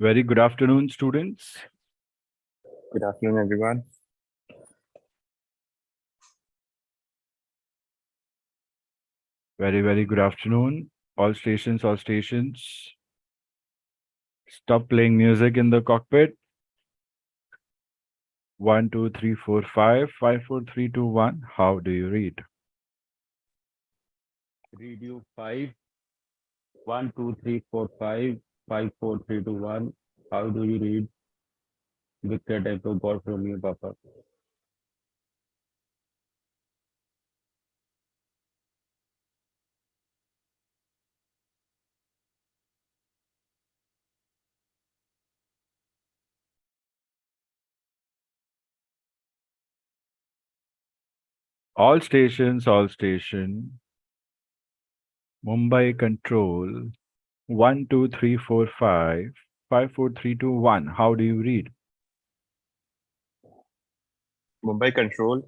Very good afternoon, students. Good afternoon, everyone. Very, very good afternoon. All stations, all stations. Stop playing music in the cockpit. 1, 2, 3, 4, 5, 5, 4, 3, 2, 1. How do you read? Read you 5, 1, 2, 3, 4, 5, 5, 4, 3, 2, 1. How do you read? Victor Echo God from you, Papa. All stations, all station. Mumbai control. 1, 2, 3, 4, 5, 5, 4, 3, 2, 1. How do you read? Mumbai Control,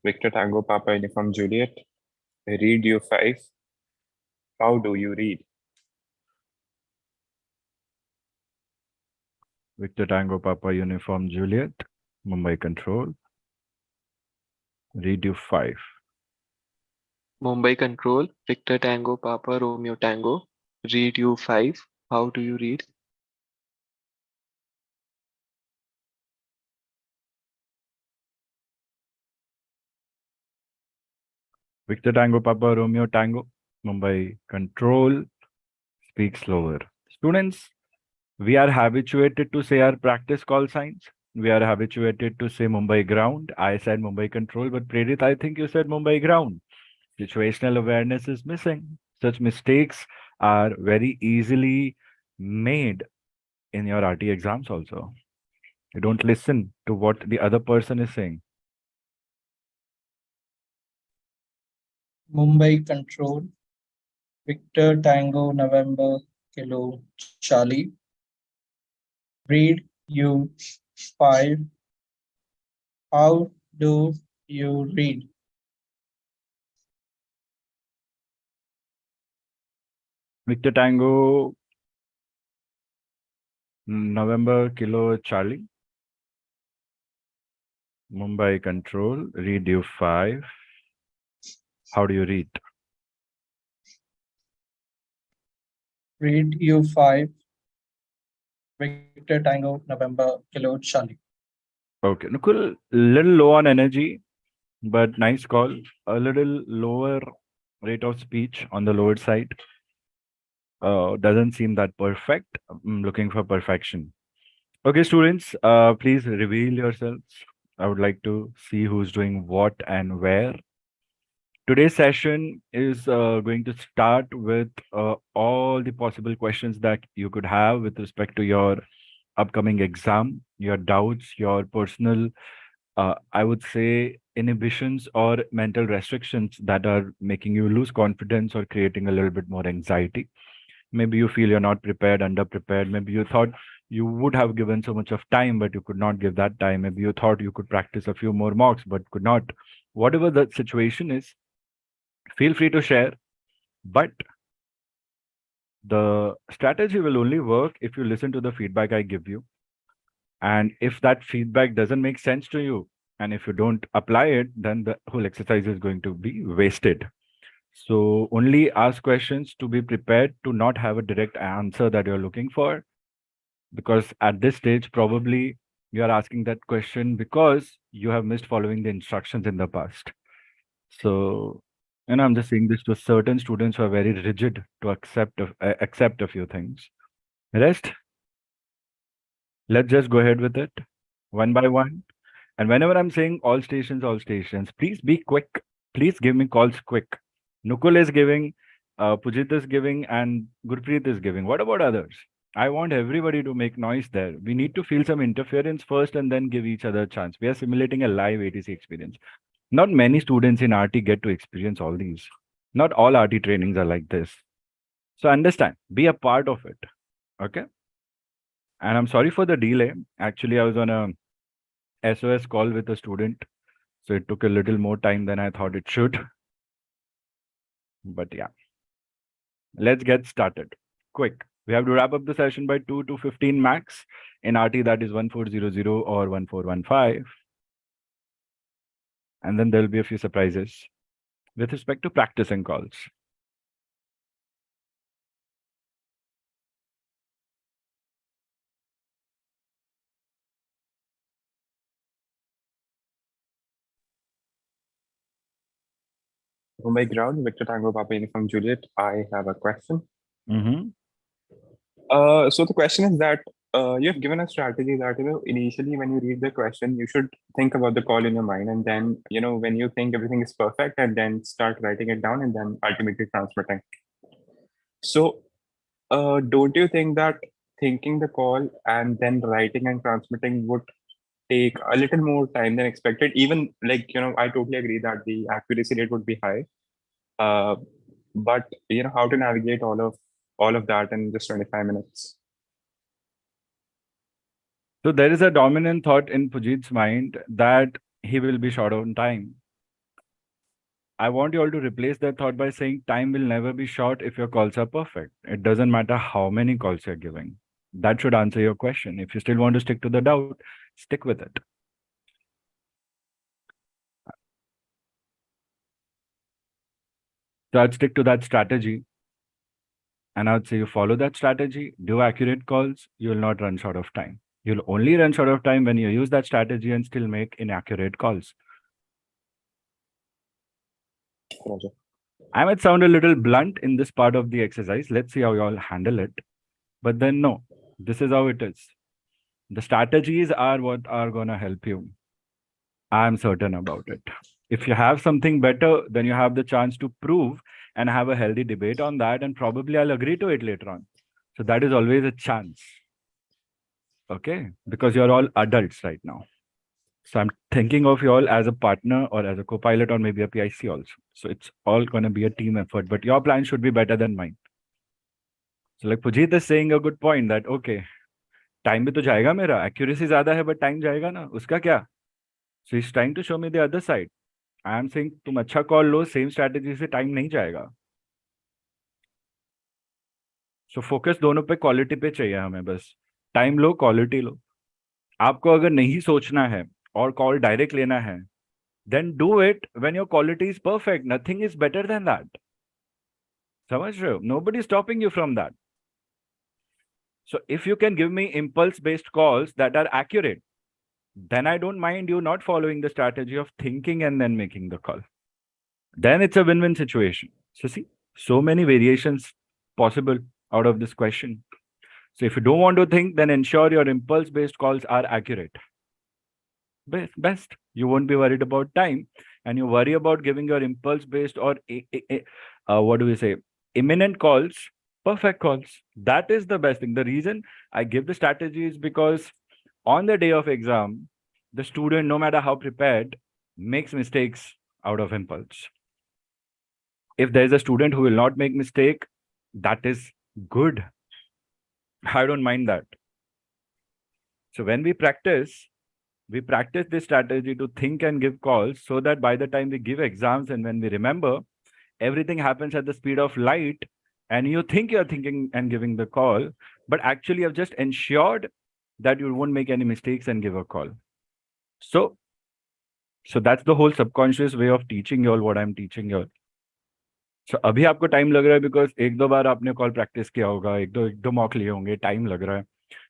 Victor Tango Papa Uniform Juliet. Read you 5. How do you read? Victor Tango Papa Uniform Juliet. Mumbai control. Read you 5. Mumbai Control, Victor Tango Papa Romeo Tango. Read you 5. How do you read? Victor Tango Papa Romeo Tango. Mumbai control. Speak slower. Students, we are habituated to say our practice call signs. We are habituated to say Mumbai ground. I said Mumbai control, but Prerit, I think you said Mumbai ground. Situational awareness is missing. Such mistakes are very easily made in your RT exams also. You don't listen to what the other person is saying. Mumbai Control, Victor Tango November Kilo Charlie. Read you 5. How do you read? Victor Tango November Kilo Charlie. Mumbai control. Read you 5. How do you read? Read you 5. Victor Tango November Kilo Charlie. Okay, Nukul, little low on energy, but nice call. A little lower rate of speech on the lower side. Doesn't seem that perfect. I'm looking for perfection. Okay, students, please reveal yourselves. I would like to see who's doing what and where. Today's session is going to start with all the possible questions that you could have with respect to your upcoming exam, your doubts, your personal, I would say, inhibitions or mental restrictions that are making you lose confidence or creating a little bit more anxiety. Maybe you feel you're not prepared, underprepared. Maybe you thought you would have given so much of time, but you could not give that time. Maybe you thought you could practice a few more mocks, but could not. Whatever the situation is, feel free to share. But the strategy will only work if you listen to the feedback I give you. And if that feedback doesn't make sense to you, and if you don't apply it, then the whole exercise is going to be wasted. So only ask questions to be prepared to not have a direct answer that you're looking for. Because at this stage, probably you are asking that question because you have missed following the instructions in the past. So, and I'm just saying this to certain students who are very rigid to accept a few things. Rest, let's just go ahead with it one by one. And whenever I'm saying all stations, please be quick. Please give me calls quick. Nukul is giving, Pujit is giving, and Gurpreet is giving. What about others? I want everybody to make noise there. We need to feel some interference first and then give each other a chance. We are simulating a live ATC experience. Not many students in RT get to experience all these. Not all RT trainings are like this. So understand, be a part of it. Okay. And I'm sorry for the delay. Actually, I was on a SOS call with a student. So it took a little more time than I thought it should. But yeah, let's get started. Quick. We have to wrap up the session by 2 to 15 max. In RT, that is 1400 or 1415. And then there'll be a few surprises with respect to practicing calls. Mumbai ground, Victor Tango Papa Uniform Juliet. I have a question. Mm-hmm. So the question is that you have given a strategy that initially when you read the question, you should think about the call in your mind, and then when you think everything is perfect, and then start writing it down, and then ultimately transmitting. So don't you think that thinking the call and then writing and transmitting would take a little more time than expected? Even like I totally agree that the accuracy rate would be high. But how to navigate all of that in just 25 minutes. So there is a dominant thought in Pujit's mind that he will be short on time. I want you all to replace that thought by saying time will never be short if your calls are perfect. It doesn't matter how many calls you're giving. That should answer your question. If you still want to stick to the doubt, stick with it. So I'd stick to that strategy. And I would say you follow that strategy, do accurate calls, you will not run short of time. You'll only run short of time when you use that strategy and still make inaccurate calls. Roger. I might sound a little blunt in this part of the exercise. Let's see how you all handle it. But then no, this is how it is. The strategies are what are going to help you. I'm certain about it. If you have something better, then you have the chance to prove and have a healthy debate on that. And probably I'll agree to it later on. So that is always a chance. Okay, because you're all adults right now. So I'm thinking of you all as a partner or as a co-pilot or maybe a PIC also. So it's all going to be a team effort, but your plan should be better than mine. So like Pujit is saying a good point that, okay, time bhi to jayega mera, accuracy zyada hai, but time jayega na, uska kya? So he's trying to show me the other side. I am saying, tum acha call lo, same strategy se time nahi jayega. So focus दोनों पे quality पे चाहिए हमें बस. Time लो, quality लो. आपको अगर नहीं सोचना है और कॉल डायरेक्ट लेना है, then do it when your quality is perfect. Nothing is better than that. समझ रहे हो? Nobody is stopping you from that. So if you can give me impulse-based calls that are accurate, then I don't mind you not following the strategy of thinking and then making the call. Then it's a win-win situation. So see, so many variations possible out of this question. So if you don't want to think, then ensure your impulse-based calls are accurate. Best. You won't be worried about time, and you worry about giving your impulse-based or what do we say, imminent calls, perfect calls. That is the best thing. The reason I give the strategy is because on the day of exam, the student, no matter how prepared, makes mistakes out of impulse. If there is a student who will not make mistake, that is good. I don't mind that. So when we practice this strategy to think and give calls so that by the time we give exams and when we remember, everything happens at the speed of light and you think you're thinking and giving the call, but actually you've just ensured that you won't make any mistakes and give a call. So that's the whole subconscious way of teaching you all what I'm teaching you all. So अभी आपको time लग रहा है because एक दो बार आपने call practice किया होगा, एक दो मॉक लिए होंगे, टाइम लग रहा है.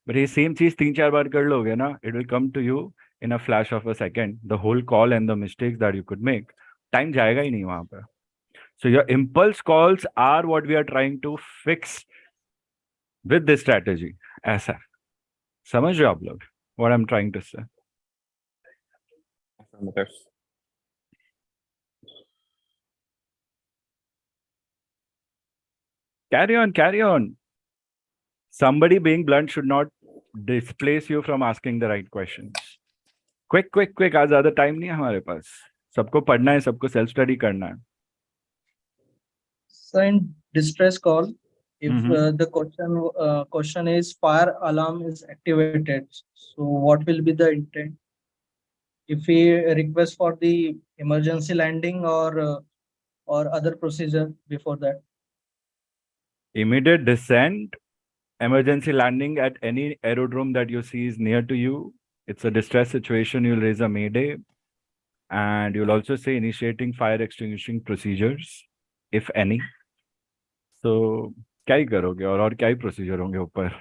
बट ये सेम चीज 3-4 बार कर लोगे ना, it will come to you in a flash of a second, the whole call and the mistakes that you could make. Time जाएगा ही नहीं वहां पर. So your impulse calls are what we are trying to fix with this strategy. ऐसा समझ रहे हो आप लोग what I'm trying to say? Affirmative. Carry on. Somebody being blunt should not displace you from asking the right questions. Quick. आज ज्यादा time नहीं है हमारे पास. सबको पढ़ना है, सबको सेल्फ स्टडी करना है. So in distress call, If Mhm. the question is fire alarm is activated, so what will be the intent? If we request for the emergency landing or other procedure before that. Immediate descent, emergency landing at any aerodrome that you see is near to you. It's a distress situation. You'll raise a mayday, and you'll also say initiating fire extinguishing procedures, if any. So क्या ही करोगे और क्या ही procedure होंगे ऊपर.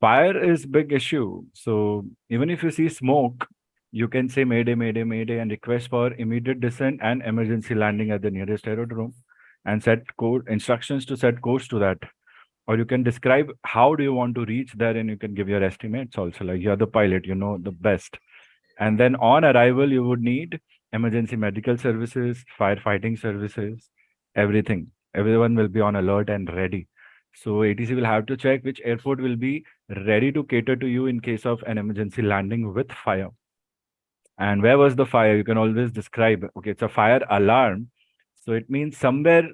Fire is big issue. So even if you see smoke, you can say mayday, mayday, mayday, and request for immediate descent and emergency landing at the nearest aerodrome, and set code instructions to set course to that. Or you can describe how do you want to reach there, and you can give your estimates also. Like you're the pilot, you know the best. And then on arrival, you would need emergency medical services, firefighting services, everything. Everyone will be on alert and ready. So ATC will have to check which airport will be ready to cater to you in case of an emergency landing with fire. And where was the fire? You can always describe, okay, it's a fire alarm. So it means somewhere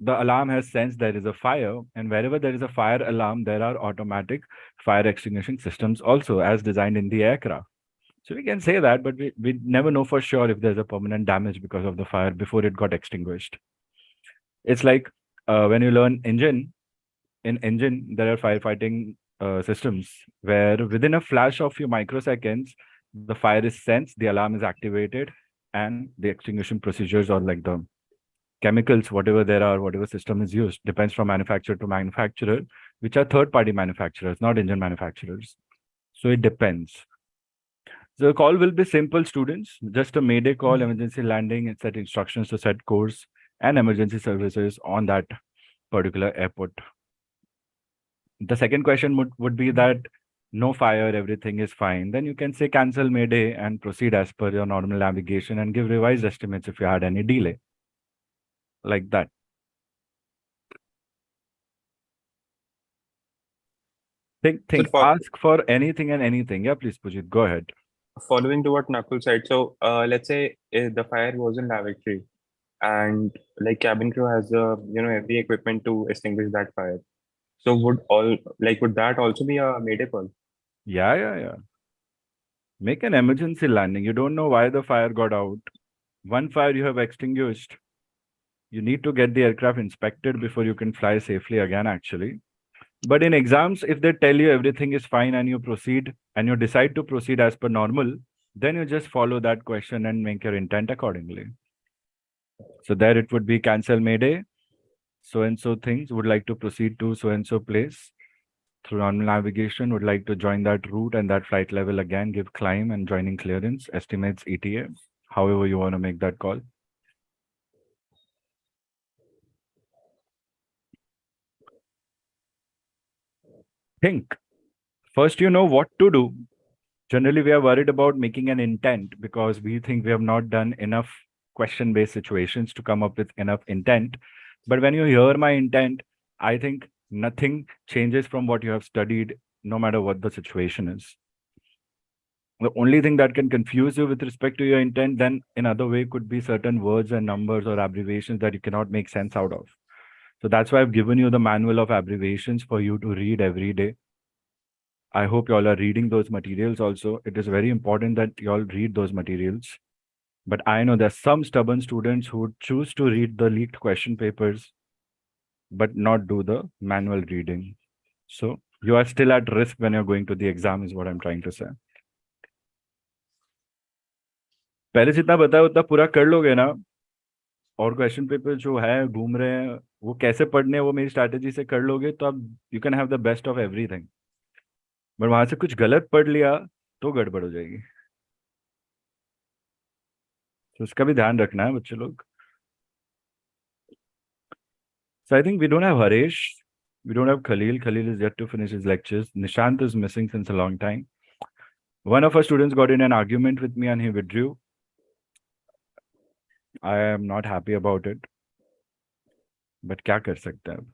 the alarm has sensed there is a fire, and wherever there is a fire alarm, there are automatic fire extinguishing systems also as designed in the aircraft. So we can say that, but we never know for sure if there's a permanent damage because of the fire before it got extinguished. It's like when you learn engine, in engine, there are firefighting systems where within a flash of few microseconds, the fire is sensed, the alarm is activated, and the extinguishing procedures or like the chemicals, whatever there are, whatever system is used, depends from manufacturer to manufacturer, which are third-party manufacturers, not engine manufacturers. So it depends. The call will be simple, students. Just a mayday call, emergency landing, and set instructions to set course and emergency services on that particular airport. The second question would be that no fire, everything is fine. Then you can say cancel mayday and proceed as per your normal navigation and give revised estimates if you had any delay. Like that. Think, for- ask for anything and anything. Yeah, please, Pujit, go ahead. Following to what Nakul said, so let's say the fire was in lavatory, and like cabin crew has every equipment to extinguish that fire. So would that also be a mayday call? Yeah. Make an emergency landing. You don't know why the fire got out. One fire you have extinguished. You need to get the aircraft inspected before you can fly safely again, actually. But in exams, if they tell you everything is fine and you proceed and you decide to proceed as per normal, then you just follow that question and make your intent accordingly. So there it would be cancel mayday. So and so things would like to proceed to so and so place through normal navigation, would like to join that route and that flight level again, give climb and joining clearance, estimates ETA, however you want to make that call. Think. First, you know what to do. Generally, we are worried about making an intent because we think we have not done enough question-based situations to come up with enough intent. But when you hear my intent, I think nothing changes from what you have studied, no matter what the situation is. The only thing that can confuse you with respect to your intent, then in other way, could be certain words and numbers or abbreviations that you cannot make sense out of. So that's why I've given you the manual of abbreviations for you to read every day. I hope you all are reading those materials also. It is very important that you all read those materials. But I know there's some stubborn students who would choose to read the leaked question papers, but not do the manual reading. So you are still at risk when you're going to the exam is what I'm trying to say. पहले जितना बताया उतना पूरा कर लोगे ना, और question paper जो है घूम रहे हैं वो कैसे पढ़ने वो मेरी स्ट्रैटेजी से कर लोगे तो अब you can have the best of everything. But वहां से कुछ गलत पढ़ लिया तो गड़बड़ हो जाएगी. तो उसका भी ध्यान रखना है बच्चे लोग. So I think we don't have Harish, we don't have Khalil. Khalil is yet to finish his lectures. Nishant is missing since a long time. One of our students got in an argument with me and he withdrew. I am not happy about it. But क्या कर सकते हैं अब?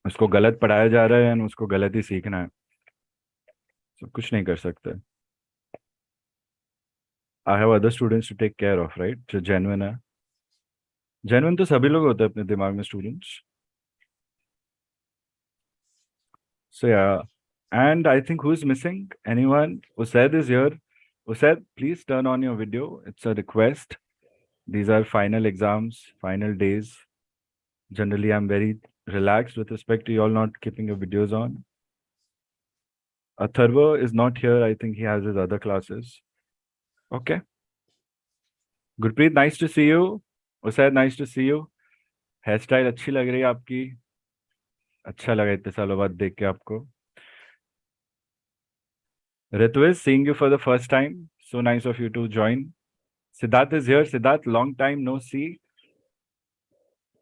उसको गलत पढ़ाया जा रहा है और उसको गलत ही सीखना है. So कुछ नहीं कर सकते. I have other students to take care of, right? जो genuine है. Genuine तो सभी लोग होते हैं अपने दिमाग में students. So yeah, and I think who's missing? Anyone? Usaid is here. Usaid, please turn on your video. It's a request. These are final exams, final days. Generally, I'm very relaxed with respect to you all not keeping your videos on. Atharva is not here. I think he has his other classes. Okay. Gurpreet, nice to see you. Usaid, nice to see you. Hair style अच्छी लग रही है आपकी. अच्छा लगा इतने सालों बाद देख के आपको. Ritviz, seeing you for the first time. So nice of you to join. Siddharth is here. Siddharth, long time no see.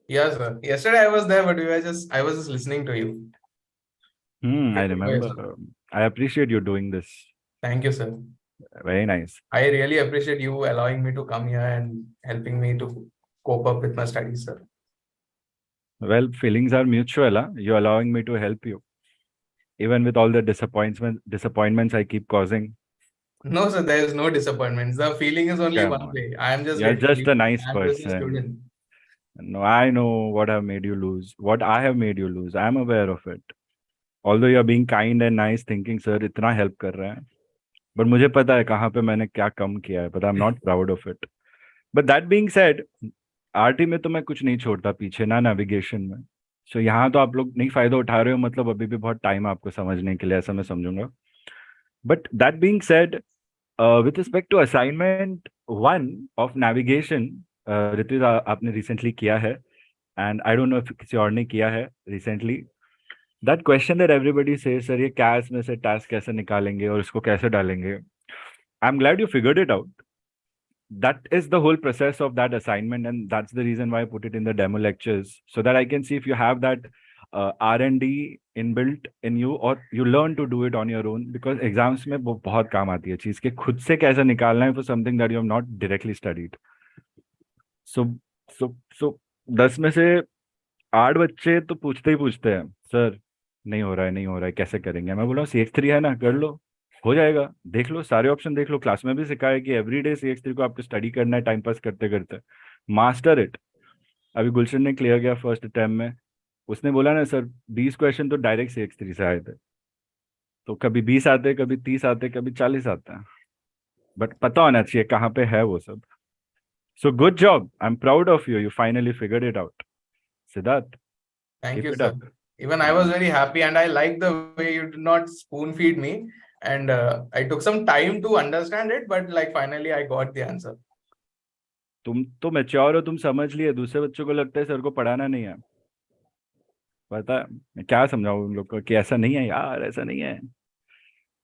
Yes, sir. Yesterday I was there, but I was just listening to you. I remember. I appreciate you doing this. Thank you, sir. Very nice. I really appreciate you allowing me to come here and helping me to cope up with my studies, sir. Well, feelings are mutual. Huh? You're allowing me to help you. Even with all the disappointments I keep causing. No, sir, there is no disappointments. The feeling is only Come one on. way. I am just You're getting just used a to nice that as a person. student. No, I know what have made you lose. What I have made you lose. I'm aware of it. Although you're being kind and nice, thinking, sir, इतना help कर रहे हैं. But मुझे पता है कहाँ पे मैंने क्या कम किया है. But I'm not proud of it. But that being said, RT में तो मैं कुछ नहीं छोड़ता पीछे ना नेविगेशन में. सो यहाँ तो आप लोग नहीं फायदा उठा रहे हो, मतलब अभी भी बहुत टाइम आपको समझने के लिए, ऐसा मैं समझूंगा. But that being said, with respect to assignment 1 of navigation, Ritvij आपने रिसेंटली किया है, and I don't know if किसी और ने किया है recently. That question that everybody से, सर ये कैस में से टास्क कैसे निकालेंगे और इसको कैसे डालेंगे. I am glad you figured it out. That is the whole process of that assignment, and that's the reason why I put it in the demo lectures, so that I can see if you have that R&D inbuilt in you, or you learn to do it on your own, because exams में वो बहुत काम आती है चीज के खुद से कैसे निकालना है for something that you have not directly studied. So 10 में से 8 बच्चे तो पूछते ही पूछते हैं, सर नहीं हो रहा है कैसे करेंगे. मैं बोल रहा हूँ CX3 है ना, कर लो, हो जाएगा. देख लो, सारे ऑप्शन देख लो. क्लास में भी सिखाया कि एवरीडे CX3 को आपको स्टडी करना है, टाइम पास करते करते. Master it. अभी गुलशन ने क्लियर किया फर्स्ट अटेम्प्ट में. उसने बोला ना सर 20 क्वेश्चन तो डायरेक्ट CX3 से आए थे. तो कभी 20 आते, कभी 30 आते, कभी 40 आते हैं. बट पता होना चाहिए कहाँ पे है वो सब. सो good job. I am proud of you. You finally figured it out. Siddharth, Thank keep you, it sir. up. Even I was very happy, and I like the way you did not spoon feed me. And I took some time to understand it, but like finally I got the answer. तुम तो mature हो, तुम समझ लिए. दूसरे बच्चों को लगता है सर को पढ़ाना नहीं है. पता है मैं क्या समझाऊं उन लोग को कि ऐसा नहीं है यार, ऐसा नहीं है.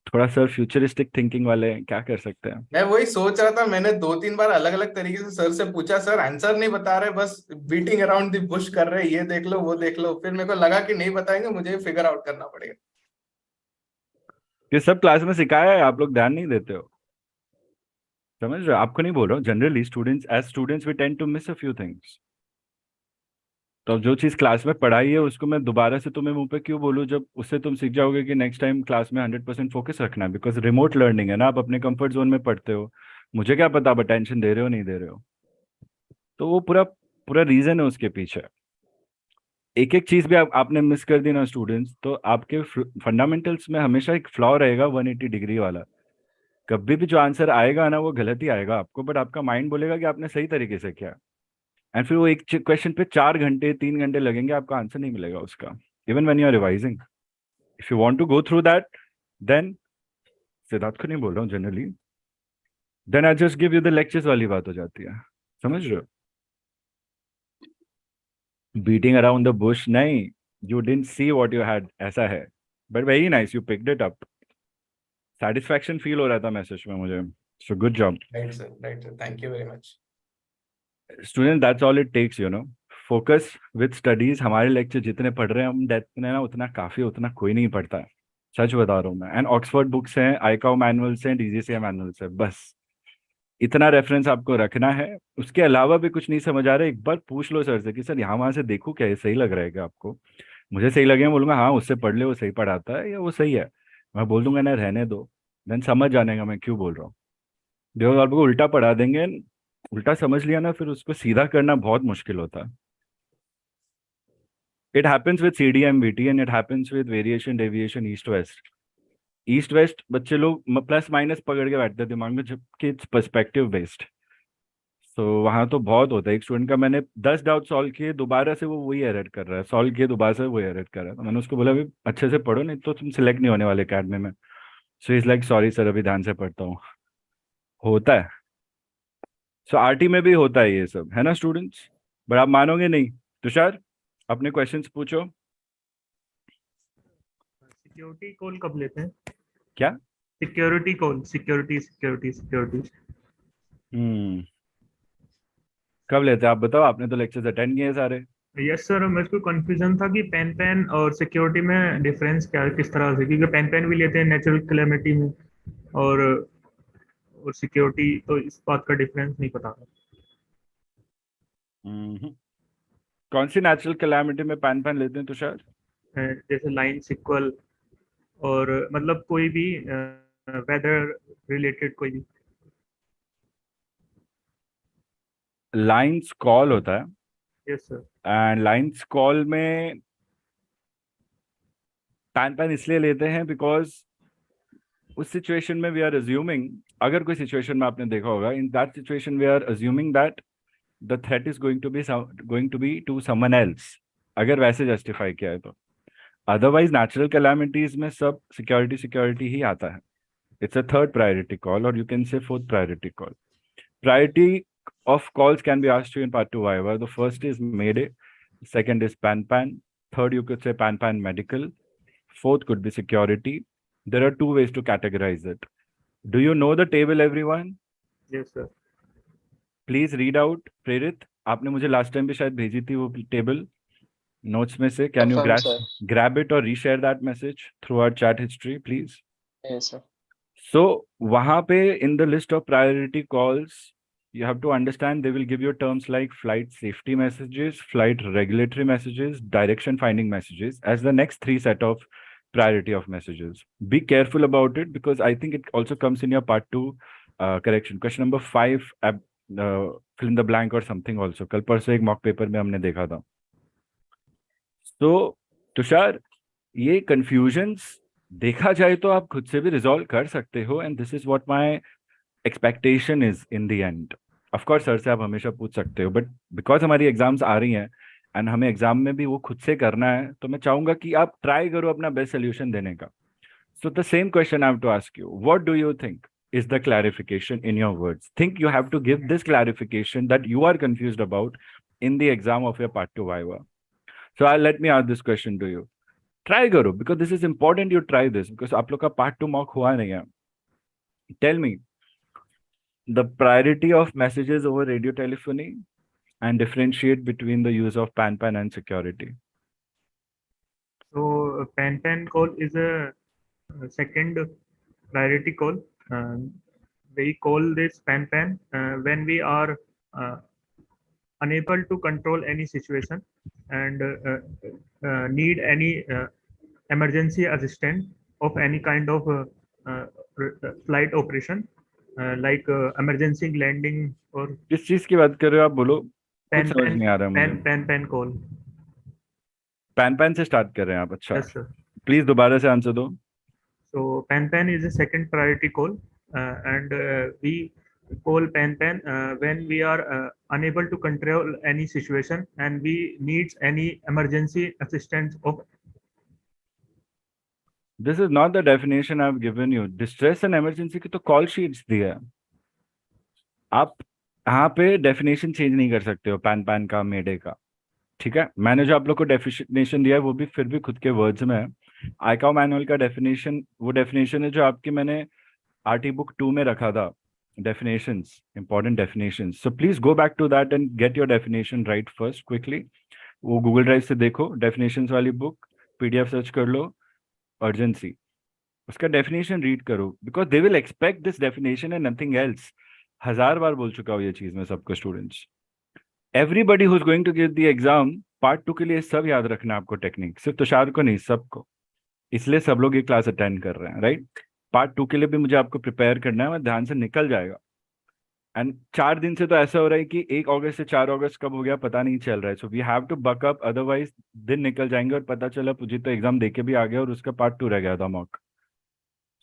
थोड़ा सर फ्यूचरिस्टिक थिंकिंग वाले हैं, क्या कर सकते हैं. मैं वही सोच रहा था. मैंने 2-3 बार अलग अलग तरीके से सर से पूछा. सर आंसर नहीं बता रहे, बस बीटिंग अराउंड द बुश कर रहे. ये देख लो, वो देख लो. फिर मेरे को लगा कि नहीं बताएंगे, मुझे फिगर आउट करना पड़ेगा. ये सब क्लास में सिखाया है, आप लोग ध्यान नहीं देते हो. समझ रहे हो? आपको नहीं बोल रहा हूँ, generally students, as students we tend to miss a few things. तो जो चीज क्लास में पढ़ाई है उसको मैं दोबारा से तुम्हें मुंह पे क्यों बोलूं, जब उससे तुम सीख जाओगे कि नेक्स्ट टाइम क्लास में 100% फोकस रखना है. बिकॉज रिमोट लर्निंग है ना, आप अपने कंफर्ट जोन में पढ़ते हो. मुझे क्या पता आप अटेंशन दे रहे हो नहीं दे रहे हो. तो वो पूरा पूरा रीजन है उसके पीछे. एक एक चीज भी आपने मिस कर दी ना स्टूडेंट्स, तो आपके फंडामेंटल्स में हमेशा एक फ्लॉ रहेगा 180 डिग्री वाला. कभी भी जो आंसर आएगा ना वो गलत ही आएगा आपको, बट आपका माइंड बोलेगा कि आपने सही तरीके से किया. एंड फिर वो एक क्वेश्चन पे 4 घंटे 3 घंटे लगेंगे, आपका आंसर नहीं मिलेगा उसका. Even when you are revising, if you want to go through that, then Siddharth को नहीं बोल रहा हूँ generally, then I just give you the lectures वाली बात हो जाती है. समझ रहे हो? बीटिंग अराउंड द बुश नहीं. You didn't see what you had, ऐसा है. But very nice, you picked it up. Satisfaction feel हो रहा था मैसेज में मुझे. So good job. Right, sir. Right, sir. Thank you very much. Student, that's all it takes, you know. Focus with studies. हमारे lecture जितने पढ़ रहे हैं हम जितने ना, उतना काफी, उतना कोई नहीं पढ़ता है. सच बता रहा हूँ मैं. एंड ऑक्सफोर्ड बुक्स हैं, आईकाओ मैनुअल्स हैं, DGCA मैनुअल्स है. बस इतना रेफरेंस आपको रखना है. उसके अलावा भी कुछ नहीं समझ आ रहा है, एक बार पूछ लो सर से कि सर यहाँ वहाँ से देखो क्या ये सही लग रहा है क्या आपको. मुझे सही लगे, बोलूंगा हाँ उससे पढ़ ले, वो सही पढ़ाता है या वो सही है. मैं बोल दूंगा ना रहने दो, देन समझ जाने का मैं क्यों बोल रहा हूँ. देखो आपको उल्टा पढ़ा देंगे, उल्टा समझ लिया ना, फिर उसको सीधा करना बहुत मुश्किल होता है. It happens with CDM VT and it happens with variation deviation east west. East west बच्चे लोग प्लस माइनस पकड़ के बैठते हैं दिमाग में, जबकि इट्स पर्सपेक्टिव बेस्ड। तो वहां तो बहुत होता है। एक स्टूडेंट का मैंने 10 डाउट सॉल्व किए, दोबारा से वो वही एरर कर रहा है, सॉल्व किए दोबारा से वही एरर कर रहा है। तो मैंने उसको बोला भी अच्छे से पढ़ो, नहीं तो तुम सिलेक्ट नहीं होने वाले अकेडमी में। So is like sorry sir, अभी ध्यान से पढ़ता हूँ। होता है। सो आरटी में भी होता है ये सब, है ना स्टूडेंट्स? बट आप मानोगे नहीं। तुषार, अपने क्वेश्चंस पूछो। सिक्योरिटी कॉल कब लेते हैं? क्या? Security call, security. कब लेते हैं आप बताओ, आपने तो लेक्चर्स अटेंड किए हैं सारे। यस सर, मेरे को कंफ्यूजन था कि पेन और सिक्योरिटी में डिफरेंस क्या है, किस तरह से, क्योंकि पेन भी लेते हैं नेचुरल कैलेमिटी में, और सिक्योरिटी तो इस बात का डिफरेंस नहीं पता था। कौन सी नेचुरल कैलामिटी में पैन लेते हैं तुषार? जैसे लाइन सिक्वल, और मतलब कोई भी वेदर रिलेटेड कोई भी। लाइन्स कॉल होता है। Yes sir. And lines call में पैन इसलिए लेते हैं बिकॉज उस सिचुएशन में वी आर अज्यूमिंग, अगर कोई सिचुएशन में आपने देखा होगा, in that situation we are assuming that the threat is going to be to someone else, अगर वैसे जस्टिफाई किया है तो। अदरवाइज नेचुरल कैलामिटीज में सब सिक्योरिटी ही आता है। It's a third priority call, और you can say fourth priority call. Priority of calls can be asked to you in part 2 Viva. The first is Mayday, second is Pan, third you could say Pan medical, fourth could be security. There are two ways to categorize it. Do you know the table, everyone? Yes sir. Please read out. Prerit, आपने मुझे last time भी शायद भेजी थी वो table notes में से। Can you Affirm, sir. grab it or reshare that message through our chat history, please? Yes, sir. So वहां पे in the list of priority calls, you have to understand they will give you terms like flight safety messages, flight regulatory messages, direction finding messages as the next three set of priority of messages. Be careful about it because I think it also comes in your part 2 correction. Question number 5, fill in the blank or something also. कल परसों एक mock paper में हमने देखा था। तो तुषार, ये confusions देखा जाए तो आप खुद से भी रिजॉल्व कर सकते हो, and this is what my expectation is in the end. Of course sir से आप हमेशा पूछ सकते हो, बट बिकॉज हमारी एग्जाम्स आ रही हैं एंड हमें एग्जाम में भी वो खुद से करना है, तो मैं चाहूंगा कि आप ट्राई करो अपना बेस्ट सोल्यूशन देने का। So the same question I have to ask you, what do you think is the clarification in your words? Think you have to give this clarification that you are confused about in the exam of your part 2 Viva. So let me ask this question to you. Try करो, because this is important you try this, because आप लोग का part 2 mock हुआ नहीं है। Tell me the priority of messages over radio telephony and differentiate between the use of pan and security. So pan call is a second priority call. We call this pan when we are unable to control any situation and need any emergency assistance of any kind of flight operation, like emergency landing or किस चीज की बात कर रहे हो आप? बोलो, कुछ pan समझ नहीं आ रहा है मुझे। pan call. पैन से स्टार्ट कर रहे हैं आप? अच्छा, Yes, sir. प्लीज दोबारा से आंसर दो। So pan is a second priority call, and we call pan when we are unable to control any situation and we needs any emergency assistance of. This is not the definition I've given you. Distress and emergency की तो call sheets दी है। आप यहाँ पे definition change नहीं कर सकते हो पैन का, मेडे का। ठीक है, मैंने जो आप लोग को डेफिनेशन दिया है वो भी फिर भी खुद के वर्ड्स में है। आईकाओ मैनुअल का डेफिनेशन वो डेफिनेशन है जो आपकी मैंने आरटी बुक 2 में रखा था, definitions, important definitions. So please go back to that and get your definition right first quickly. वो गूगल ड्राइव से देखो डेफिनेशंस वाली बुक, पीडीएफ सर्च कर लो, अर्जेंसी, उसका डेफिनेशन रीड करो, because they will expect this definition and nothing else. 1000 बार बोल चुका हूँ ये चीज मैं सबको, students, everybody who is going to give the exam part 2 के लिए सब याद रखना आपको टेक्निक, सिर्फ तुषार को नहीं, सबको। इसलिए सब लोग ये क्लास अटेंड कर रहे हैं, राइट? पार्ट 2 के लिए भी मुझे आपको प्रिपेयर करना है, मैं ध्यान से निकल जाएगा। एंड 4 दिन से तो ऐसा हो रहा है कि 1 अगस्त से 4 अगस्त कब हो गया पता नहीं चल रहा है. So we have to buck up, otherwise दिन निकल जाएंगे और पता चला मुझे तो एग्जाम देके भी आ गया और उसका पार्ट 2 रह गया था mock.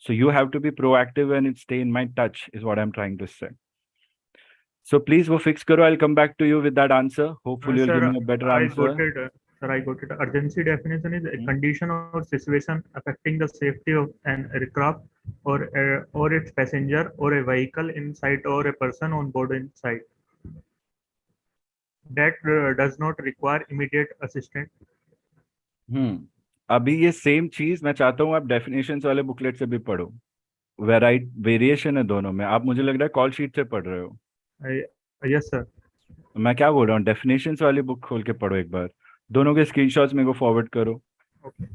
So you have to be proactive and stay in my touch is what I'm trying to say. So please वो fix करो. I'll come back to you with that answer. Hopefully you'll Sir, give me a better I answer. got it. Sir, I got it. Urgency definition is a condition or situation affecting the safety of an aircraft or its passenger or a vehicle inside or a person on board inside that does not require immediate assistance. अभी ये same चीज मैं चाहता हूँ आप definitions वाले booklet से भी पढ़ो. वेरिएशन है दोनों में. आप मुझे लग रहा है कॉल शीट से पढ़ रहे हो. Yes, sir. मैं क्या बोल रहा हूँ, डेफिनेशंस वाली बुक खोल के पढ़ो एक बार. दोनों के स्क्रीनशॉट्स मेरे को फॉरवर्ड करो. Okay.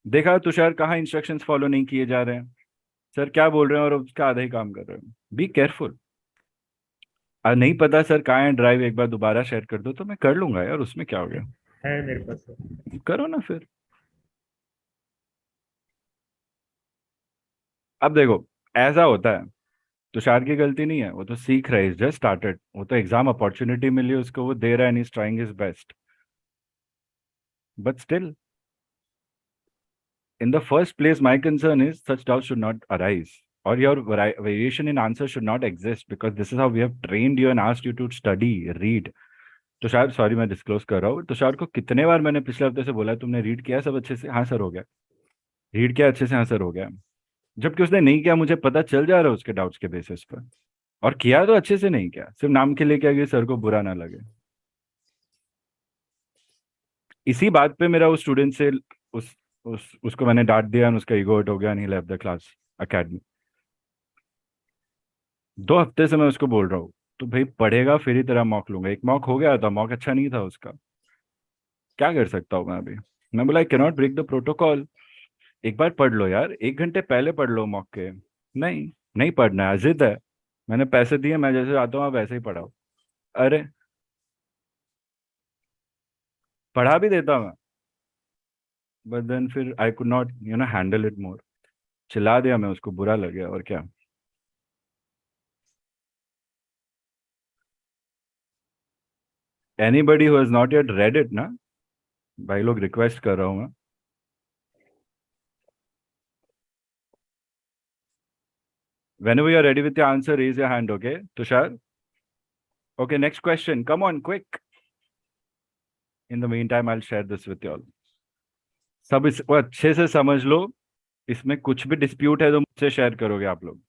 देखा तुषार कहाँ इंस्ट्रक्शंस फॉलो नहीं किए जा रहे हैं. सर क्या बोल रहे हैं और उसका आधा ही काम कर रहे हैं. Be careful. नहीं पता सर कहाँ है ड्राइव, एक बार दोबारा शेयर कर दो तो मैं कर लूंगा यार, उसमें क्या हो गया. है मेरे पास sir. करो ना फिर. अब देखो ऐसा होता है, तुषार की गलती नहीं है, वो तो सीख रहा है, जस्ट स्टार्टेड. वो तो एग्जाम अपॉर्चुनिटी मिली उसको, वो दे रहा है, is trying his best. But still in the first place my concern is such doubts should not arise, or your variation in answer should not exist, because this is how we have trained you and asked you to study, read. Tushar sorry मैं disclose कर रहा हूँ, तुषार को कितने बार मैंने पिछले हफ्ते से बोला तुमने रीड किया सब अच्छे से, हाँ सर हो गया. रीड किया अच्छे से, हाँ सर हो गया. जबकि उसने नहीं किया, मुझे पता चल जा रहा है उसके डाउट्स के बेसिस पर. और किया तो अच्छे से नहीं किया, सिर्फ नाम के लिए किया कि सर को बुरा ना लगे. इसी बात पे मेरा उस स्टूडेंट से उसको मैंने डांट दिया और उसका ईगो हर्ट हो गया, नहीं लेफ्ट द क्लास एकेडमी. 2 हफ्ते से मैं उसको बोल रहा हूँ तो भाई पढ़ेगा फिर ही तेरा मॉक लूंगा. एक मॉक हो गया था, मॉक अच्छा नहीं था उसका, क्या कर सकता हूँ मैं अभी. मैं बोला I can not break the protocol. एक बार पढ़ लो यार, 1 घंटे पहले पढ़ लो मॉक के. नहीं नहीं पढ़ना है, जिद है. मैंने पैसे दिए, मैं जैसे आता हूँ आप वैसे ही पढ़ाओ. अरे पढ़ा भी देता मैं, बट देन फिर I could not handle it more. चिल्ला दिया मैं उसको, बुरा लग गया और क्या. Anybody who has not yet read it ना, भाई लोग रिक्वेस्ट कर रहा हूँ मैं. Whenever you're ready with your answer, raise your hand, okay? Tushar? Okay, next question. Come on, quick. In the meantime, I'll share this with you all. सब इसको अच्छे से समझ लो. इसमें कुछ भी डिस्प्यूट है तो मुझसे शेयर करोगे आप लोग.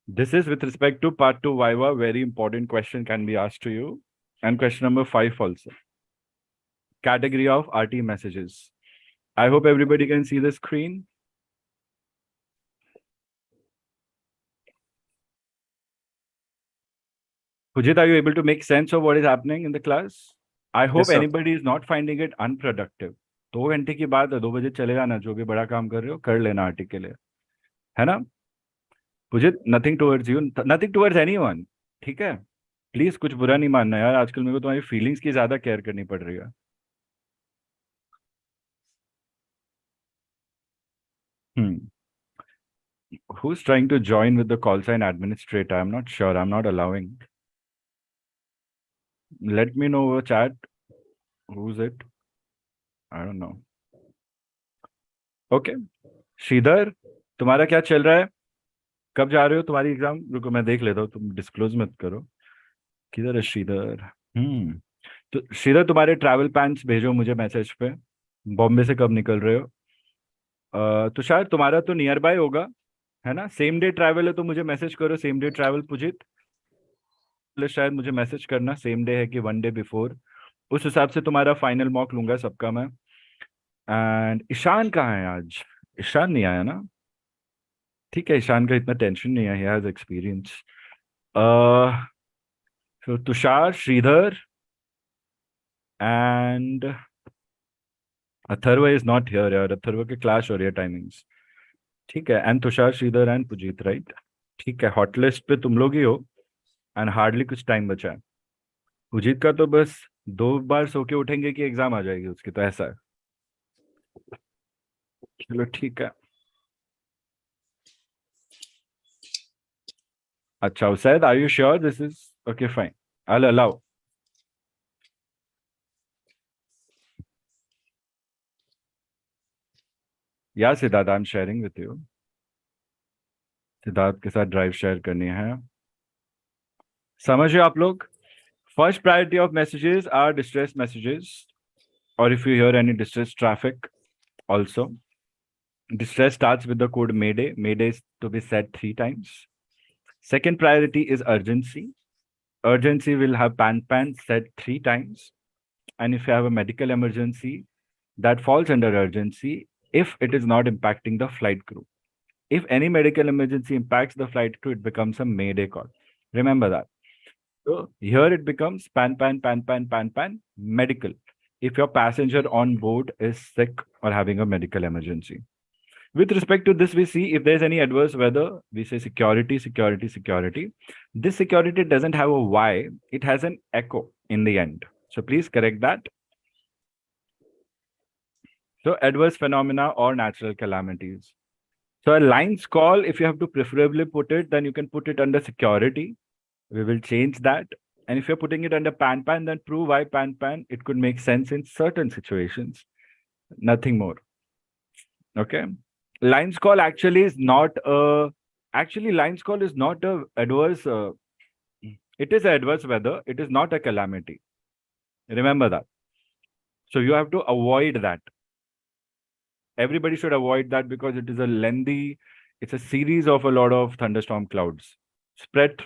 This is with respect to part 2 Viva. Very important question can be asked to you. And question number 5 also. Category of RT messages. I hope everybody can see the screen. Pujit, are you able to make sense of what is happening in the class? I hope sir. anybody is not finding it unproductive. 2 घंटे की बात है, 2 बजे चले जाना, जो भी बड़ा काम कर रहे हो कर लेना आरटी के लिए, है ना. Pujit nothing towards you, nothing towards anyone. ठीक है, प्लीज कुछ बुरा नहीं मानना यार, आजकल मेरे को तुम्हारी फीलिंग्स की ज्यादा केयर करनी पड़ रही है. Who's trying to join with the call sign administrator? I'm not sure. I'm not allowing. Let me know over chat. Who's it? I don't know. Okay. Shridhar, तुम्हारा क्या चल रहा है? कब जा रहे हो तुम्हारी एग्जाम? रुको मैं देख लेता हूँ, तुम डिस्क्लोज मत करो. किधर है श्रीधर? तो श्रीधर तुम्हारे ट्रैवल प्लान्स भेजो मुझे मैसेज पे. बॉम्बे से कब निकल रहे हो? तुषार तुम्हारा तो नियर बाय होगा, है ना? सेम डे ट्रैवल है तो मुझे मैसेज करो सेम डे ट्रैवल. पुजित शायद मुझे मैसेज करना सेम डे है कि 1 डे बिफोर, उस हिसाब से तुम्हारा फाइनल मॉक लूंगा सबका मैं. एंड ईशान कहाँ है आज? ईशान नहीं आया ना? ठीक है, ईशान का इतना टेंशन नहीं है, ही हैज एक्सपीरियंस. तो Tushar, Shridhar and Atharva is not here यार. अथर्व के क्लाश हो रही है टाइमिंग्स. ठीक है, and Tushar, Shridhar and Pujit, right? ठीक है, हॉट लिस्ट पे तुम लोग ही हो एंड हार्डली कुछ टाइम बचा है. पुजीत का तो बस 2 बार सो के उठेंगे कि एग्जाम आ जाएगी उसकी, तो ऐसा है. चलो ठीक है. Acha, Usaid, are you sure this is okay? Fine. I'll allow. Yeah, Siddharth, I'm sharing with you. Siddharth के साथ ड्राइव शेयर करनी है. समझ रहे हो आप लोग? First priority of messages are distress messages, or if you hear any distress traffic also. Distress starts with the code Mayday. Mayday is to be said 3 times. Second priority is urgency. Urgency will have pan said 3 times. And if you have a medical emergency, that falls under urgency if it is not impacting the flight crew. If any medical emergency impacts the flight crew, it becomes a Mayday call. Remember that. So here it becomes pan, medical. If your passenger on board is sick or having a medical emergency. With respect to this, we see if there's any adverse weather, we say security, security, security. This security doesn't have a Y, it has an echo in the end. So please correct that. So adverse phenomena or natural calamities. So a lines call, if you have to preferably put it, then you can put it under security. We will change that. And if you're putting it under pan, then prove why pan. It could make sense in certain situations. Nothing more. Okay. Lines call actually is not a, lines call is not a adverse, it is adverse weather. It is not a calamity. Remember that. So you have to avoid that. Everybody should avoid that because it is a lengthy, it's a series of a lot of thunderstorm clouds spread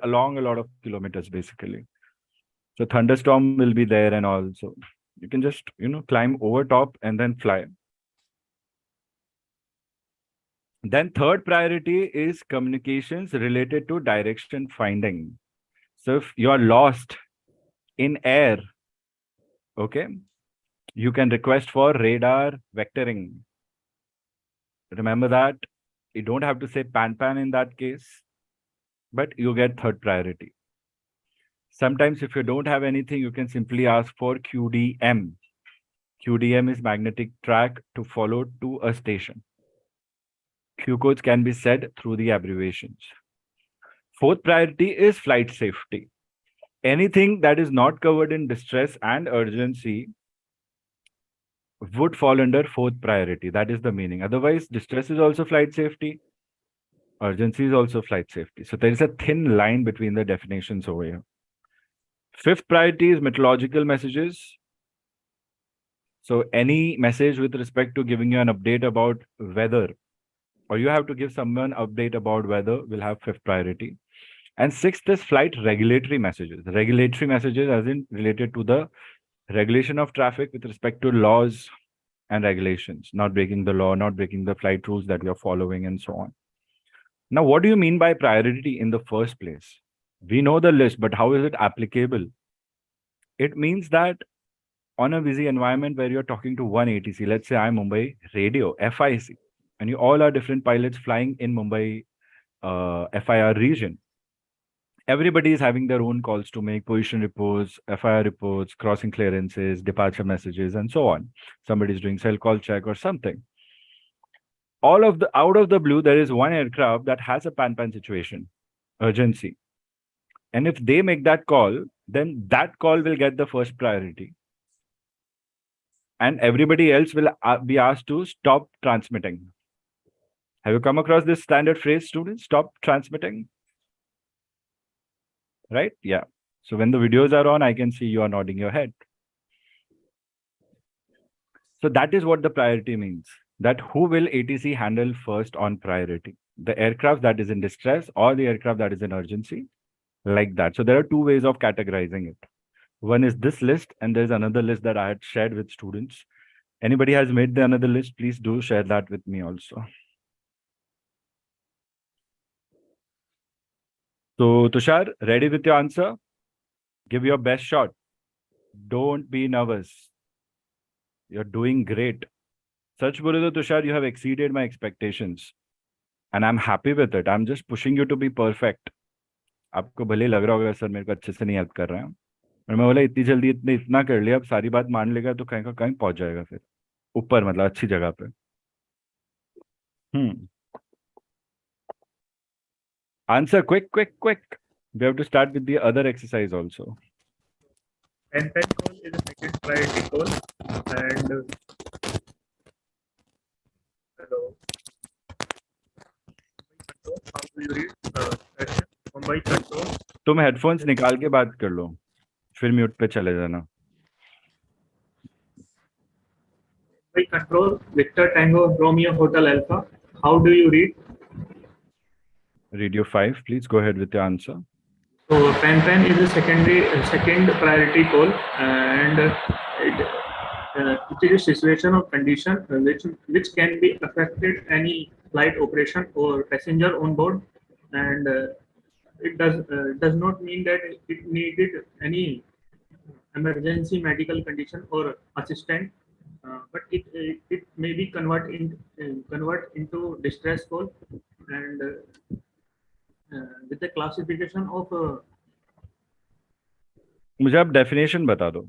along a lot of kilometers basically. So thunderstorm will be there and all. So you can just, climb over top and then fly. Then third priority is communications related to direction finding. So if you are lost in air, okay, you can request for radar vectoring. Remember that. You don't have to say pan in that case, but you get third priority. Sometimes if you don't have anything, you can simply ask for QDM. QDM is magnetic track to follow to a station. Q codes can be said through the abbreviations. Fourth priority is flight safety. Anything that is not covered in distress and urgency would fall under fourth priority. That is the meaning. Otherwise, distress is also flight safety. Urgency is also flight safety. So there is a thin line between the definitions over here. Fifth priority is meteorological messages. So any message with respect to giving you an update about weather, or you have to give someone update about weather, will have fifth priority. And sixth is flight regulatory messages. Regulatory messages as in related to the regulation of traffic with respect to laws and regulations, not breaking the law, not breaking the flight rules that you're following and so on. Now, what do you mean by priority in the first place? We know the list, but how is it applicable? It means that on a busy environment where you're talking to one ATC, let's say I'm Mumbai Radio, FIC, and you all are different pilots flying in Mumbai FIR region. Everybody is having their own calls to make, position reports, FIR reports, crossing clearances, departure messages, and so on. Somebody's doing cell call check or something. Out of the blue, there is one aircraft that has a pan situation, urgency. And if they make that call, then that call will get the first priority. And everybody else will be asked to stop transmitting. Have you come across this standard phrase, students? Stop transmitting. Right? Yeah. So when the videos are on, I can see you are nodding your head. So that is what the priority means. That who will ATC handle first on priority? The aircraft that is in distress or the aircraft that is in urgency? Like that. So there are two ways of categorizing it. One is this list, and there's another list that I had shared with students. Anybody has made the another list, please do share that with me also. So Tushar, ready with your answer? Give your best shot. Don't be nervous. You're doing great. Such bolo to Tushar, you have exceeded my expectations. And I'm happy with it. I'm just pushing you to be perfect. आपको भले लग रहा होगा sir मेरे को अच्छे से नहीं हेल्प कर रहे हैं, और मैं बोला इतनी जल्दी इतना कर लिया, अब सारी बात मान लेगा तो कहीं का कहीं पहुंच जाएगा फिर ऊपर, मतलब अच्छी जगह पे. Answer quick, quick, quick. We have to start with the other exercise also. Pen call is a second priority call, and hello. How do you read question? Mumbai control. तुम हेडफोन्स निकाल के बात कर लो, फिर म्यूट पे चले जाना. Mumbai control Victor Tango Romeo Hotel Alpha. How do you read? Read your 5. Please go ahead with your answer. So pen is a second priority call, and it is a situation or condition which can be affected any flight operation or passenger on board, and it does not mean that it needed any emergency medical condition or assistant, but it may be convert into distress call, and with the classification of मुझे आप definition बता दो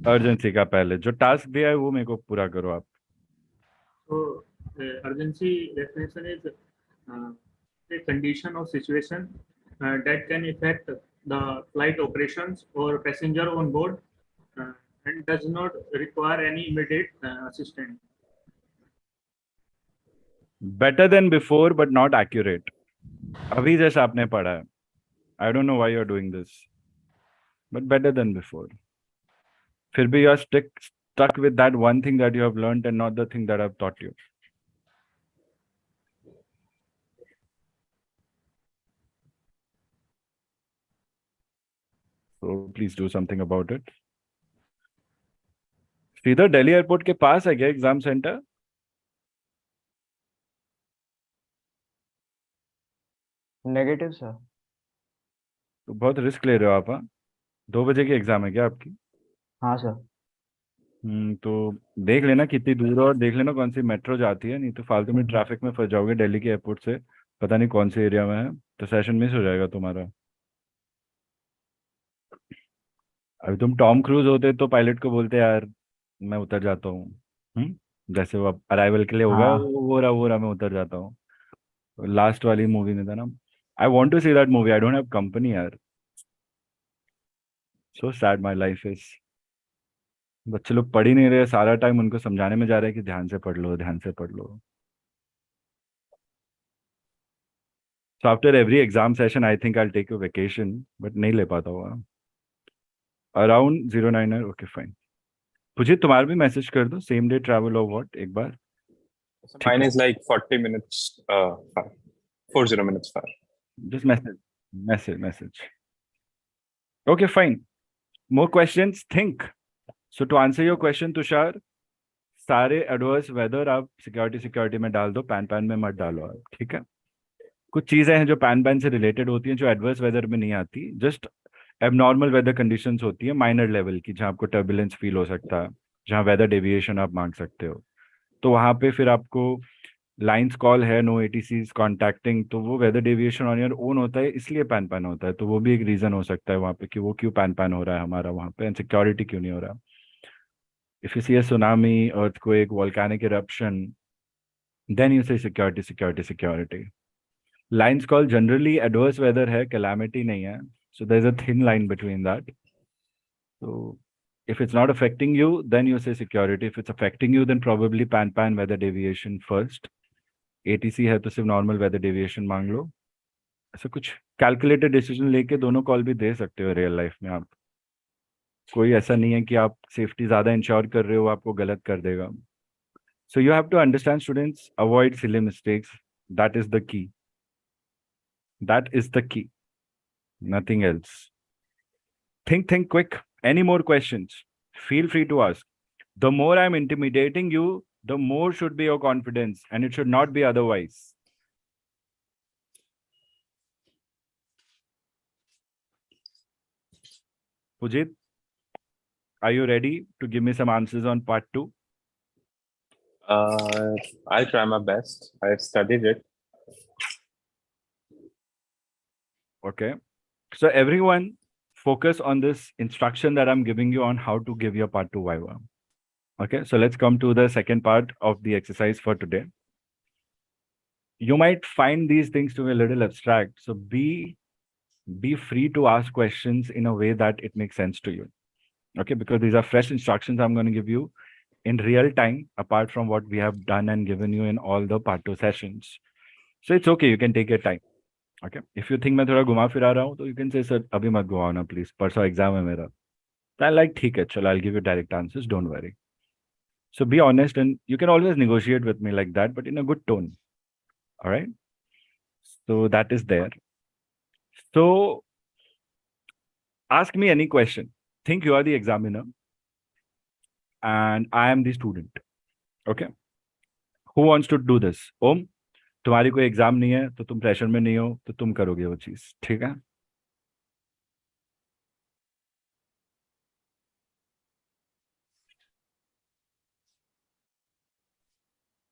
urgency का. पहले जो task दिया है वो मेरे को पूरा करो आप. so urgency definition is a condition or situation that can affect the flight operations or passenger on board and does not require any immediate assistance. Better than before but not accurate. अभी जैसा आपने पढ़ा है. I don't know why you are doing this, but better than before. फिर भी यू आर stuck with that one thing that you have learned and not the thing that I've taught you. So please do something about it. सीधा Delhi airport के पास है क्या exam centre? Negative sir. तो बहुत रिस्क ले रहे हो आप. 2 बजे की एग्जाम है क्या आपकी? हाँ सर. तो देख लेना कितनी दूर है और देख लेना कौन सी मेट्रो जाती है, नहीं तो फालतू में ट्रैफिक में फंस जाओगे दिल्ली के एयरपोर्ट से. पता नहीं कौन से एरिया में है, तो सेशन मिस हो जाएगा तुम्हारा. अभी तुम टॉम क्रूज होते तो पायलट को बोलते यार मैं उतर जाता हूँ. जैसे वो अराइवल के लिए होगा, हाँ. वो रहा मैं उतर जाता हूँ. लास्ट वाली मूवी में था ना. I want to see that movie. I don't have company यार. So sad my life is. बच्चे लोग पढ़ ही नहीं रहे. सारा टाइम उनको समझाने में जा रहा है कि ध्यान से पढ़ लो, ध्यान से पढ़ लो. So after every exam session I think I take a vacation, but नहीं ले पाता हुआ. Around 09 okay fine. मुझे तुम्हारा भी मैसेज कर दो सेम डे ट्रैवल और व्हाट एक बार. So mine is like 40 minutes far. 40 minutes far. Just message. Okay, fine. More questions? Think. So to answer your question, Tushar, सारे एडवर्स वेदर आप सिक्योरिटी में डाल दो, पैन में मत डालो आप. ठीक है. कुछ चीजें हैं जो पैन से रिलेटेड होती हैं जो एडवर्स वेदर में नहीं आती. जस्ट एबनॉर्मल वेदर कंडीशंस होती है माइनर लेवल की, जहाँ आपको टर्बुलेंस फील हो सकता है, जहाँ वेदर डेविएशन आप मांग सकते हो. तो वहाँ पे फिर आपको लाइंस कॉल है, नो एटीसीज कॉन्टैक्टिंग, तो वो weather deviation on your own होता है, इसलिए पैन होता है. तो वो भी एक रीजन हो सकता है वहाँ पे कि वो क्यों पैन हो रहा है हमारा वहाँ पे, एंड सिक्योरिटी क्यों नहीं हो रहा. If you see a tsunami, earthquake, volcanic eruption, then you say security. Lines call generally adverse weather है, कैलामिटी नहीं है. So there is a thin line between that. So if it's not affecting you, then you say security. If it's affecting you, then probably pan weather deviation first. ATC है तो सिर्फ normal weather deviation मांग लो. ऐसा कुछ calculated decision लेके दोनों call भी दे सकते हो रियल लाइफ में आप. कोई ऐसा नहीं है कि आप सेफ्टी ज्यादा इंश्योर कर रहे हो आपको गलत कर देगा. So you have to understand, students, avoid silly mistakes. That is the key. That is the key. Nothing else. Think quick. Any more questions? Feel free to ask. The more I'm intimidating you, the more should be your confidence, and it should not be otherwise. Pujit, are you ready to give me some answers on part 2? I'll try my best. I've studied it. Okay. So everyone, focus on this instruction that I'm giving you on how to give your part 2 Viva. Okay, so let's come to the second part of the exercise for today. you might find these things to be a little abstract. So be free to ask questions in a way that it makes sense to you. Okay, because these are fresh instructions I'm going to give you in real time, apart from what we have done and given you in all the part 2 sessions. So it's okay, you can take your time. Okay, if you think मैं थोड़ा घुमा फिरा रहा हूँ, तो you can say sir अभी मत घुमाओ ना please, परसों exam है मेरा. Then like ठीक है, चलो I'll give you direct answers, don't worry. So be honest, and you can always negotiate with me like that, but in a good tone. All right. So that is there. So ask me any question. Think you are the examiner and I am the student. Okay. Who wants to do this? Om, तुम्हारी कोई exam नहीं है तो तुम pressure में नहीं हो तो तुम करोगे वो चीज, ठीक है?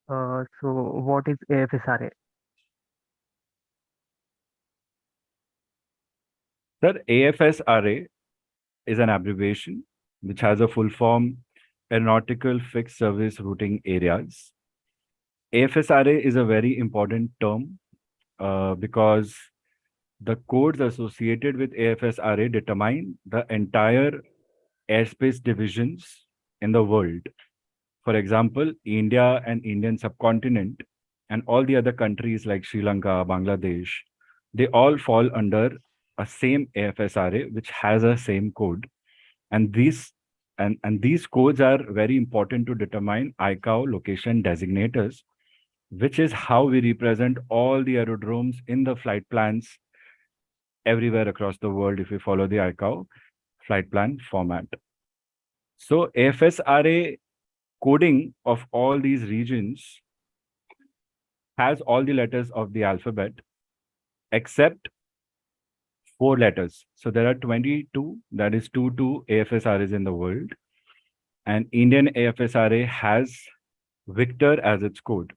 So what is AFSRA? Sir, AFSRA is an abbreviation which has a full form, Aeronautical Fixed Service Routing Areas. AFSRA is a very important term because the codes associated with AFSRA determine the entire airspace divisions in the world. For example, India and Indian subcontinent and all the other countries like Sri Lanka, Bangladesh, they all fall under a same AFSRA which has a same code. And these codes are very important to determine ICAO location designators, which is how we represent all the aerodromes in the flight plans everywhere across the world if we follow the ICAO flight plan format. So AFSRA coding of all these regions has all the letters of the alphabet except 4 letters. So there are 22, that is 22 AFSRAs in the world. And Indian AFSRA has Victor as its code.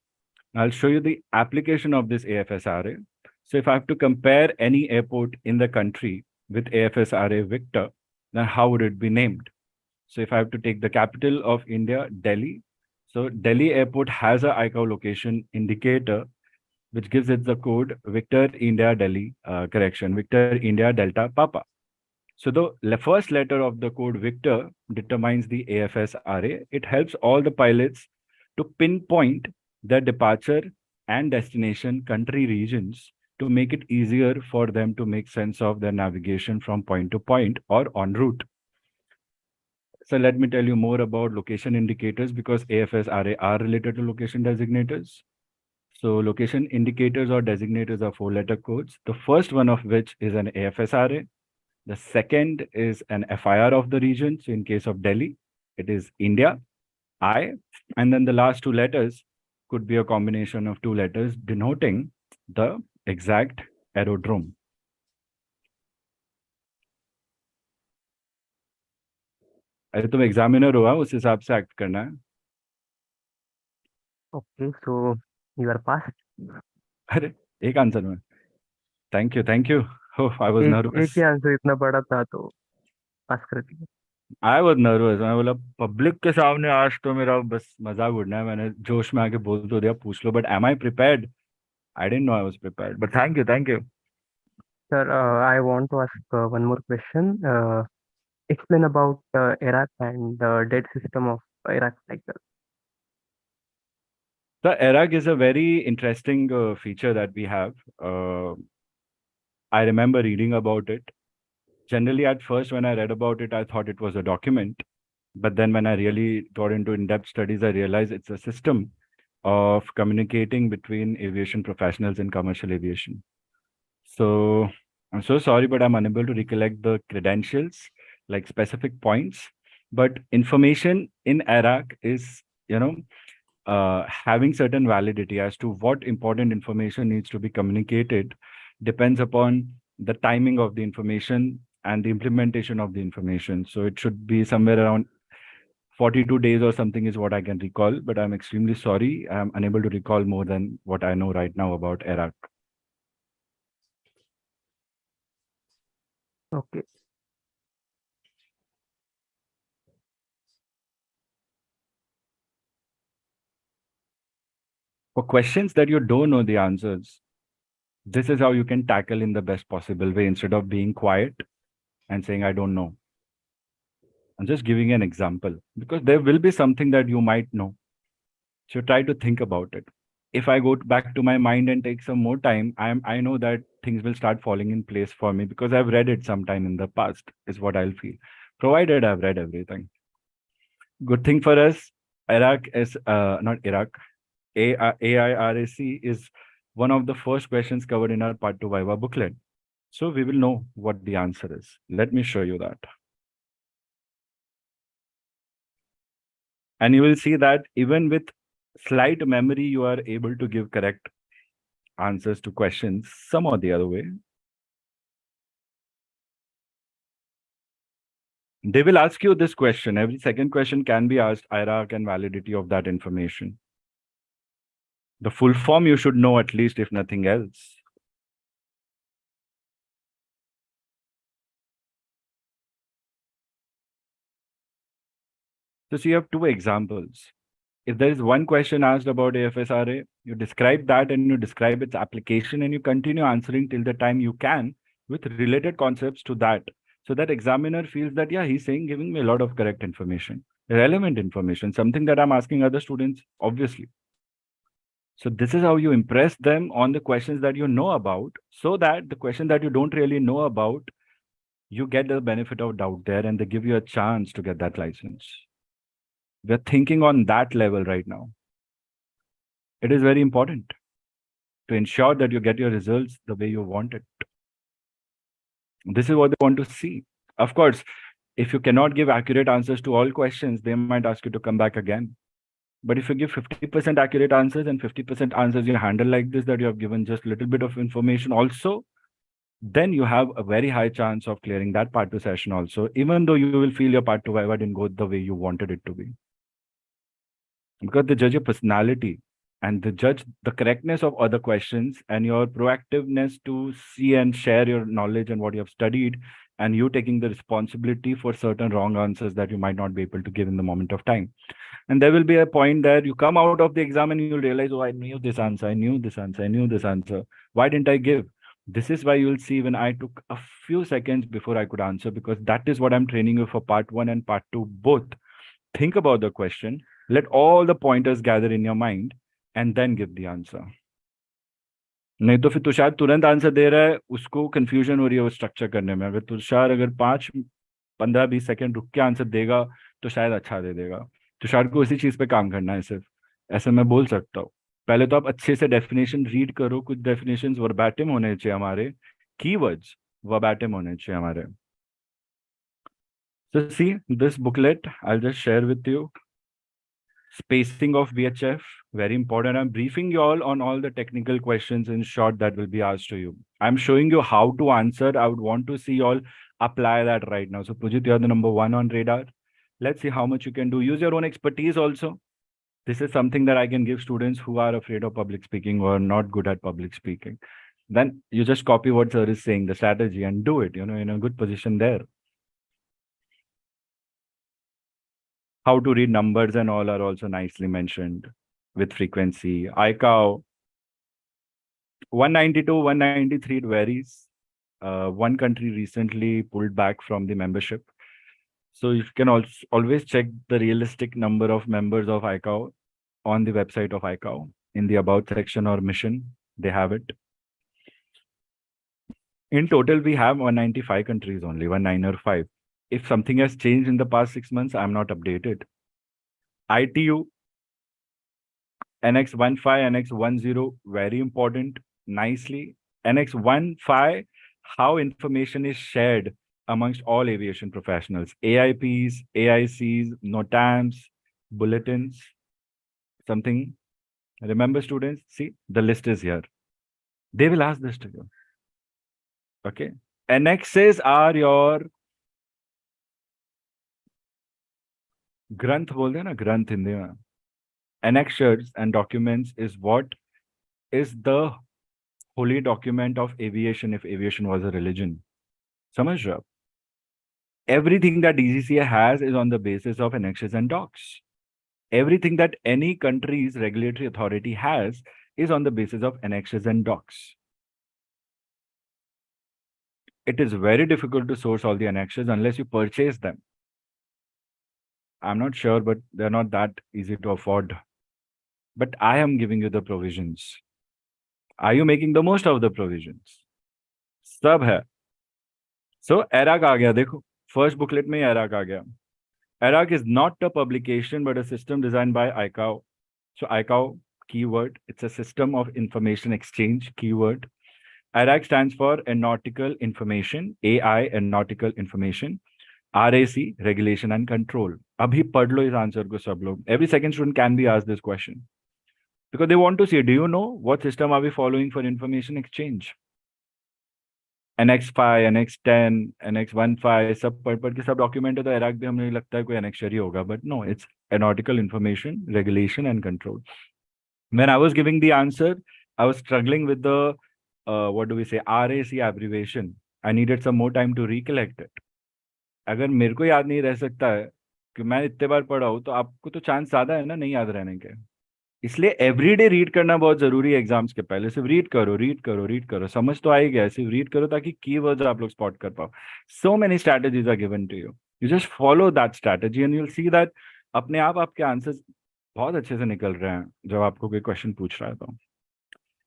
I'll show you the application of this AFSRA. So if I have to compare any airport in the country with AFSRA Victor, then how would it be named? So if I have to take the capital of India, Delhi, so Delhi airport has a ICAO location indicator, which gives it the code Victor India Delhi, Victor India Delta Papa. So the first letter of the code Victor determines the AFSRA. It helps all the pilots to pinpoint their departure and destination country regions to make it easier for them to make sense of their navigation from point to point or en route. So let me tell you more about location indicators because AFSRA are related to location designators. So location indicators or designators are 4-letter codes. The first one of which is an AFSRA. The second is an FIR of the region. So in case of Delhi, it is India, I, and then the last 2 letters could be a combination of 2 letters denoting the exact aerodrome. अरे तुम examiner हो, उस हिसाब से act करना है. Okay, so you are passed. अरे एक आंसर में. Thank you. Oh, I was nervous. एक ही आंसर इतना बड़ा था तो पास कर दिया. I was nervous. मैं बोला पब्लिक के सामने आज तो मेरा बस मजाक उड़ना है. मैंने जोश में आके बोल तो दिया, पूछ लो. But am I prepared? I didn't know I was prepared. But thank you. Sir, I want to ask one more question. Explain about Iraq and the dead system of Iraq cycle. The Iraq is a very interesting feature that we have. I remember reading about it. Generally, at first, when I read about it, I thought it was a document. But then when I really got into in-depth studies, I realized it's a system of communicating between aviation professionals in commercial aviation. So I'm so sorry, but I'm unable to recollect the credentials, like specific points. But information in Iraq is, having certain validity as to what important information needs to be communicated depends upon the timing of the information and the implementation of the information. So it should be somewhere around 42 days or something is what I can recall, but I'm extremely sorry. I'm unable to recall more than what I know right now about Iraq. Okay. For questions that you don't know the answers, this is how you can tackle in the best possible way instead of being quiet and saying, I don't know. I'm just giving an example because there will be something that you might know. So try to think about it. If I go back to my mind and take some more time, I know that things will start falling in place for me because I've read it sometime in the past, is what I'll feel. Provided I've read everything. Good thing for us, Iraq is not Iraq, AIRAC is one of the first questions covered in our Part 2 Viva booklet. So we will know what the answer is. Let me show you that. And you will see that even with slight memory, you are able to give correct answers to questions some or the other way. They will ask you this question. Every second question can be asked, Iraq and validity of that information. The full form you should know at least, if nothing else. So you have two examples. If there is one question asked about AFSRA, you describe that and you describe its application and you continue answering till the time you can with related concepts to that. So that examiner feels that, yeah, he's saying, giving me a lot of correct information, relevant information, something that I'm asking other students, obviously. So this is how you impress them on the questions that you know about, so that the question that you don't really know about, you get the benefit of doubt there and they give you a chance to get that license. We're thinking on that level right now. It is very important to ensure that you get your results the way you want it. This is what they want to see. Of course, if you cannot give accurate answers to all questions, they might ask you to come back again. But if you give 50% accurate answers and 50% answers you handle like this, that you have given just a little bit of information also, then you have a very high chance of clearing that Part 2 session also, even though you will feel your Part 2 Viva didn't go the way you wanted it to be. Because they judge your personality and they judge the correctness of other questions and your proactiveness to see and share your knowledge and what you have studied, and you taking the responsibility for certain wrong answers that you might not be able to give in the moment of time. And there will be a point that you come out of the exam and you'll realize, oh, I knew this answer, I knew this answer, I knew this answer. Why didn't I give? This is why you'll see when I took a few seconds before I could answer, because that is what I'm training you for Part 1 and Part 2 both. Think about the question, let all the pointers gather in your mind, and then give the answer. नहीं तो फिर तुषार तुरंत answer दे रहा है, उसको confusion हो रही है वो स्ट्रक्चर करने में. अगर तुषार अगर 5-15-20 सेकंड रुक के आंसर देगा तो शायद अच्छा दे देगा. तुषार को इसी चीज पे काम करना है सिर्फ. ऐसे मैं बोल सकता हूँ. पहले तो आप अच्छे से डेफिनेशन रीड करो. कुछ डेफिनेशंस वर्बैटिम होने चाहिए हमारे, कीवर्ड्स वर्बैटिम होने चाहिए हमारे. So see this booklet, I'll just share with you. Spacing of VHF, very important. I'm briefing you all on the technical questions in short that will be asked to you. I'm showing you how to answer. I would want to see you all apply that right now. So Pujit, you're the number 1 on radar. Let's see how much you can do. Use your own expertise also. This is something that I can give students who are afraid of public speaking or not good at public speaking. Then you just copy what sir is saying, the strategy, and do it, in a good position there. How to read numbers and all are also nicely mentioned with frequency. iCATS 192, 193, it varies. One country recently pulled back from the membership. So you can also always check the realistic number of members of iCATS on the website of iCATS in the About section or mission. They have it. In total, we have 195 countries only, 195. If something has changed in the past 6 months, I'm not updated. ITU, NX15, NX10, very important, nicely. NX15, how information is shared amongst all aviation professionals. AIPs, AICs, NOTAMs, bulletins, something. Remember students, see, the list is here. They will ask this to you. Okay. Annexes are your ग्रंथ बोलते हैं ना, ग्रंथ हिंदी में. Annexures and documents is what is the holy document of aviation if aviation was a religion. समझ रहे हो? Everything that DGCA has is on the basis of annexes and docs. Everything that any country's regulatory authority has is on the basis of annexes and docs. It is very difficult to source all the annexes unless you purchase them. I'm not sure, but they're not that easy to afford. But I am giving you the provisions. Are you making the most of the provisions? सब है. So ERAC आ गया देखो. First booklet में ERAC आ गया. ERAC is not a publication but a system designed by ICAO. So ICAO keyword, it's a system of information exchange keyword. ERAC stands for Aeronautical Information, AI Aeronautical Information, RAC Regulation and Control. अभी पढ़ लो इस answer को सब लोग. Every second student can be asked this question because they want to see, do you know what system are we following for information exchange? NX5, NX10, NX15 सब पढ़ के सब डॉक्यूमेंट है तो ERAC भी हमें लगता है कोई annexure ही होगा, but no, it's Aeronautical Information, Regulation and Control. When I was giving the answer, I was struggling with the what do we say, RAC abbreviation. I needed some more time to recollect it. अगर मेरे को याद नहीं रह सकता है कि मैं इतने बार पढ़ा हूँ तो आपको तो चांस ज्यादा है ना नहीं याद रहने के. इसलिए एवरीडे रीड करना बहुत जरूरी है एग्जाम्स के पहले. सिर्फ रीड करो रीड करो रीड करो, समझ तो आ ही गया, सिर्फ रीड करो ताकि कीवर्ड्स आप लोग स्पॉट कर पाओ. So many strategies are given to you, you just follow that strategy and you will see that अपने आप आपके आंसर्स बहुत अच्छे से निकल रहे हैं जब आपको कोई क्वेश्चन पूछ रहा है तो.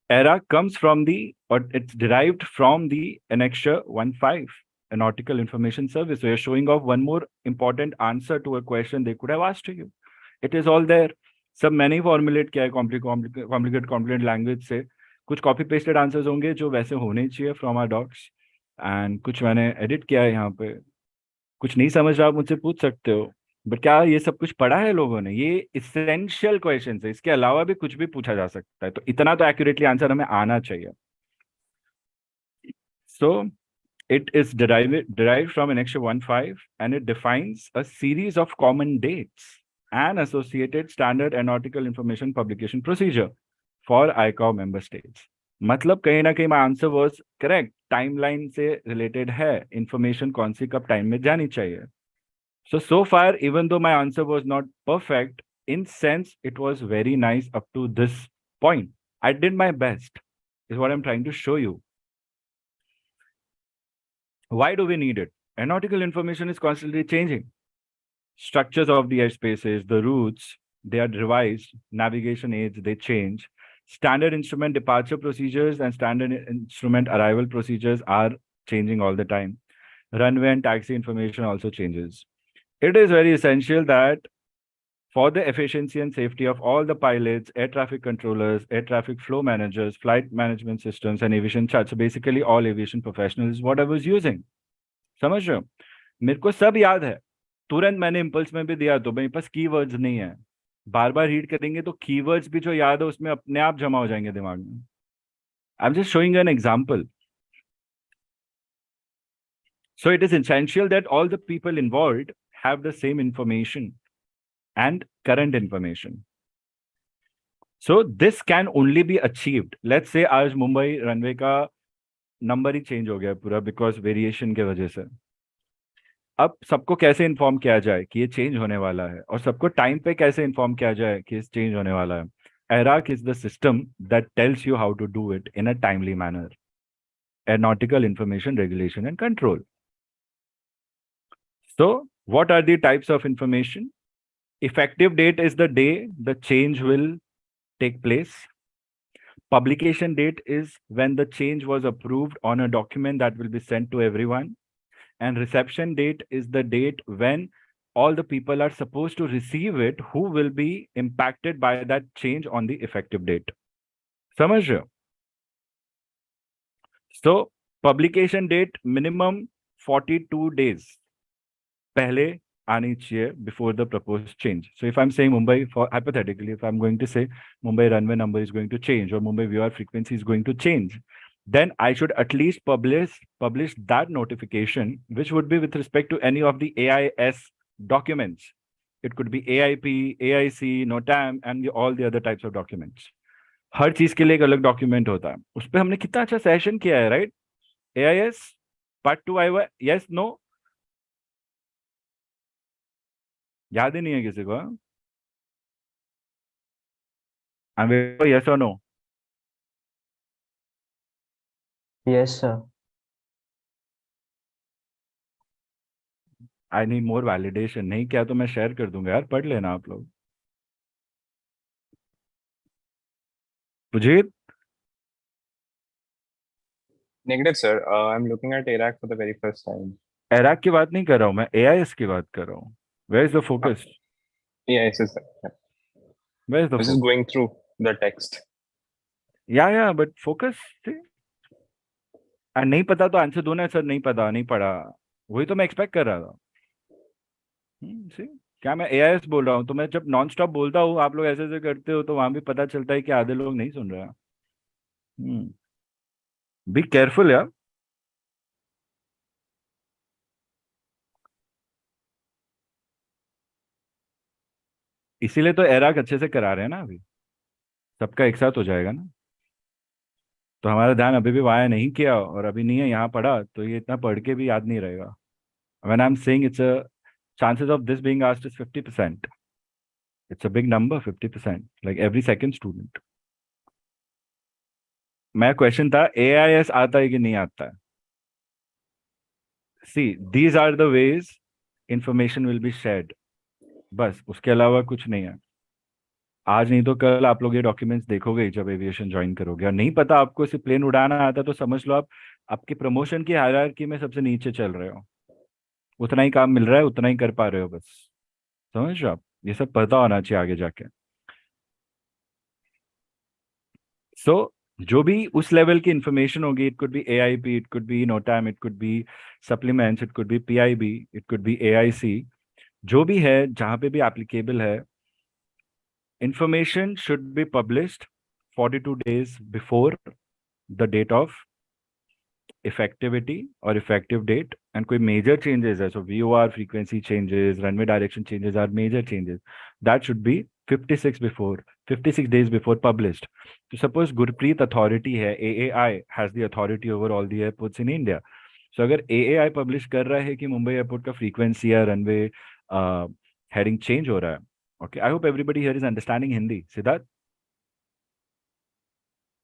ERA comes from the, or it's derived from the Annexure 15, a nautical information service. So you're showing off one more important answer to a question they could have asked to you. It is all there. सब मैंने ही formulate किया है complicated language से. कुछ copy pasted answers होंगे जो वैसे होने चाहिए फ्रॉम आवर डॉक्स, एंड कुछ मैंने एडिट किया है यहाँ पे. कुछ नहीं समझ रहा आप मुझसे पूछ सकते हो, बट क्या ये सब कुछ पढ़ा है लोगों ने? ये इसेंशियल क्वेश्चन है, इसके अलावा भी कुछ भी पूछा जा सकता है, तो इतना तो एक्यूरेटली आंसर हमें आना चाहिए. सो it is derived from Annexure 15 and it defines a series of common dates and associated standard aeronautical information publication procedure for ICAO member states. मतलब कहीं ना कहीं my answer was correct. Timeline से related है, information कौन सी कब time में जानी चाहिए. So far, even though my answer was not perfect, in sense, it was very nice up to this point. I did my best, is what I'm trying to show you. Why do we need it? Aeronautical information is constantly changing. Structures of the airspaces, the routes, they are revised. Navigation aids, they change. Standard instrument departure procedures and standard instrument arrival procedures are changing all the time. Runway and taxi information also changes. It is very essential that for the efficiency and safety of all the pilots, air traffic controllers, air traffic flow managers, flight management systems, and aviation charts, so basically all aviation professionals, what I was using. समझ रहे हो? मेरे को सब याद है, तुरंत मैंने इम्पल्स में भी दिया, तो मेरे पास कीवर्ड्स नहीं है. बार बार रीड करेंगे तो कीवर्ड्स भी जो याद है उसमें अपने आप जमा हो जाएंगे दिमाग में. आई am just showing an example. So it is essential that all the people involved have the same information and current information. So this can only be achieved. Let's say आज मुंबई रनवे का नंबर ही change हो गया पूरा because variation के वजह से. अब सबको कैसे इन्फॉर्म किया जाए कि ये चेंज होने वाला है, और सबको टाइम पे कैसे इन्फॉर्म किया जाए कि ये चेंज होने वाला है? AERAC is the system that tells you how to do it in a timely manner. Aeronautical Information Regulation and Control. So what are the types of information? Effective date is the day the change will take place. Publication date is when the change was approved on a document that will be sent to everyone. And reception date is the date when all the people are supposed to receive it who will be impacted by that change on the effective date. समझ रहे हो? So publication date minimum 42 days पहले आनी चाहिए before the proposed change. So if I'm saying Mumbai, for hypothetically, if I'm going to say Mumbai runway number is going to change or Mumbai VOR frequency is going to change, then I should at least publish that notification, which would be with respect to any of the AIS documents. It could be AIP, AIC, NOTAM, and all the other types of documents. हर चीज के लिए एक अलग document होता है. उस पर हमने कितना अच्छा सेशन किया है, राइट? AIS पार्ट 2 आया, यस नो? याद ही नहीं है किसी को? I'm waiting for yes or no. Yes, sir. I need more validation. नहीं क्या तो मैं शेयर कर दूंगा यार, पढ़ लेना आप लोग. Pujith, Negative, sir. I'm looking at Iraq for the very first time. Iraq की बात नहीं कर रहा हूँ मैं, AIS की बात कर रहा हूँ. Where is the focus? Yeah, it's just that. Where is I the was focus? just going through the text. Yeah, but focus. See? And नहीं पता तो आंसर दो ना सर, नहीं पता, नहीं पढ़ा. वही तो मैं एक्सपेक्ट कर रहा था. See? क्या मैं AIS बोल रहा हूँ? तो मैं जब नॉन स्टॉप बोलता हूँ, आप लोग ऐसे ऐसे करते हो, तो वहां भी पता चलता है कि आधे लोग नहीं सुन रहे हैं. बी केयरफुल यार. इसीलिए तो एराक अच्छे से करा रहे हैं ना अभी. सबका एक साथ हो जाएगा ना. तो हमारा ध्यान अभी भी वहां नहीं किया, और अभी नहीं है यहाँ पढ़ा, तो ये इतना पढ़ के भी याद नहीं रहेगा. When I'm saying it's a chances of this being asked is 50%. It's a big number, 50%, like every second student. मैं क्वेश्चन था AIS आता है कि नहीं आता है. See, these are the ways information will be shared. बस उसके अलावा कुछ नहीं है. आज नहीं तो कल आप लोग ये डॉक्यूमेंट्स देखोगे जब एविएशन ज्वाइन करोगे. और नहीं पता आपको सिर्फ प्लेन उड़ाना आता तो समझ लो आप आपकी प्रमोशन की हायरार्की में सबसे नीचे चल रहे हो. उतना ही काम मिल रहा है, उतना ही कर पा रहे हो बस. समझ रहे हो आप? ये सब पता होना चाहिए आगे जाके. सो जो भी उस लेवल की इंफॉर्मेशन होगी, it could be AIP, it could be NOTAM, it could be supplements, it could be PIB, it could be AIC, जो भी है जहाँ पे भी एप्लीकेबल है, information should be published 42 days before the date of effectivity or effective date. And कोई major changes है, so VOR frequency changes, runway direction changes are major changes, that should be 56 days before published. So suppose Gurpreet authority है, AAI has the authority over all the airports in India. So अगर AAI publish कर रहा है कि Mumbai airport का frequency या runway heading change हो रहा है. Okay, I hope everybody here is understanding Hindi. Siddharth?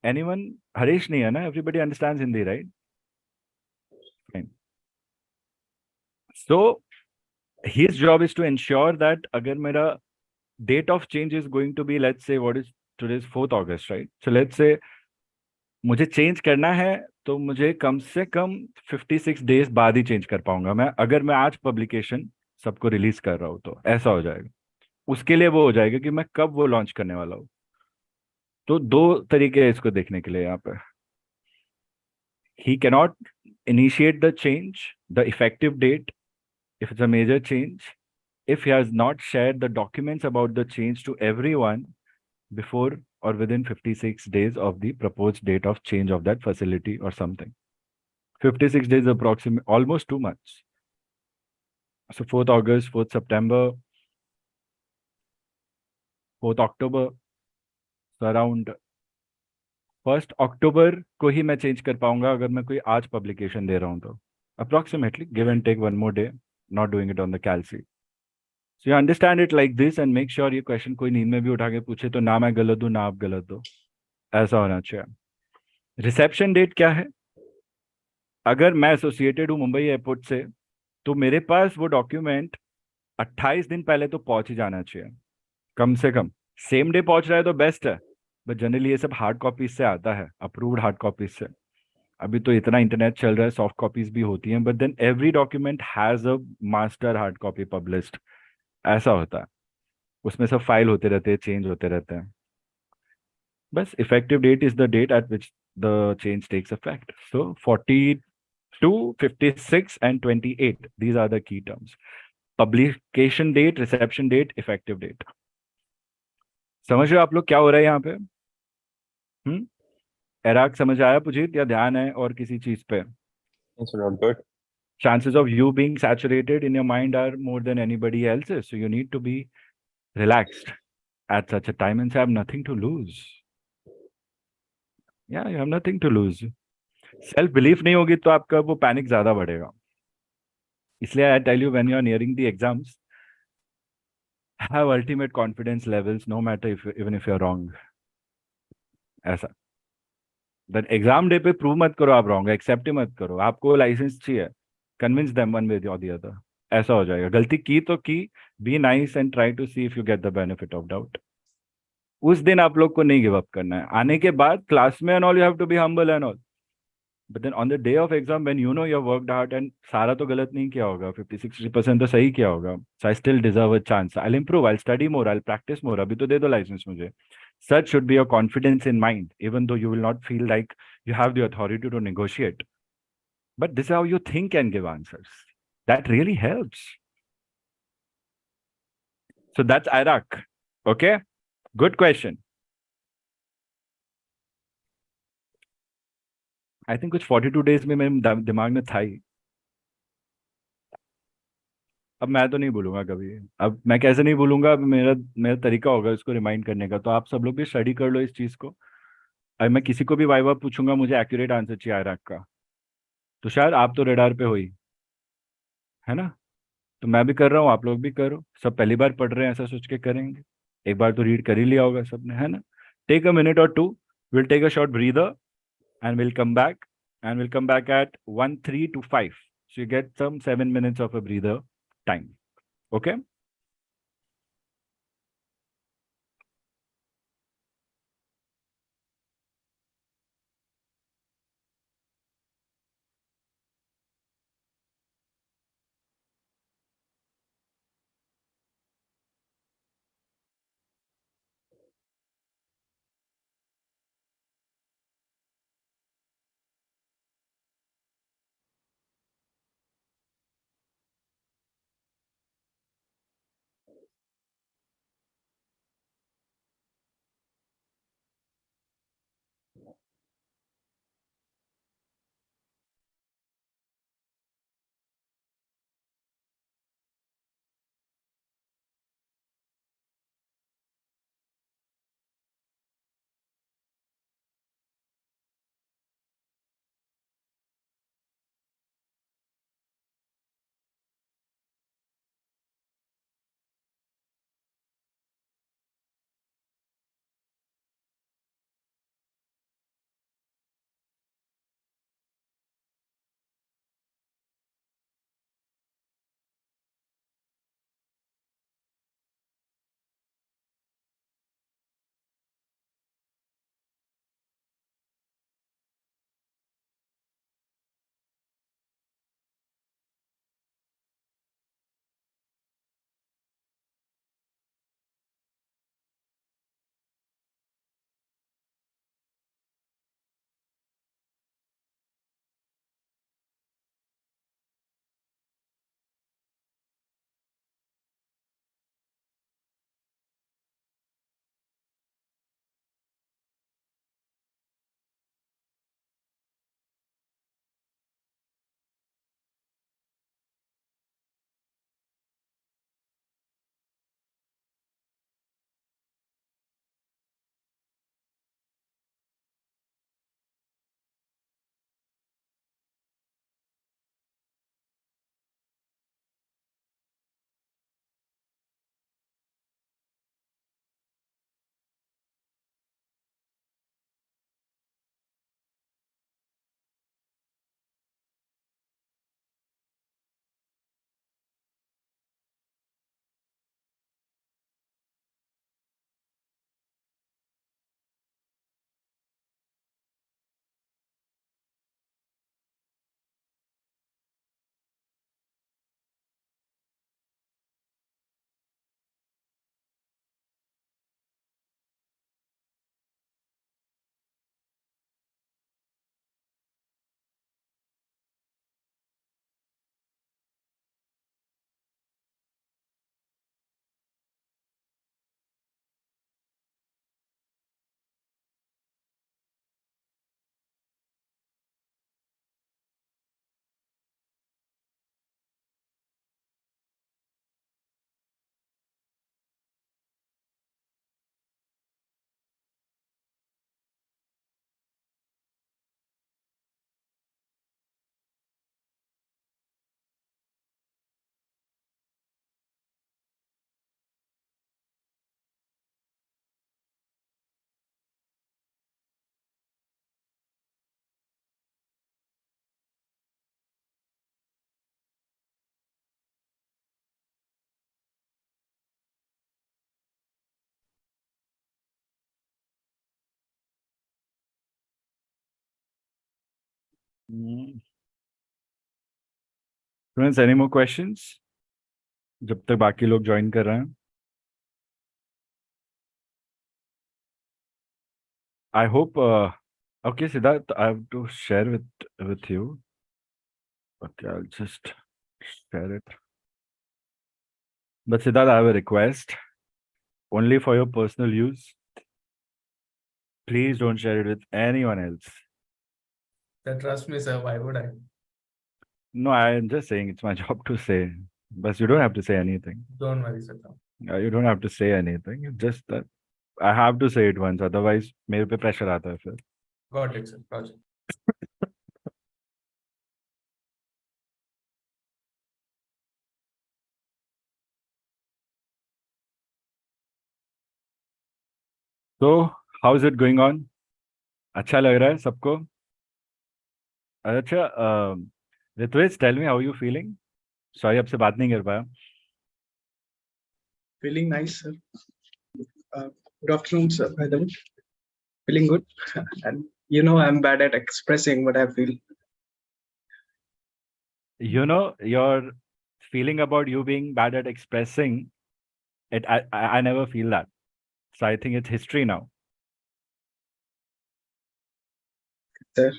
Anyone? Harish nahi hai na? Everybody understands Hindi, right? Fine. So his job is to ensure that agar mera date of change is going to be, let's say, what is today's 4th August, right? So let's say मुझे change करना है तो मुझे कम से कम 56 days बाद ही change कर पाऊंगा मैं, अगर मैं आज पब्लिकेशन सबको रिलीज कर रहा हूँ तो ऐसा हो जाएगा. उसके लिए वो हो जाएगा कि मैं कब वो लॉन्च करने वाला हूँ. तो दो तरीके हैं इसको देखने के लिए यहाँ पे. He cannot initiate the change, the effective date, if it's a major change, if he has not shared the documents about the change to everyone before or within 56 days of the proposed date of change of that facility or something. 56 days approximately, almost 2 months. So 4th August, 4th September, 4th October, so around 1st October को ही मैं change कर पाऊंगा अगर मैं कोई आज publication दे रहा हूँ तो. Approximately, give and take 1 more day, not doing it on the cal sheet. So you understand it like this and make sure ये क्वेश्चन कोई नींद में भी उठा के पूछे तो ना मैं गलत दूं ना आप गलत दो, ऐसा होना चाहिए. रिसेप्शन डेट क्या है? अगर मैं एसोसिएटेड हूँ मुंबई एयरपोर्ट से तो मेरे पास वो डॉक्यूमेंट 28 दिन पहले तो पहुंच ही जाना चाहिए कम से कम. सेम डे पहुंच रहा है तो बेस्ट है, बट जनरली ये सब हार्ड कॉपीज से आता है, अप्रूव्ड हार्ड कॉपीज से. अभी तो इतना इंटरनेट चल रहा है, सॉफ्ट कॉपीज भी होती हैं, but then every document has a master hard copy published. ऐसा होता है, उसमें सब फाइल होते रहते हैं, चेंज होते रहते हैं. बस effective date is the date at which the change takes effect. So 42, 56 and 28, these are the key terms. Publication date, reception date, effective date. समझ रहे हो आप लोग क्या हो रहा है यहाँ पे? इराक समझ आया पुजीत, या ध्यान है और किसी चीज पे? It's all good. Chances of you being saturated in your mind are more than anybody else's, so you need to be relaxed at such a time and say I have nothing to lose. Yeah, you have nothing to lose. Self belief नहीं होगी तो आपका वो panic ज्यादा बढ़ेगा. इसलिए I tell you when you are nearing the exams, have ultimate confidence levels no matter if even if you're wrong. ऐसा। Then exam day पे प्रूव मत करो आप रॉन्ग, एक्सेप्ट ही मत करो, आपको लाइसेंस चाहिए, कन्विंस देम वन वे और दी अदर। ऐसा हो जाएगा। गलती की तो की, be nice and try to see if you get the benefit of doubt. उस दिन आप लोग को नहीं गिव अप करना है। आने के बाद क्लास में and all you have to be humble and all, but then on the day of exam when you know you have worked hard and सारा तो गलत नहीं किया होगा, 50-60% तो सही किया होगा, so I still deserve a chance, I will improve, I will study more, I will practice more, अभी तो दे दो लाइसेंस मुझे। Such should be your confidence in mind, even though you will not feel like you have the authority to negotiate. But this is how you think and give answers. That really helps. So that's Iraq. Okay? Good question. I think कुछ 42 days में मेरे दिमाग में था ही। अब मैं तो नहीं भूलूंगा कभी। अब मैं कैसे नहीं भूलूंगा, अब मेरा मेरा तरीका होगा इसको रिमाइंड करने का। तो आप सब लोग भी स्टडी कर लो इस चीज को। अब मैं किसी को भी वाइवा पूछूंगा, मुझे एक्यूरेट आंसर चाहिए इराक का। तो शायद आप तो रडार पे हो ही, है ना? तो मैं भी कर रहा हूँ, आप लोग भी करो। सब पहली बार पढ़ रहे हैं ऐसा सोच के करेंगे। एक बार तो रीड कर ही लिया होगा सबने, है ना? टेक अ मिनट और two, will take a short breather and will come back, and will come back at 1 3 to 5, so you get some 7 minutes of a breather time. Okay? Friends, any more questions? जब तक बाकी लोग join कर रहे हैं. I hope. Okay, Siddharth, I have to share with you. Okay, I'll just share it. But Siddharth, I have a request. Only for your personal use. Please don't share it with anyone else. Trust me, sir. Why would I? No, I'm just saying it's my job to say. But you don't have to say anything. Don't worry, sir. You don't have to say anything. It's just that I have to say it once. Otherwise, मेरे पे pressure आता है फिर. Got it, sir. Got it. So, how's it going on? अच्छा लग रहा है सबको? अच्छा, Ritwis, tell me how you feeling? Sorry, आपसे बात नहीं कर पाया. Feeling nice, sir. Good afternoon, sir. By the way, feeling good. And you know, I'm bad at expressing what I feel. You know, your feeling about you being bad at expressing it, I never feel that. So I think it's history now. Sir.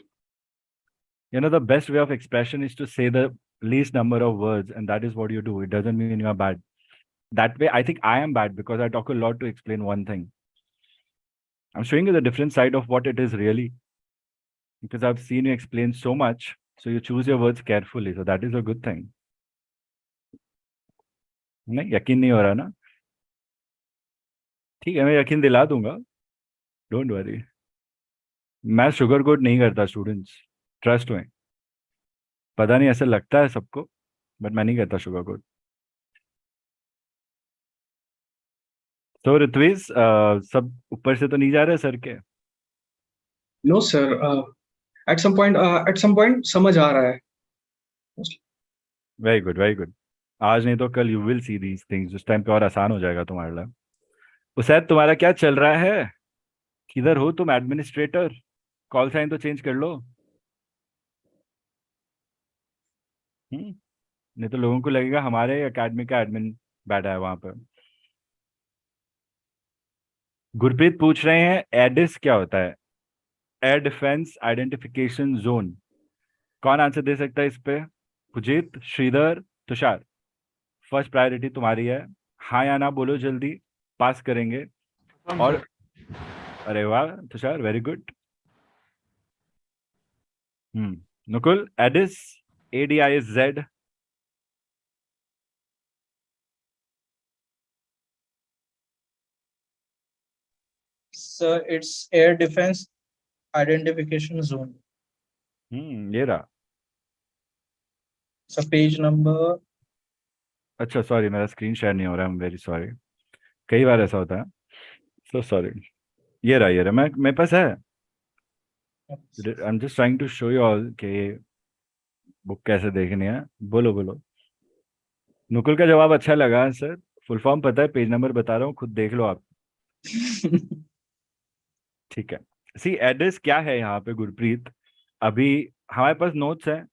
You know, the best way of expression is to say the least number of words, and that is what you do. It doesn't mean you are bad. That way, I think I am bad because I talk a lot to explain one thing. I'm showing you the different side of what it is really. Because I've seen you explain so much, so you choose your words carefully. So that is a good thing. नहीं, यकीन नहीं हो रहा ना? ठीक है, मैं यकीन दिला दूंगा. Don't worry. मैं शुगर कोट नहीं करता स्टूडेंट्स, ट्रस्ट में. पता नहीं ऐसा लगता है सबको, बट मैं नहीं करता शुगर कोट. तो ऋत्विज, सब ऊपर से तो नहीं जा रहे सर के? No, sir. At some point, समझ आ रहा है. Very good, very good. आज नहीं तो कल you will see these things. उस टाइम पे और आसान हो जाएगा तुम्हारे लिए. उसे तुम्हारा क्या चल रहा है? किधर हो तुम? एडमिनिस्ट्रेटर, कॉल साइन तो चेंज कर लो. नहीं तो लोगों को लगेगा हमारे एकेडमी का एडमिन बैठा है वहां पर. गुरप्रीत पूछ रहे हैं एडिस क्या होता है? Air defence identification zone. कौन आंसर दे सकता है इस पे? पुजीत, श्रीधर, तुषार. फर्स्ट प्रायोरिटी तुम्हारी है. हाँ या ना बोलो जल्दी, पास करेंगे. और अरे वाह Tushar, very good. Nukul, ADIS, ADIS. Sir, it's Air Defense Identification Zone. ये रहा. So page number. अच्छा, सॉरी, मेरा स्क्रीन शेयर नहीं हो रहा है. I am very sorry. कई बार ऐसा होता है. So sorry. ये रहा मैं मेरे पास है. I am just trying to show you all कि बुक कैसे देखनी है. बोलो बोलो. नुकुल का जवाब अच्छा लगा सर. फुल फॉर्म पता है, पेज नंबर बता रहा हूँ, खुद देख लो आप. ठीक है. सी एड्रेस क्या है यहाँ पे गुरप्रीत? अभी हमारे पास नोट्स है,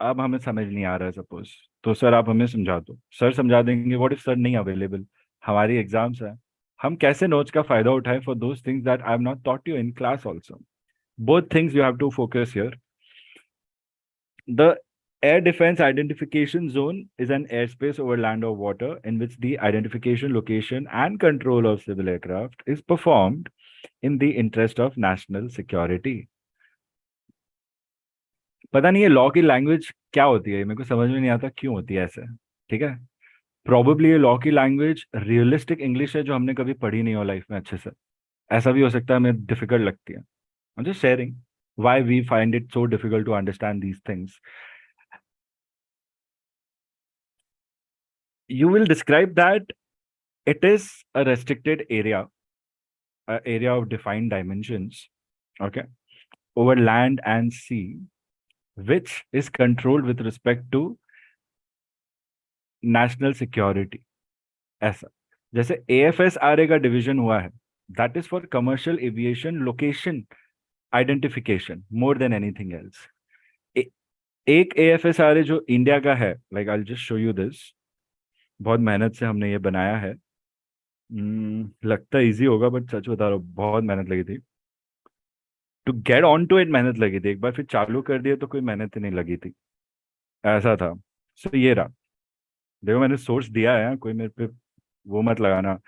अब हमें समझ नहीं आ रहा है सपोज, तो सर आप हमें समझा दो. सर समझा देंगे. व्हाट इफ सर नहीं अवेलेबल? हमारी एग्जाम्स है. हम कैसे नोट्स का फायदा उठाएं for those things that I have not taught you in class also. Both things you have to focus here. The Air Defense Identification Zone is an airspace over land or water in which the identification, location, and control of civil aircraft is performed in the interest of national security. पता नहीं ये law की language क्या होती है, मेरे को समझ में नहीं आता क्यों होती है ऐसे. ठीक है, प्रॉबेबली ये लॉ की लैंग्वेज रियलिस्टिक इंग्लिश है जो हमने कभी पढ़ी नहीं हो लाइफ में अच्छे से. ऐसा भी हो सकता है, हमें डिफिकल्ट लगती है. I'm just sharing why we find it so difficult to understand these things. You will describe that it is a restricted area, an area of defined dimensions, okay, over land and sea, which is controlled with respect to national security. ऐसा जैसे AFSRA का division हुआ है, that is for commercial aviation location identification more than anything else. एक AFSRA जो India का है, like I just show you this, बहुत मेहनत से हमने ये बनाया है। लगता इजी होगा बट सच बता रहा हूँ बहुत मेहनत लगी थी to get on to it. मेहनत लगी थी, एक बार फिर चालू कर दिया तो कोई मेहनत ही नहीं लगी थी, ऐसा था। सो ये रहा, देखो मैंने सोर्स दिया है, कोई मेरे पे वो मत लगाना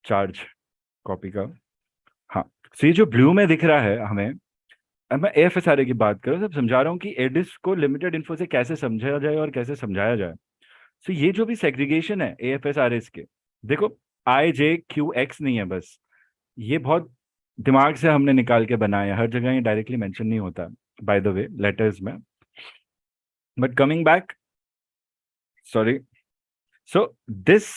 चार्ज कॉपी का। हाँ, सो ये जो ब्लू में दिख रहा है हमें, अब मैं AFSRA की बात करूँ, सब समझा रहा हूँ कि एडिस को लिमिटेड इन्फो से कैसे समझा जाए और कैसे समझाया जाए। सो ये जो भी सेग्रीगेशन है AFSRA के, देखो IJQX नहीं है बस, ये बहुत दिमाग से हमने निकाल के बनाया है, हर जगह ये डायरेक्टली मेंशन नहीं होता बाय द वे लेटर्स में। But coming back, sorry, so this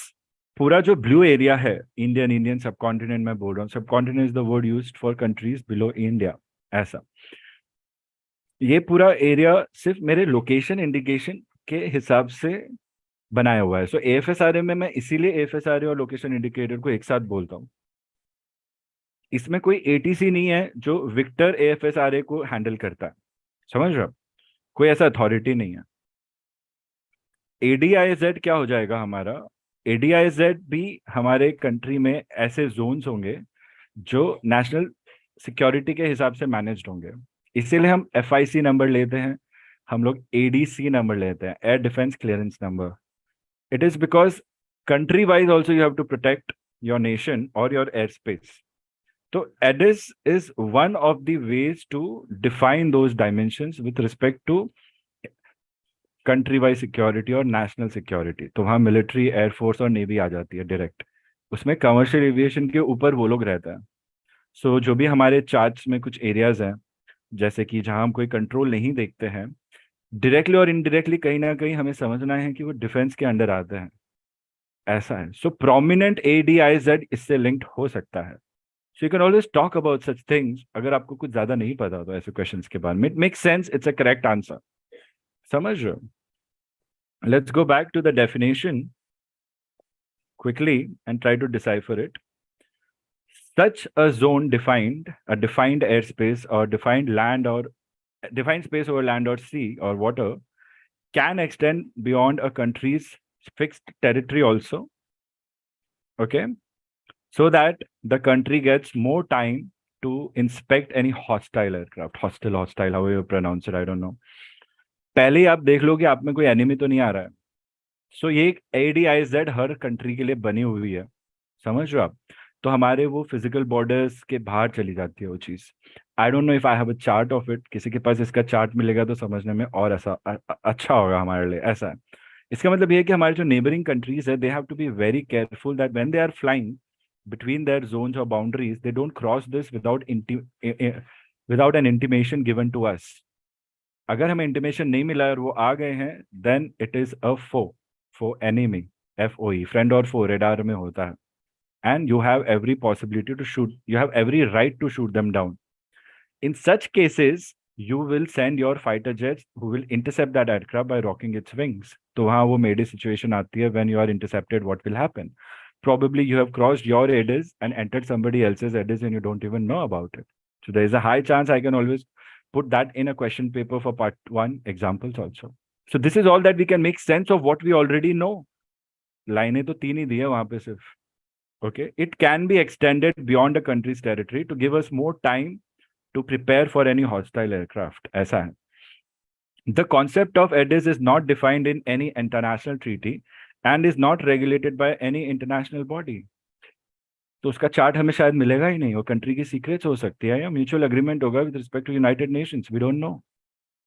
पूरा जो ब्लू एरिया है, इंडियन सब कॉन्टिनेंट में बोल रहा हूँ, सब continent is the word used for countries below India, ऐसा। ये पूरा एरिया सिर्फ मेरे लोकेशन इंडिकेशन के हिसाब से बनाया हुआ है। सो AFSRA में मैं इसीलिए AFSRA और लोकेशन इंडिकेटर को एक साथ बोलता हूँ। इसमें कोई ATC नहीं है जो विक्टर AFSRA को हैंडल करता है, समझ रहे हो? कोई ऐसा अथॉरिटी नहीं है। ADIZ क्या हो जाएगा हमारा? ADIZ भी हमारे कंट्री में ऐसे जोन्स होंगे जो नेशनल सिक्योरिटी के हिसाब से मैनेज्ड होंगे। इसीलिए हम FIC नंबर लेते हैं, हम लोग ADC नंबर लेते हैं, air defence clearance number. It is because country wise also you have to protect your nation or your airspace. So ADIS is one of the ways to define those dimensions with respect to country wise security और national security. तो वहाँ military, air force और navy आ जाती है direct, उसमें commercial aviation के ऊपर वो लोग रहता है। सो जो भी हमारे चार्ट्स में कुछ एरियाज हैं, जैसे कि जहाँ हम कोई कंट्रोल नहीं देखते हैं, डायरेक्टली और इनडायरेक्टली कहीं ना कहीं हमें समझना है कि वो डिफेंस के अंडर आते हैं, ऐसा है। सो प्रोमिनेंट ADIZ इससे लिंक्ड हो सकता है। So you can always talk about such things, अगर आपको कुछ ज्यादा नहीं पता तो ऐसे क्वेश्चंस के बाद में make sense, it's a correct answer, समझ रहे हो? Let's go back to the definition quickly and try to decipher it. Such a zone defined, a defined airspace or defined land or defined space over land or sea or water, can extend beyond a country's fixed territory also. Okay, so that the country gets more time to inspect any hostile aircraft, hostile, however you pronounce it, I don't know. पहले ही आप देख लो कि आप में कोई enemy तो नहीं आ रहा है। सो ये एक ADIZ हर कंट्री के लिए बनी हुई है, समझ रहे हो आप? तो हमारे वो फिजिकल बॉर्डर्स के बाहर चली जाती है वो चीज़। I don't know if I have a chart of it, किसी के पास इसका चार्ट मिलेगा तो समझने में और ऐसा अच्छा होगा हमारे लिए, ऐसा है। इसका मतलब ये है कि हमारे जो नेबरिंग कंट्रीज है, they have to be very careful that when they are flying between their zones or boundaries, they don't cross this without an intimation given to us. अगर हमें इंटीमेशन नहीं मिला और वो आ गए हैं, then it is a foe enemy, FOE, friend और फो रेडार में होता है, and you have every possibility to shoot, you have every right to shoot them down. In such cases you will send your fighter jets who will intercept that aircraft by rocking its wings. तो वहाँ वो mayday situation आती है, when you are intercepted what will happen? Probably you have crossed your ADIS and entered somebody else's ADIS and you don't even know about it. So there is a high chance I can always put that in a question paper for part 1 examples also. So this is all that we can make sense of what we already know. लाइनें तो 3 ही दी है वहां पे सिर्फ। Okay, it can be extended beyond a country's territory to give us more time to prepare for any hostile aircraft. ऐसा है। The concept of ADIS is not defined in any international treaty and is not regulated by any international body. तो उसका chart हमें शायद मिलेगा ही नहीं, वो country की सीक्रेट्स हो सकती है या म्यूचुअल एग्रीमेंट होगा with respect to United Nations, we don't know.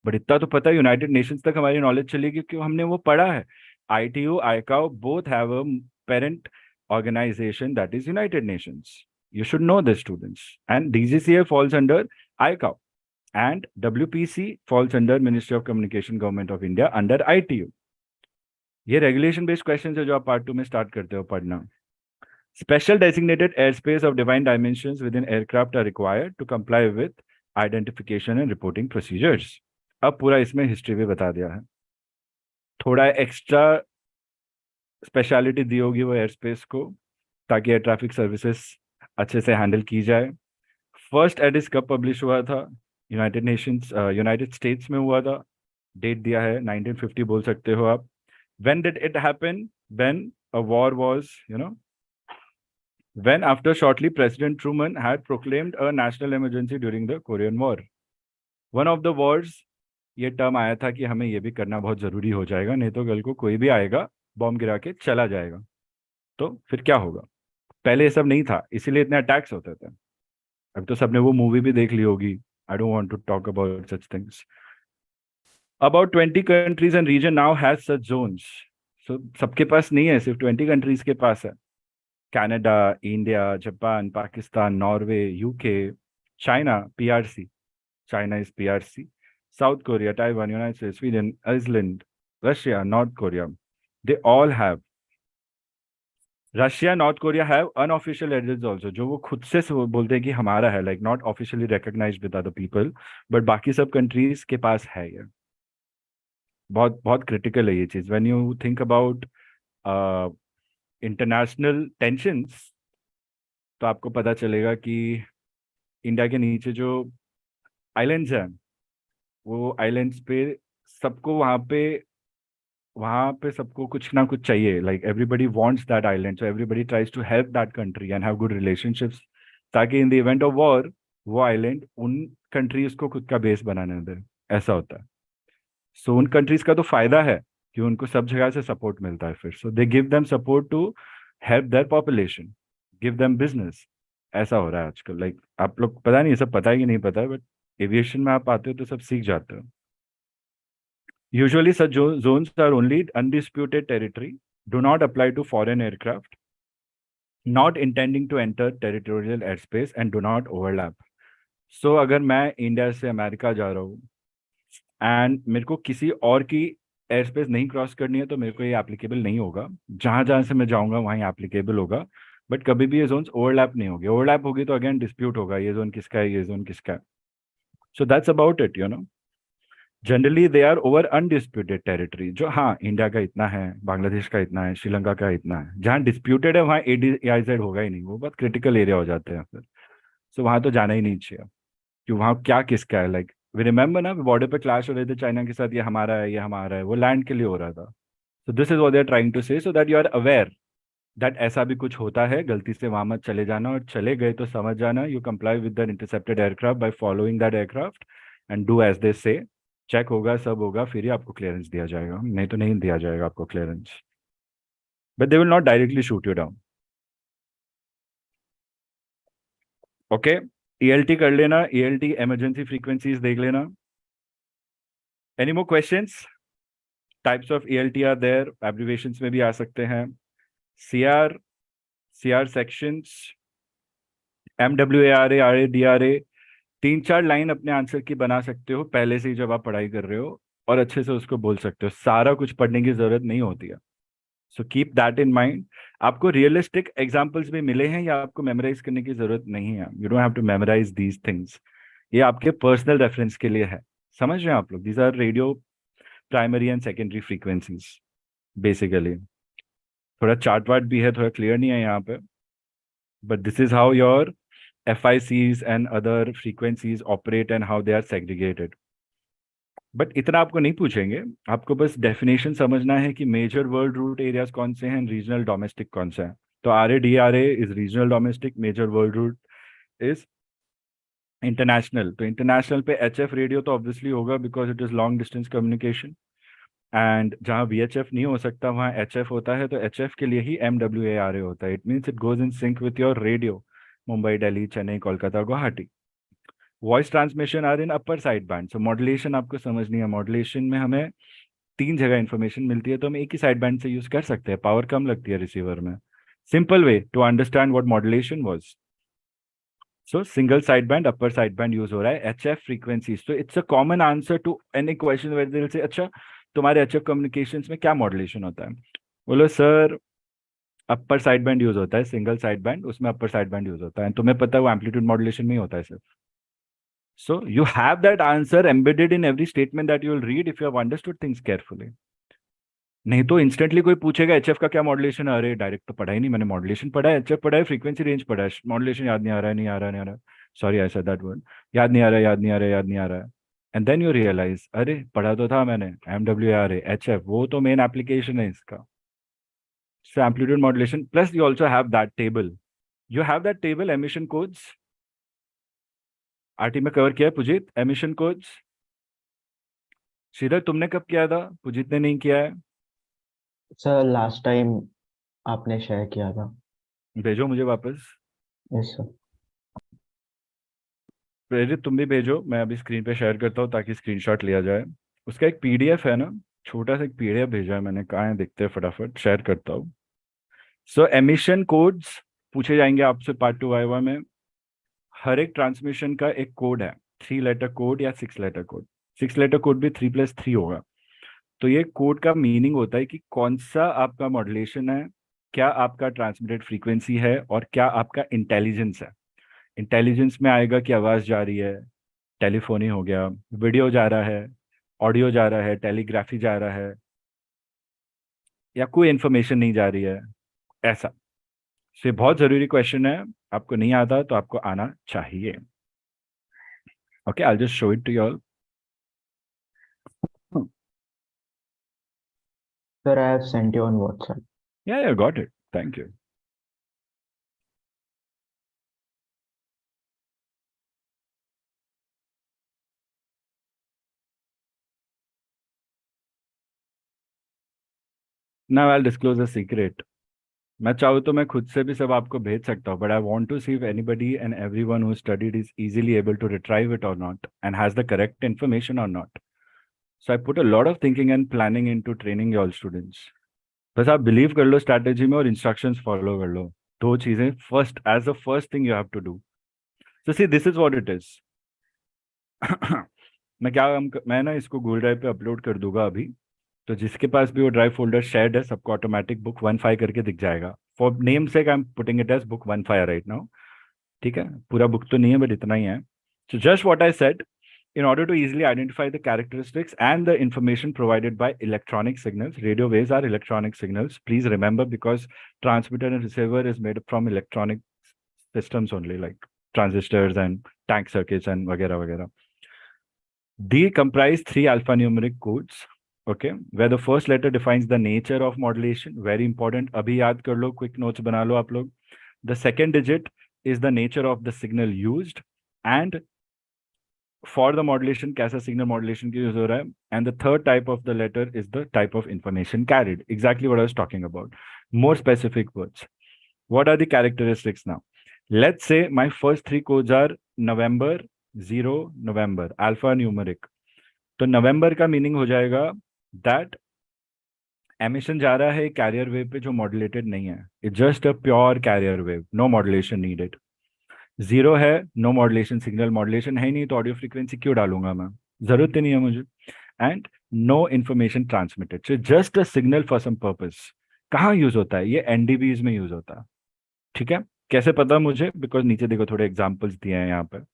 But इतना तो पता है यूनाइटेड नेशंस तक हमारी नॉलेज चलेगी क्यों, हमने वो पढ़ा है। ITU, ICAO both have a parent organization that is United Nations. You should know this, students. And DGCA falls under ICAO and WPC falls under Ministry of Communication, Government of India under ITU. ये regulation based question है जो आप part 2 में start करते हो पढ़ना। Special designated airspace of defined dimensions within aircraft are required to comply with identification and reporting procedures. अब पूरा इसमें हिस्ट्री भी बता दिया है, थोड़ा एक्स्ट्रा स्पेशलिटी दी होगी वो एयरस्पेस को ताकि एयर ट्रैफिक सर्विसेज अच्छे से हैंडल की जाए। फर्स्ट एडिस कब पब्लिश हुआ था? यूनाइटेड स्टेट्स में हुआ था डेट दिया है 1950 बोल सकते हो आप. When did it happen? When a war was, when after shortly President Truman had proclaimed a national emergency during the Korean War. One of the wars, ये टर्म आया था कि हमें ये भी करना बहुत जरूरी हो जाएगा, नहीं तो कल को कोई भी आएगा बॉम्ब गिरा के चला जाएगा. तो फिर क्या होगा? पहले ये सब नहीं था, इसीलिए इतने अटैक्स होते थे. अब तो सबने वो मूवी भी देख ली होगी. I don't want to talk about such things. About 20 countries and region now has such zones. So सबके पास नहीं है, सिर्फ 20 countries के पास है. Canada, India, Japan, Pakistan, Norway, UK, China, PRC. China is PRC. South Korea, Taiwan, United States, Sweden, Iceland, Russia, North Korea. They all have. Russia, North Korea have unofficial addresses also, जो वो खुद से बोलते हैं कि हमारा है, like not officially recognized with other people, but बाकी सब countries के पास है ये. बहुत बहुत क्रिटिकल है ये चीज. When you think about international tensions, तो आपको पता चलेगा कि इंडिया के नीचे जो आइलैंड्स हैं, वो आइलैंड्स पे सबको वहाँ पे सबको कुछ ना कुछ चाहिए. Like everybody wants that island, so everybody tries to help that country and have good relationships, ताकि in the event of war वो आइलैंड उन कंट्रीज को खुद का बेस बनाने दे. ऐसा होता है. सो उन कंट्रीज का तो फायदा है कि उनको सब जगह से सपोर्ट मिलता है फिर. So they give them support to help their population, give them business. ऐसा हो रहा है आजकल. लाइक आप लोग पता नहीं, सब पता है कि नहीं पता है, बट एविएशन में आप आते हो तो सब सीख जाते हो. Usually such zones are only undisputed territory, do not apply to foreign aircraft, not intending to enter territorial airspace and do not overlap. So अगर मैं इंडिया से अमेरिका जा रहा हूँ एंड मेरे को किसी और की एयर स्पेस नहीं क्रॉस करनी है, तो मेरे को ये एप्लीकेबल नहीं होगा. जहां जहां से मैं जाऊंगा वहीं एप्लीकेबल होगा, बट कभी भी ये जोन्स ओवरलैप नहीं होगी. ओवरलैप होगी तो अगेन डिस्प्यूट होगा, ये जोन किसका है, ये जोन किसका है. So that's about it. Generally they are over undisputed territory. जो हाँ, इंडिया का इतना है, बांग्लादेश का इतना है, श्रीलंका का इतना है. जहाँ डिस्प्यूटेड है वहाँ ADIZ होगा ही नहीं, वो बहुत क्रिटिकल एरिया हो जाते हैं फिर. सो वहाँ तो जाना ही नहीं चाहिए कि वहाँ क्या किसका है. लाइक वी रिमेंबर ना, बॉर्डर पे क्लैश हो रहे थे चाइना के साथ, ये हमारा है, ये हमारा है. वो लैंड के लिए हो रहा था. So this is what they are trying to say, so that you are aware that ऐसा भी कुछ होता है. गलती से वहां मत चले जाना, और चले गए तो समझ जाना. You comply with the intercepted aircraft by following that aircraft and do as they say. Check होगा, सब होगा, फिर ही आपको क्लियरेंस दिया जाएगा, नहीं तो नहीं दिया जाएगा आपको clearance. But they will not directly shoot you down. Okay, ELT कर लेना. ELT इमरजेंसी फ्रीक्वेंसीज देख लेना. Any more questions? Types of ELT are there, abbreviations में भी आ सकते हैं. CR sections, MWARA, RADRA. 3-4 line अपने आंसर की बना सकते हो पहले से ही जब आप पढ़ाई कर रहे हो, और अच्छे से उसको बोल सकते हो. सारा कुछ पढ़ने की जरूरत नहीं होती है. So keep that in mind. आपको रियलिस्टिक एग्जांपल्स भी मिले हैं, या आपको मेमोराइज करने की जरूरत नहीं है. You don't have to memorise these things. ये आपके पर्सनल रेफरेंस के लिए है. समझ रहे हैं आप लोग? These are radio primary and secondary frequencies basically. थोड़ा चार्ट वार्ट भी है, थोड़ा क्लियर नहीं है यहाँ पे, but this is how your FICs and other frequencies operate and how they are segregated. But इतना आपको नहीं पूछेंगे, आपको बस डेफिनेशन समझना है कि मेजर वर्ल्ड रूट एरियाज कौन से हैं, रीजनल डोमेस्टिक कौन सा है. तो RADRA is regional domestic, major world route is international. तो इंटरनेशनल पे HF रेडियो तो ऑब्वियसली होगा, because it is long distance communication. And जहाँ VHF नहीं हो सकता वहाँ HF होता है, तो HF के लिए ही MWARA होता है. It means it goes in sync with your radio. Mumbai, Delhi, Chennai, Kolkata, Guwahati. Voice transmission are in upper side band. So modulation आपको समझनी है. मॉड्यूलेशन में हमें 3 जगह इंफॉर्मेशन मिलती है, तो हम एक ही साइड बैंड से यूज कर सकते हैं. पावर कम लगती है रिसीवर में. Simple way to understand what modulation was. So single side band, upper side band use हो रहा है. HF frequency. So it's a common answer to any question where they will say, अच्छा तुम्हारे HF communications में क्या modulation होता है? बोलो सर अपर साइड बैंड यूज होता है, सिंगल साइड बैंड, उसमें अपर साइड बैंड यूज होता है. तुम्हें पता है वो एम्पलीट्यूड मॉड्यूलेशन में ही होता है सिर्फ. So you have that answer embedded in every statement that you will read if you have understood things carefully. नहीं तो इंस्टेंटली कोई पूछेगा HF का क्या मॉड्यूलेशन है, अरे डायरेक्ट तो पढ़ा ही नहीं मैंने. मॉड्यूलेशन पढ़ा है, HF पढ़ा है, फ्रीक्वेंसी रेंज पढ़ा है, मॉड्यूलेशन याद नहीं आ रहा है, नहीं आ रहा है. Sorry I said that word. याद नहीं आ रहा है, याद नहीं आ रहा है, याद नहीं आ रहा है. एंड देन यू रियलाइज अरे पढ़ा तो था मैंने MWRA HF, वो तो मेन एप्लीकेशन है इसका. So amplitude modulation plus you also have that table. You have that table emission codes. RT में कवर किया है पुजीत एमिशन कोड्स. श्रीधर तुमने कब किया था, पुजीत ने नहीं किया है. सर लास्ट टाइम आपने शेयर किया था. भेजो मुझे वापस. Yes sir. प्रेरित तुम भी भेजो, मैं अभी स्क्रीन पे शेयर करता हूँ ताकि स्क्रीनशॉट लिया जाए. उसका एक पीडीएफ है ना, छोटा सा एक पीडीएफ भेजा है मैंने. कहाँ है देखते हैं, फटाफट शेयर करता हूँ. सो एमिशन कोड्स पूछे जाएंगे आपसे पार्ट 2 वाइवा में. हर एक ट्रांसमिशन का एक कोड है, 3 लेटर कोड या 6 लेटर कोड. 6 लेटर कोड भी 3+3 होगा. तो ये कोड का मीनिंग होता है कि कौन सा आपका मॉड्यूलेशन है, क्या आपका ट्रांसमिटेड फ्रीक्वेंसी है, और क्या आपका इंटेलिजेंस है. इंटेलिजेंस में आएगा कि आवाज जा रही है, टेलीफोनी हो गया, वीडियो जा रहा है, ऑडियो जा रहा है, टेलीग्राफी जा रहा है, या कोई इंफॉर्मेशन नहीं जा रही है, ऐसा. ये बहुत जरूरी क्वेश्चन है. आपको नहीं आता तो आपको आना चाहिए. Okay, I just show it to you all. Sir, I have sent you on WhatsApp. Yeah, got it. Thank you. Now I'll disclose a secret. मैं चाहूँ तो मैं खुद से भी सब आपको भेज सकता हूँ, but I want to see if anybody and everyone who studied is easily able to retrieve it or not and has the correct information or not. So I put a lot of thinking and planning into training all students. बस आप believe कर लो strategy में और instructions follow कर लो. 2 चीजें first, as the first thing you have to do. So see this is what it is. मैं ना इसको गूगल ड्राइव पे अपलोड कर दूंगा अभी. तो जिसके पास भी वो ड्राइव फोल्डर शेयर्ड है सबको ऑटोमेटिक बुक 1.5 करके दिख जाएगा. फॉर नेम से I am putting it as book 1.5 right now. ठीक है, पूरा बुक तो नहीं है बट इतना ही है. So just what I said, in order to easily identify the characteristics and the information provided by electronic signals. Radio waves are electronic signals. Please remember, because transmitter and receiver is made from electronic systems only, like transistors and tank circuits and वगैरह वगैरह. They comprise 3 alphanumeric codes, okay, where the first letter defines the nature of modulation. Very important. अभी याद कर लो, quick notes बना लो आप लोग. The second digit is the nature of the signal used, and for the modulation कैसा signal modulation की use हो रहा है, and the third type of the letter is the type of information carried. Exactly what I was talking about. More specific words. What are the characteristics now? Let's say my first 3 codes are November 0 November alphanumeric. तो November का meaning हो जाएगा that emission जा रहा है carrier wave पे जो modulated नहीं है. It's just a pure carrier wave, no modulation needed. 0 है नो मॉड्यूलेशन सिग्नल, मॉड्यूलेशन है ही नहीं तो ऑडियो फ्रीक्वेंसी क्यों डालूंगा मैं, जरूरत ही नहीं है मुझे. And no information transmitted, so just a signal for some purpose. कहाँ यूज होता है ये, एनडीबीज में यूज होता है. ठीक है, कैसे पता मुझे, बिकॉज नीचे देखो थोड़े एग्जाम्पल्स दिए हैं यहाँ पे.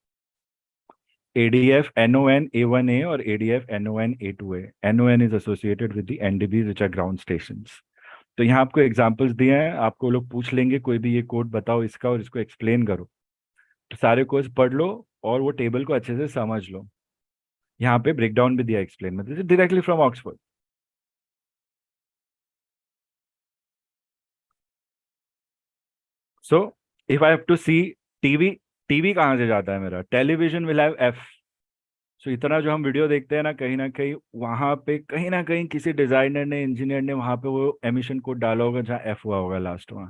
ADF NON A1A और ADF NON A2A. NON is associated with the NDBs which are ground stations. तो यहाँ आपको एग्जाम्पल्स दिए हैं, आपको लोग पूछ लेंगे कोई भी ये कोड बताओ इसका और इसको एक्सप्लेन करो. तो सारे कोर्स पढ़ लो और वो टेबल को अच्छे से समझ लो. यहाँ पे ब्रेकडाउन भी दिया एक्सप्लेन में. This is directly from Oxford. So if I have to see TV, TV कहाँ से जाता है मेरा, टेलीविजन विल हैव F. सो इतना जो हम वीडियो देखते हैं ना कहीं वहां पे कहीं ना कहीं किसी डिजाइनर ने, इंजीनियर ने वहां पे वो एमिशन कोड डाला होगा जहाँ F हुआ होगा लास्ट में.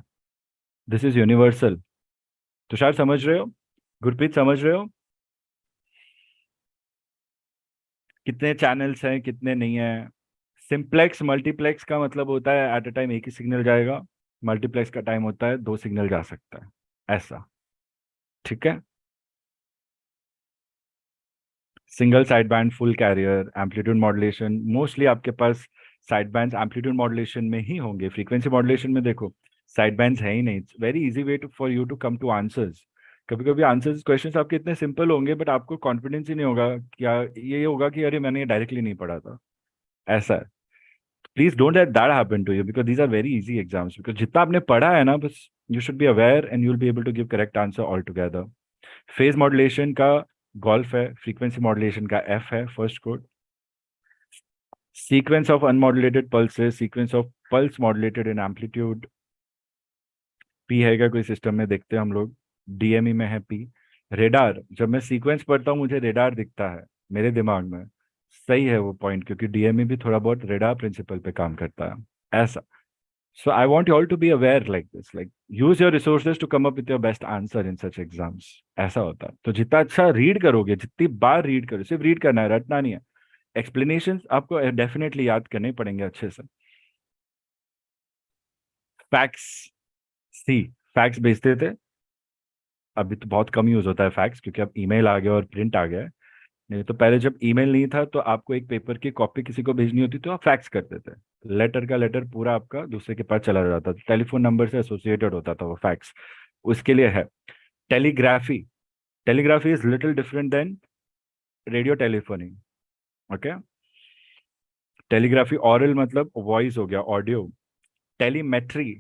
This is universal. तुषार समझ रहे हो, गुरप्रीत समझ रहे हो, कितने चैनल्स हैं कितने नहीं है. सिंप्लेक्स मल्टीप्लेक्स का मतलब होता है एट अ टाइम एक ही सिग्नल जाएगा. मल्टीप्लेक्स का टाइम होता है 2 सिग्नल जा सकता है, ऐसा. ठीक है, single side band full carrier amplitude modulation. Mostly आपके पास साइड बैंड्स एम्पलीट्यूड मॉड्यूलेशन में ही होंगे. फ्रीक्वेंसी मॉड्यूलेशन में देखो साइड बैंड्स है ही नहीं. It's very easy way for you to come to answers. कभी कभी आंसर्स क्वेश्चंस आपके इतने सिंपल होंगे बट आपको कॉन्फिडेंस ही नहीं होगा, क्या ये होगा कि अरे मैंने ये डायरेक्टली नहीं पढ़ा था, ऐसा है. Please don't let that happen to you, because these are very easy exams. Because जितना आपने पढ़ा है ना, बस you should be aware and you will be able to give correct answer all together. Phase modulation का golf है, frequency modulation का F है first code, sequence of unmodulated pulses, sequence of pulse modulated in amplitude, P है क्या कोई system में, देखते हैं हम लोग, DME में है P, रेडार, जब मैं सीक्वेंस पढ़ता हूँ मुझे रेडार दिखता है मेरे दिमाग में, सही है वो पॉइंट, क्योंकि DME भी थोड़ा बहुत रेडार प्रिंसिपल पे काम करता है ऐसा. So I want you all to be aware like this, like use your resources to come up with your best answer in such exams. ऐसा होता है. तो जितना अच्छा रीड करोगे, जितनी बार रीड करो, सिर्फ रीड करना है, रटना नहीं है. एक्सप्लेनेशंस आपको डेफिनेटली याद करने पड़ेंगे अच्छे से. फैक्स, सी फैक्स भेजते थे, अभी तो बहुत कम यूज होता है फैक्स, क्योंकि अब ईमेल आ गया और प्रिंट आ गया है. नहीं तो पहले जब ईमेल नहीं था तो आपको एक पेपर की कॉपी किसी को भेजनी होती तो आप फैक्स करते थे. लेटर का लेटर पूरा आपका दूसरे के पास चला जाता था, टेलीफोन नंबर से एसोसिएटेड होता था वो फैक्स. उसके लिए है telegraphy. Telegraphy is little different than radio telephony. Okay, telegraphy aural मतलब वॉइस हो गया, ऑडियो. टेलीमेट्री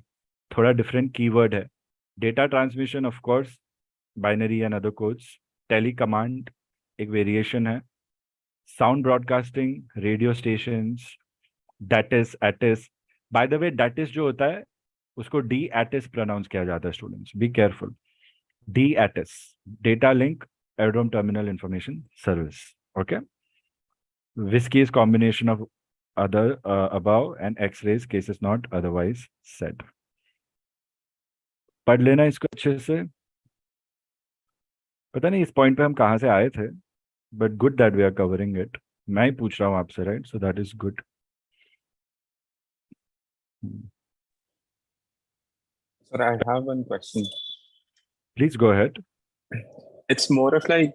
थोड़ा डिफरेंट कीवर्ड है. Data transmission of course, binary and other codes. Tele command एक वेरिएशन है. Sound broadcasting, radio stations, DATIS, ATIS. By the way DATIS जो होता है उसको डी एटिस प्रोनाउंस किया जाता है students, be careful. D एटिस, data link aerodrome terminal information service. Okay, whisky is combination of other above and X-rays cases not otherwise said. पढ़ लेना इसको अच्छे से. पता नहीं इस पॉइंट पे हम कहाँ से आए थे, but good that we are covering it. मैं ही पूछ रहा हूँ आपसे, right? So that is good. Sir, I have one question. Please go ahead. It's more of like,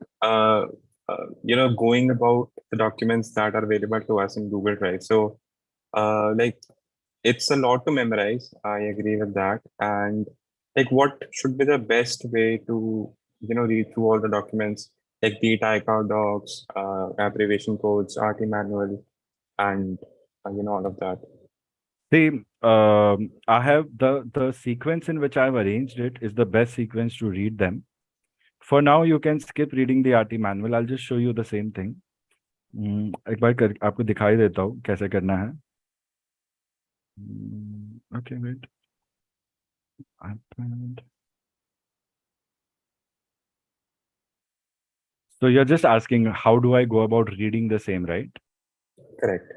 going about the documents that are available to us in Google Drive. So, like, it's a lot to memorize. I agree with that. And like, what should be the best way to, read through all the documents, like be it iCATS docs, abbreviation codes, RT manual, and all of that. See, I have the sequence in which I've arranged it is the best sequence to read them. For now, you can skip reading the RT manual. I'll just show you the same thing. एक बार आपको दिखाई देता हूँ कैसे करना है. Okay, wait. iPad. So you're just asking how do I go about reading the same, right? Correct.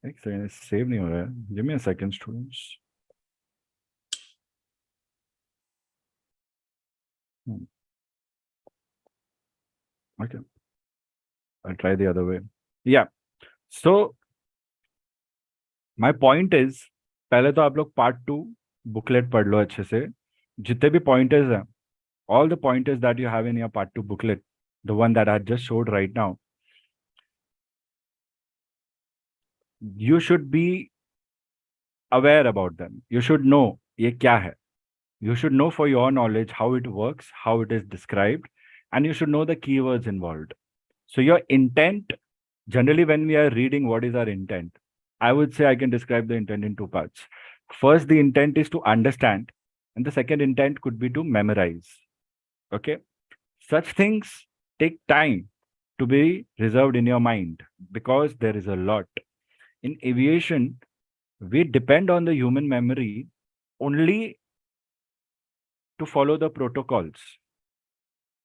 एक second, save नहीं हो रहा है. Give me a second, students. Okay, I'll try the other way. Yeah. So my point is, पहले तो आप लोग part 2 booklet पढ़ लो अच्छे से. जितने भी पॉइंटर्स हैं, all the pointers that you have in your part 2 booklet, the one that I just showed right now, you should be aware about them. You should know ये क्या है. You should know for your knowledge how it works, how it is described, and you should know the keywords involved. So your intent, generally when we are reading, what is our intent? I would say I can describe the intent in 2 parts. First, the intent is to understand, and the second intent could be to memorize. Okay, such things take time to be reserved in your mind because there is a lot. In aviation, we depend on the human memory only to follow the protocols.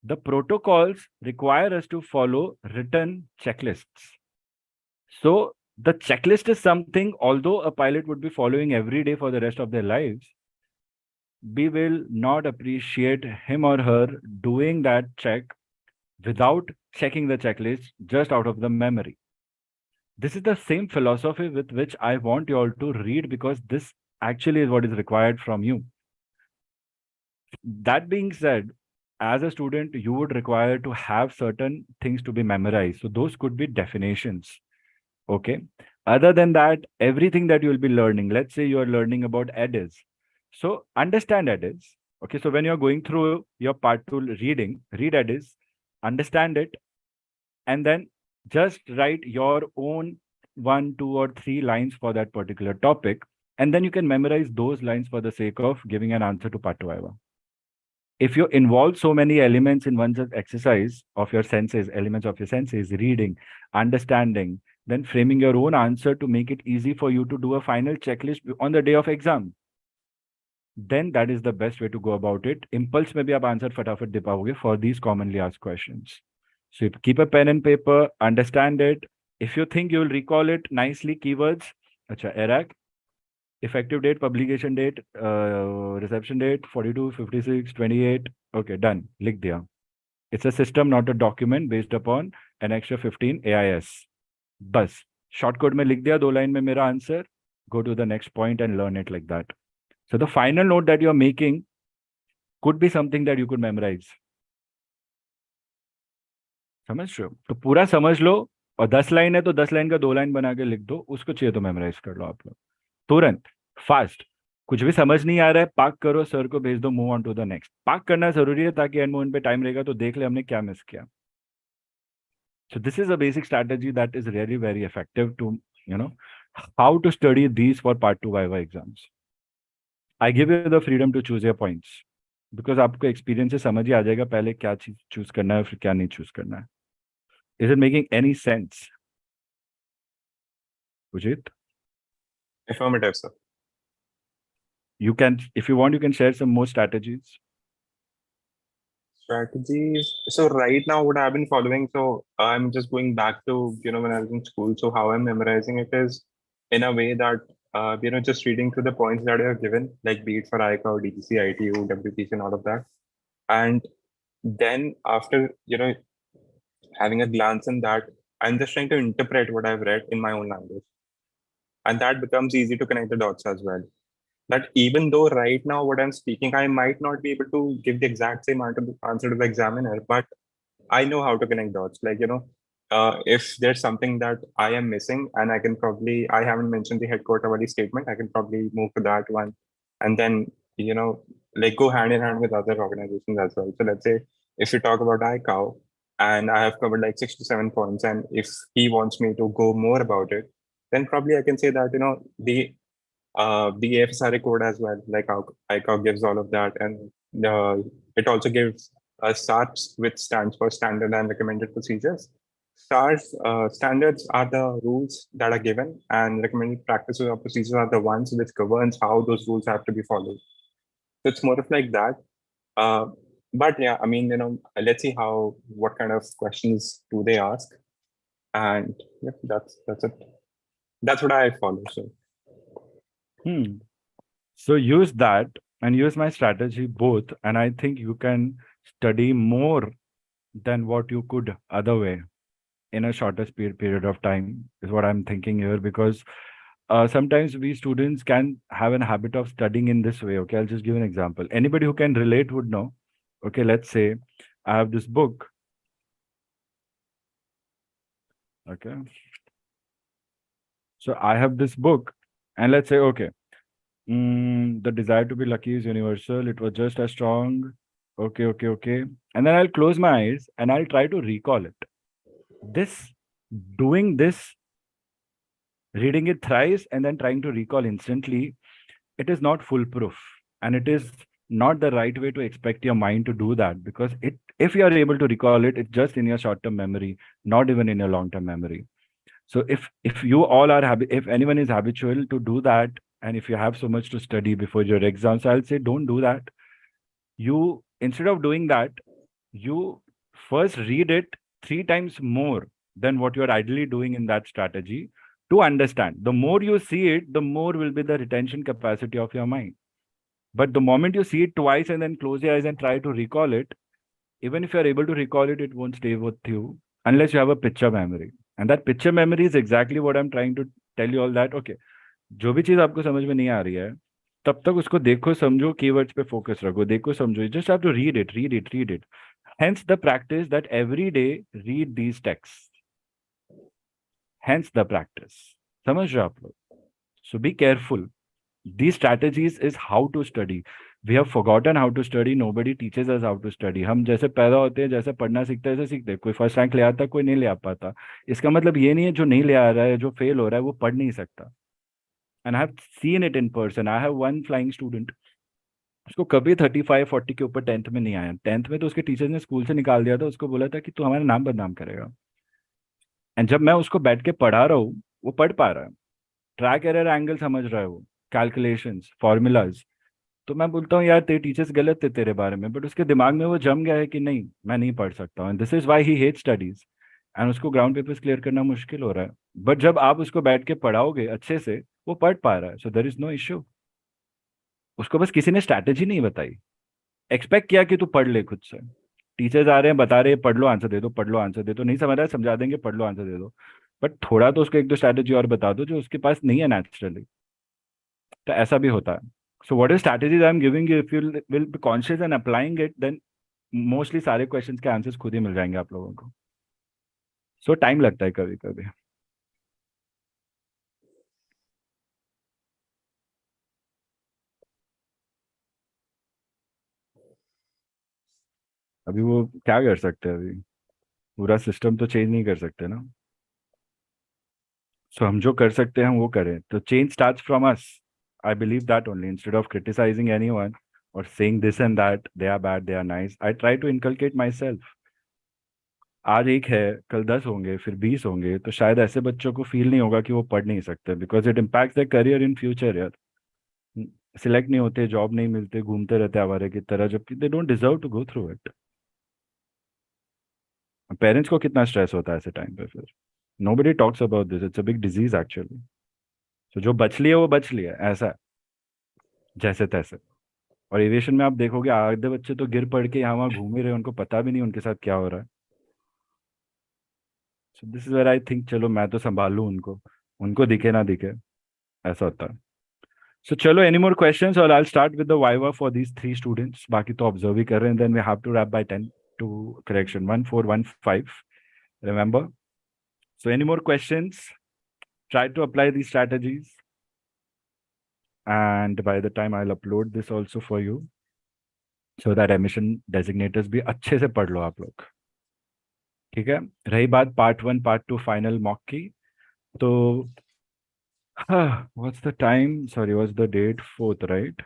The protocols require us to follow written checklists. So the checklist is something, although a pilot would be following every day for the rest of their lives, we will not appreciate him or her doing that check without checking the checklist just out of the memory. This is the same philosophy with which I want you all to read, because this actually is what is required from you. That being said, as a student, you would require to have certain things to be memorized. So those could be definitions. Okay. Other than that, everything that you will be learning, let's say you are learning about EDIS. So understand EDIS. Okay. So when you're going through your part 2 reading, read EDIS, understand it, and then just write your own 1, 2, or 3 lines for that particular topic. And then you can memorize those lines for the sake of giving an answer to part 2 Viva. if you involve so many elements in one such exercise of your senses, elements of your senses, reading, understanding, then framing your own answer to make it easy for you to do a final checklist on the day of exam, then that is the best way to go about it. Impulse में भी आप answer फटाफट दे पाओगे for these commonly asked questions. So you keep a pen and paper, understand it. If you think you will recall it nicely, keywords. अच्छा, ERAC, effective date, publication date, reception date, 42, 56, 28. Okay, done. लिख दिया. It's a system, not a document based upon an extra 15 AIS. बस short code में लिख दिया 2 line में मेरा answer. Go to the next point and learn it like that. So the final note that you're making could be something that you could memorize. समझ रहे हो? तो पूरा समझ लो, और 10 लाइन है तो 10 लाइन का 2 लाइन बना के लिख दो, उसको चाहिए तो मेमोराइज कर लो आप लोग तुरंत, फास्ट. कुछ भी समझ नहीं आ रहा है, पाक करो, सर को भेज दो, move on to the next. पाक करना जरूरी है ताकि एंड मोमेंट पे टाइम रहेगा तो देख ले हमने क्या मिस किया. So this is a basic strategy that is really very effective to, how to study these for part 2 Viva exams. I give you the freedom to choose your points because आपको experience से समझ ही आ जाएगा पहले क्या चीज choose करना है फिर क्या नहीं choose करना है. Is it making any sense? Ujit? Affirmative, sir. You can, if you want, you can share some more strategies. Strategies. So right now, what I've been following, so I'm just going back to, when I was in school. So how I'm memorizing it is in a way that, just reading through the points that I have given, like be it for iCATS, DTC, ITU, WPC, and all of that. And then after, having a glance in that, I'm just trying to interpret what I've read in my own language. And that becomes easy to connect the dots as well. That even though right now what I'm speaking, I might not be able to give the exact same answer to the examiner, but I know how to connect dots. Like, if there's something that I am missing and I haven't mentioned the headquarter wali statement, I can probably move to that one. And then, like go hand in hand with other organizations as well. So let's say if you talk about iCATS and I have covered like 6 to 7 points, and if he wants me to go more about it, then probably I can say that, the AFSRA code as well, like how iCATS gives all of that. And it also gives SARPs, which stands for Standard and Recommended Procedures. Standards are the rules that are given, and recommended practices or procedures are the ones which governs how those rules have to be followed. So it's more of like that. But yeah, I mean, let's see what kind of questions do they ask. And yeah, that's it. That's what I follow. So. So use that and use my strategy both, and I think you can study more than what you could other way in a shortest period of time is what I'm thinking here, because sometimes we students can have an habit of studying in this way. Okay, I'll just give an example. Anybody who can relate would know. Okay, let's say I have this book. Okay, so I have this book, and let's say, okay, the desire to be lucky is universal. It was just as strong. Okay. And then I'll close my eyes and I'll try to recall it. Doing this, reading it thrice and then trying to recall instantly, it is not foolproof. And it is not the right way to expect your mind to do that, because if you are able to recall it, it's just in your short-term memory, not even in your long-term memory. So if you all are if anyone is habitual to do that, and if you have so much to study before your exams, I'll say don't do that. You, instead of doing that, you first read it 3 times more than what you're ideally doing in that strategy to understand. The more you see it, the more will be the retention capacity of your mind. But the moment you see it twice and then close your eyes and try to recall it, even if you're able to recall it, it won't stay with you unless you have a picture memory. And that picture memory is exactly what I'm trying to tell you all that. Okay, जो भी चीज आपको समझ में नहीं आ रही है, तब तक उसको देखो, समझो, keywords पे focus रखो, देखो, समझो. You just have to read it. Hence the practice that every day read these texts. Hence the practice. समझ रहे हो आप लोग? So be careful. These strategies is how to study. We have forgotten how to study. Nobody teaches us how to study. हम जैसे पैदा होते हैं, जैसे पढ़ना सीखते हैं, ऐसे सीखते हैं. कोई फर्स्ट रैंक ले आता, कोई नहीं ले आ पाता. इसका मतलब ये नहीं है जो नहीं ले आ रहा है, जो फेल हो रहा है, वो पढ़ नहीं सकता. And I have seen it in person. I have one flying student. उसको कभी 35-40 के ऊपर 10th में नहीं आया। 10th में तो उसके टीचर ने स्कूल से निकाल दिया था, उसको बोला था कि तू हमारा नाम बदनाम करेगा। एंड जब मैं उसको बैठ के पढ़ा रहा हूँ, वो पढ़ पा रहा है, ट्रैक एरर एंगल समझ रहा है, वो कैलकुलेशंस फॉर्मूलाज। तो मैं बोलता हूँ यार तेरे टीचर्स गलत थे तेरे बारे में, बट उसके दिमाग में वो जम गया है कि नहीं मैं नहीं पढ़ सकता हूँ, this is why he hate studies. And उसको ग्राउंड पेपर्स क्लियर करना मुश्किल हो रहा है। बट जब आप उसको बैठ के पढ़ाओगे अच्छे से, वो पढ़ पा रहा है, सो देर इज नो इश्यू। उसको बस किसी ने स्ट्रैटेजी नहीं बताई, एक्सपेक्ट किया कि तू पढ़ ले खुद से। टीचर्स आ रहे हैं बता रहे हैं पढ़ लो आंसर दे दो, पढ़ लो आंसर दे दो, नहीं समझ रहा है समझा देंगे, पढ़ लो आंसर दे दो। बट थोड़ा तो उसको एक दो स्ट्रैटेजी और बता दो जो उसके पास नहीं है नेचुरली। तो ऐसा भी होता है। So what is strategies I am giving you, if you will be conscious and applying it, then mostly सारे क्वेश्चंस के आंसर्स खुद ही मिल जाएंगे आप लोगों को। सो टाइम लगता है कभी कभी। अभी वो क्या कर सकते हैं, अभी पूरा सिस्टम तो चेंज नहीं कर सकते ना। सो हम जो कर सकते हैं हम वो करें, तो change starts from us. I believe that only, instead of criticising anyone और saying this and that, they are bad they are nice, I try to inculcate myself. आज एक है, कल 10 होंगे, फिर 20 होंगे, तो शायद ऐसे बच्चों को फील नहीं होगा कि वो पढ़ नहीं सकते, because it impacts their career in future यार। सिलेक्ट नहीं होते, जॉब नहीं मिलते, घूमते रहते आवारे की तरह, जबकि they don't deserve to go through it. Parents को कितना स्ट्रेस होता है ऐसे टाइम पे फिर। Nobody talks about this, it's a big disease actually. तो जो बच लिया वो बच लिया, ऐसा है, जैसे तैसे। और एविएशन में आप देखोगे आधे बच्चे तो गिर पड़ के यहाँ वहाँ घूम ही रहे, उनको पता भी नहीं उनके साथ क्या हो रहा है। So this is where I think चलो मैं तो संभाल लूँ उनको, उनको दिखे ना दिखे, ऐसा होता है। सो चलो, एनी मोर क्वेश्चंस, और I start with the viva for these 3 students, बाकी तो ऑब्जर्व ही कर रहे हैं। Then we have to wrap by 10 to correction 1415, remember. So any more questions, try to apply these strategies, and by the time I'll upload this also for you, so that emission designators भी अच्छे से पढ़ लो आप लोग। ठीक है, रही बात पार्ट 1 पार्ट 2 फाइनल मॉक की, तो what's the time, sorry what's the date, 4th right.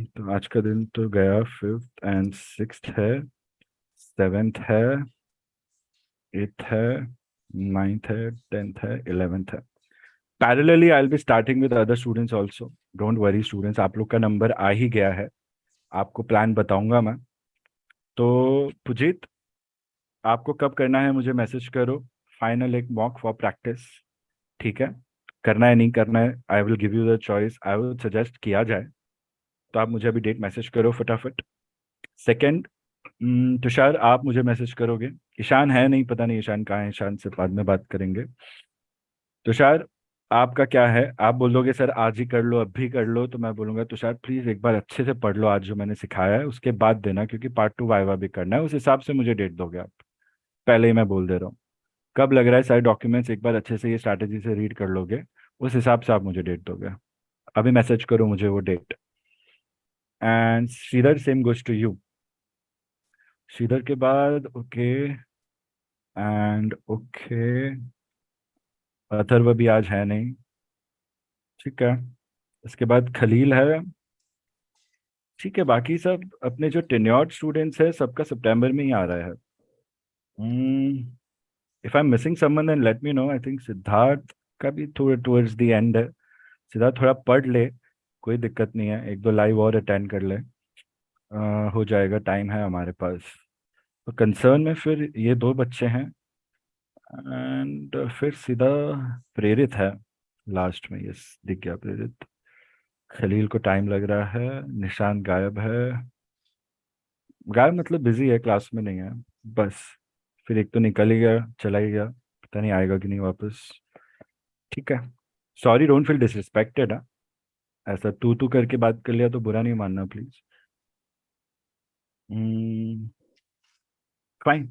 तो आज का दिन तो गया, 5th एंड 6th है, 7th है, 8th है, 9th है, 10th है, 11th है। Parallelly I will be starting with other students also, don't worry students, आप लोग का नंबर आ ही गया है, आपको प्लान बताऊंगा मैं। तो पुजीत, आपको कब करना है मुझे मैसेज करो, फाइनल एक मॉक फॉर प्रैक्टिस। ठीक है, करना है नहीं करना है, आई will give you the choice, I will suggest किया जाए, तो आप मुझे अभी डेट मैसेज करो फटाफट। सेकंड, तुषार आप मुझे मैसेज करोगे, ईशान है नहीं, पता नहीं ईशान कहाँ है, ईशान से बाद में बात करेंगे। तुषार आपका क्या है, आप बोलोगे सर आज ही कर लो अभी कर लो, तो मैं बोलूंगा तुषार प्लीज एक बार अच्छे से पढ़ लो आज जो मैंने सिखाया है, उसके बाद देना, क्योंकि पार्ट 2 वाइवा भी करना है, उस हिसाब से मुझे डेट दोगे आप। पहले ही मैं बोल दे रहा हूँ, कब लग रहा है सारे डॉक्यूमेंट्स एक बार अच्छे से ये स्ट्रैटेजी से रीड कर लोगे, उस हिसाब से आप मुझे डेट दोगे। अभी मैसेज करो मुझे वो date. And Shridhar, same goes to you. Shridhar के बाद ओके एंड ओके, अथर्व भी आज है नहीं, ठीक है। इसके बाद खलील है, ठीक है। बाकी सब अपने जो टेन्योर्ड स्टूडेंट्स है सबका सितंबर में ही आ रहा है। If I am missing someone then let me know, I think Siddharth का भी थोड़ा टुवर्ड्स द एंड है। सिद्धार्थ थोड़ा पढ़ ले, कोई दिक्कत नहीं है, एक दो लाइव और अटेंड कर ले, हो जाएगा, टाइम है हमारे पास। तो कंसर्न में फिर ये 2 बच्चे हैं, एंड फिर सीधा प्रेरित है लास्ट में, यस दिख गया प्रेरित। खलील को टाइम लग रहा है, निशांत गायब है, गायब मतलब बिजी है, क्लास में नहीं है बस। फिर एक तो निकल ही गया, चला ही गया, पता नहीं आएगा कि नहीं वापस। ठीक है, सॉरी, डोंट फील डिसरिस्पेक्टेड। ऐसा तू तू करके बात कर लिया तो बुरा नहीं मानना प्लीज। फाइन,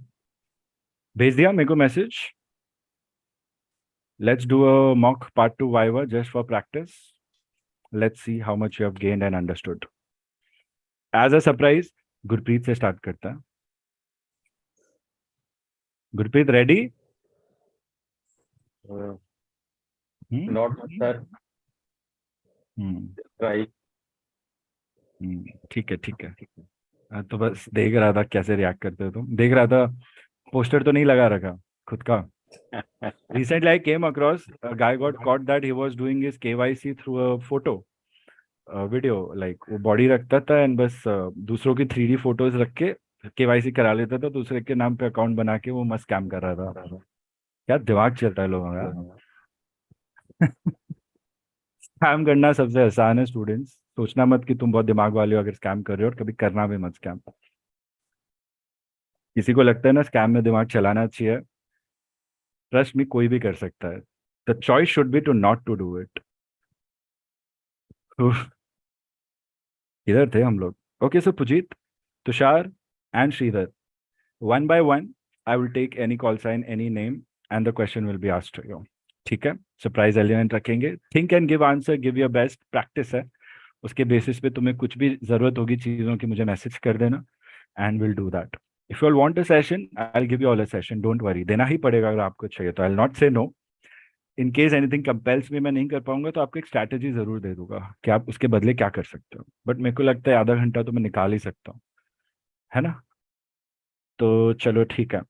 भेज दिया मेरे को message. Let's do a mock part 2 viva just for practice, let's see how much you have gained and understood. As a surprise Gurpreet से स्टार्ट करता है। Gurpreet ready? Not much, sir. Right. ठीक है ठीक है। तो बस देख रहा था कैसे रिएक्ट करते हो तुम, देख रहा था। पोस्टर तो नहीं लगा रखा खुद का? Recently, I came across a guy got caught that he was doing his KYC through a photo, video. Like वो बॉडी रखता था एंड बस दूसरों की 3D फोटोज रख के KYC करा लेता था, दूसरे के नाम पे अकाउंट बना के वो मस्त स्कैम कर रहा था। क्या दिमाग चलता है लोगों का। स्कैम करना सबसे आसान है स्टूडेंट्स, सोचना मत कि तुम बहुत दिमाग वाले हो अगर स्कैम कर रहे हो, और कभी करना भी मत स्कैम। किसी को लगता है ना स्कैम में दिमाग चलाना चाहिए, ट्रस्ट में कोई भी कर सकता है। The choice should be to not to do it. इधर थे हम लोग। Okay, so Pujit, Tushar and Sridhar, one by one I will take any call sign, any name, and the question will be asked to you. ठीक है, surprise element रखेंगे। Think and give answer, give your best, practice है। उसके basis पे तुम्हें कुछ भी जरूरत होगी चीज़ों की मुझे मैसेज कर देना, and will do that. If you all want a session, I will give you all a session, don't worry. देना ही पड़ेगा अगर आपको चाहिए तो, I will not say no. In case anything compels में मैं नहीं कर पाऊंगा तो आपको एक स्ट्रैटेजी जरूर दे दूंगा कि आप उसके बदले क्या कर सकते हो, बट मेरे को लगता है आधा घंटा तो मैं निकाल ही सकता हूँ, है ना? तो चलो ठीक है।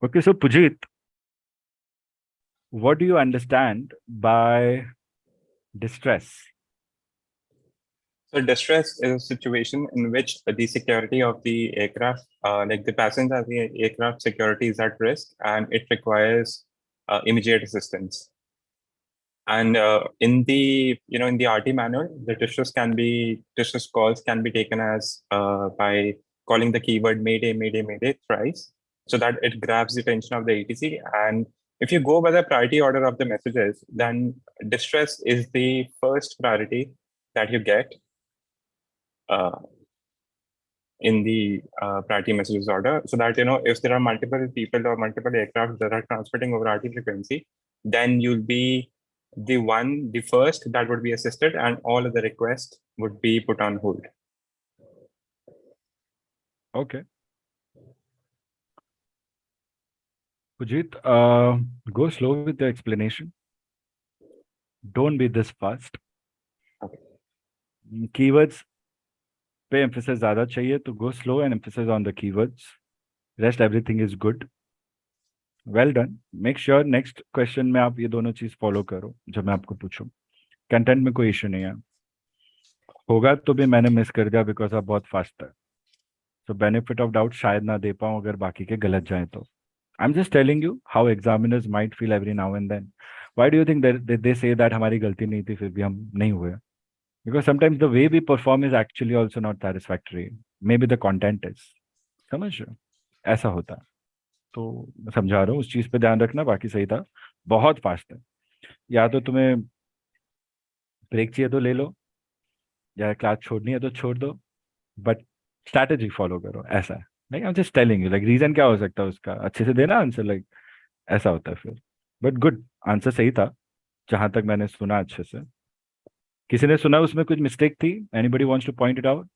Okay, so Pujit, what do you understand by distress? So distress is a situation in which the security of the aircraft, like the passenger of the aircraft security, is at risk, and it requires immediate assistance. And in the in the RT manual, the distress calls can be taken as by calling the keyword Mayday, Mayday, Mayday thrice, so that it grabs the attention of the ATC. And if you go by the priority order of the messages, then distress is the first priority that you get in the priority messages order, so that if there are multiple people or multiple aircraft that are transmitting over RT frequency, then you'll be the first that would be assisted, and all of the requests would be put on hold. Okay. Pujit, go slow with the explanation. Don't be this fast. Okay. Keywords पे emphasis ज़्यादा चाहिए तो go slow and emphasis on the keywords. Rest everything is good. Well done. Make sure next question में आप ये दोनों चीज follow करो जब मैं आपको पूछूं। कंटेंट में कोई इशू नहीं है, होगा तो भी मैंने मिस कर दिया बिकॉज आप बहुत फास्ट है, तो बेनिफिट ऑफ डाउट शायद ना दे पाऊं अगर बाकी के गलत जाएं तो। I am just telling you how examiners might feel every now and then. Why do you think they say that हमारी गलती नहीं थी फिर भी हम नहीं हुए? Because sometimes the way we perform is actually also not satisfactory, may be the content is. समझ रहे हो? ऐसा होता है, तो मैं समझा रहा हूँ उस चीज पे ध्यान रखना। बाकी सही था, बहुत फास्ट है। या तो तुम्हें ब्रेक चाहिए तो ले लो, या क्लास छोड़नी है तो छोड़ दो, बट स्ट्रैटेजी फॉलो करो। ऐसा है, like I am just telling you, like reason क्या हो सकता है उसका, अच्छे से देना आंसर, लाइक ऐसा होता है फिर। बट गुड, आंसर सही था जहां तक मैंने सुना अच्छे से। किसी ने सुना उसमें कुछ मिस्टेक थी? Anybody wants two point it out?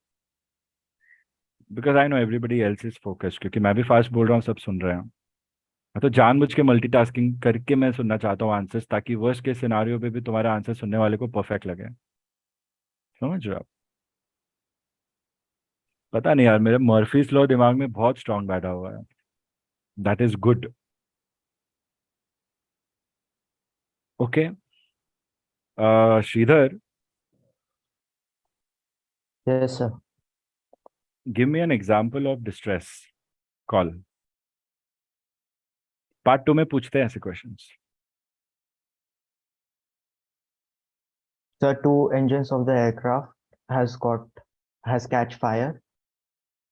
Because I know everybody else is focused, क्योंकि मैं भी फास्ट बोल रहा हूँ, सब सुन रहे हैं। मैं तो जानबूझ के मल्टीटास्किंग करके मैं सुनना चाहता हूँ आंसर्स, ताकि वर्स्ट के सिनारियो पे भी तुम्हारा आंसर सुनने वाले को परफेक्ट लगे। समझ रहे हो आप? पता नहीं यार, मेरे मर्फीज लॉ दिमाग में बहुत स्ट्रांग बैठा हुआ है। That is good. Okay, Shridhar, Yes, sir. give me an example of distress call. Part 2 में पूछते हैं ऐसे questions. The two engines of the aircraft has catch fire.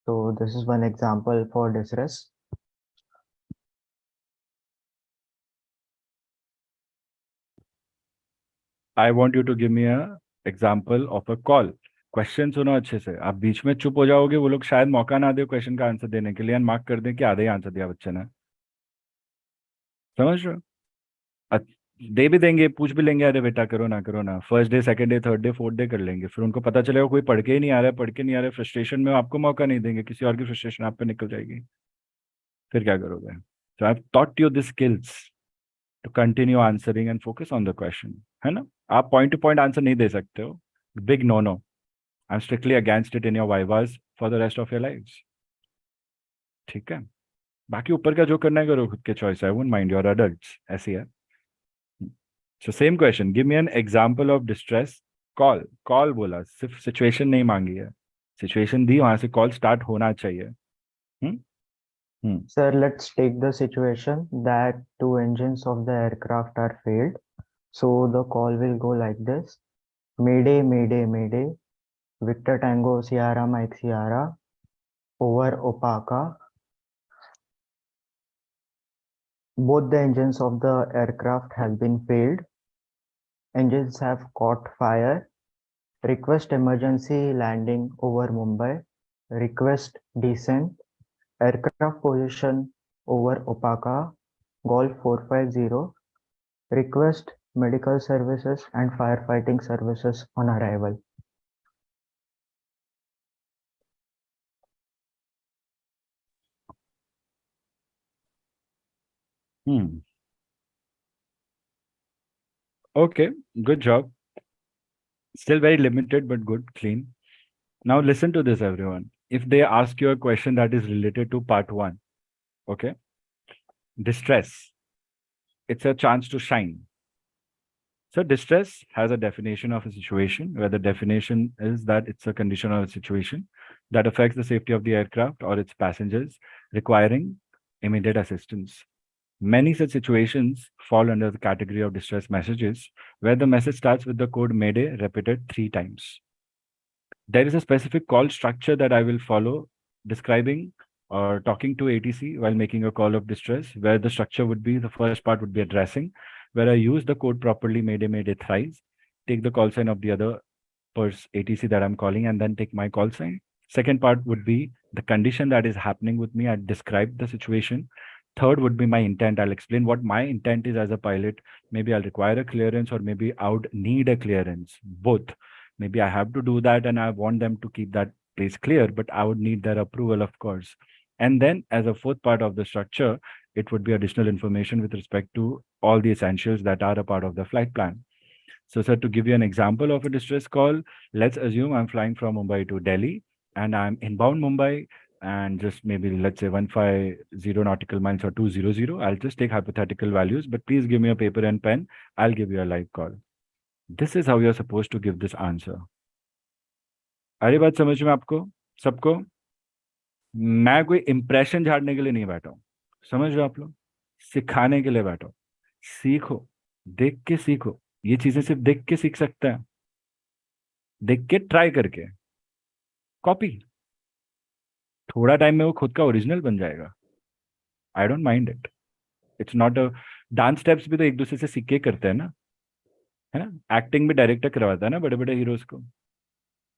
So this is one example for distress. I want you to give me a example of a call. Question सुनो अच्छे से, आप बीच में चुप हो जाओगे, वो लोग शायद मौका ना दे क्वेश्चन का आंसर देने के लिए, मार्क कर दें कि आधा ही आंसर दिया बच्चे ने। समझ रहे हो? दे भी देंगे, पूछ भी लेंगे, अरे बेटा करो ना, first day, second day, third day, fourth day कर लेंगे। फिर उनको पता चलेगा कोई पढ़ के ही नहीं आ रहा है, पढ़ के नहीं आ रहा है, फ्रस्ट्रेशन में आपको मौका नहीं देंगे, किसी और की फ्रस्ट्रेशन आप पे निकल जाएगी। फिर क्या करोगे? So I've taught you the skills to continue answering and focus on the question, है ना? आप पॉइंट टू पॉइंट आंसर नहीं दे सकते हो. Big no no. I am strictly against it in your vivas for the rest of your lives. ठीक है, बाकी ऊपर का जो करना है करो, खुद के चॉइस है. I won't mind, your adults, ऐसी है. So same question, give me an example of distress call. Call बोला, सिर्फ सिचुएशन नहीं मांगी है. सिचुएशन दी, वहां से कॉल स्टार्ट होना चाहिए. Sir, let's take the situation that two engines of the aircraft are failed. So the call will go like this: Mayday, Mayday, Mayday. Victor Tango Sierra Mike Sierra over Opaka. Both the engines of the aircraft have been failed. Engines have caught fire. Request emergency landing over Mumbai. Request descent. Aircraft position over Opaka. Golf 450. Request medical services and firefighting services on arrival. Okay, good job. Still very limited, but good, clean. Now listen to this, everyone. If they ask you a question that is related to part 1, okay? Distress. It's a chance to shine. So distress has a definition of a situation where the definition is that it's a condition or a situation that affects the safety of the aircraft or its passengers, requiring immediate assistance. Many such situations fall under the category of distress messages, where the message starts with the code Mayday repeated 3 times. There is a specific call structure that I will follow, describing or talking to ATC while making a call of distress, where the structure would be, the first part would be addressing, where I use the code properly, Mayday, Mayday thrice, take the call sign of the other ATC that I'm calling, and then take my call sign. Second part would be the condition that is happening with me. I describe the situation. Third would be my intent. I'll explain what my intent is as a pilot. Maybe I'll require a clearance, or maybe I would need a clearance. Both. Maybe I have to do that and I want them to keep that place clear, but I would need their approval, of course. And then as a fourth part of the structure, it would be additional information with respect to all the essentials that are a part of the flight plan. So, sir, to give you an example of a distress call, let's assume I'm flying from Mumbai to Delhi and I'm inbound Mumbai, and just maybe let's say 150 nautical miles or 200. I'll just take hypothetical values, but please give me a paper and pen. I'll give you a live call. This is how you're supposed to give this answer. आ रही बात समझ में आपको सबको? मैं कोई impression झाड़ने के लिए नहीं बैठा हूं, समझ रहे हो आप लोग? सिखाने के लिए बैठा हूं. सीखो, देख के सीखो. ये चीजें सिर्फ देख के सीख सकते हैं, देख के ट्राई करके. कॉपी थोड़ा टाइम में वो खुद का ओरिजिनल बन जाएगा. I don't mind it. It's not a dance steps भी तो एक दूसरे से सीख के करते हैं ना, है ना? एक्टिंग भी डायरेक्टर करवाता है ना बड़े बड़े हीरोज को,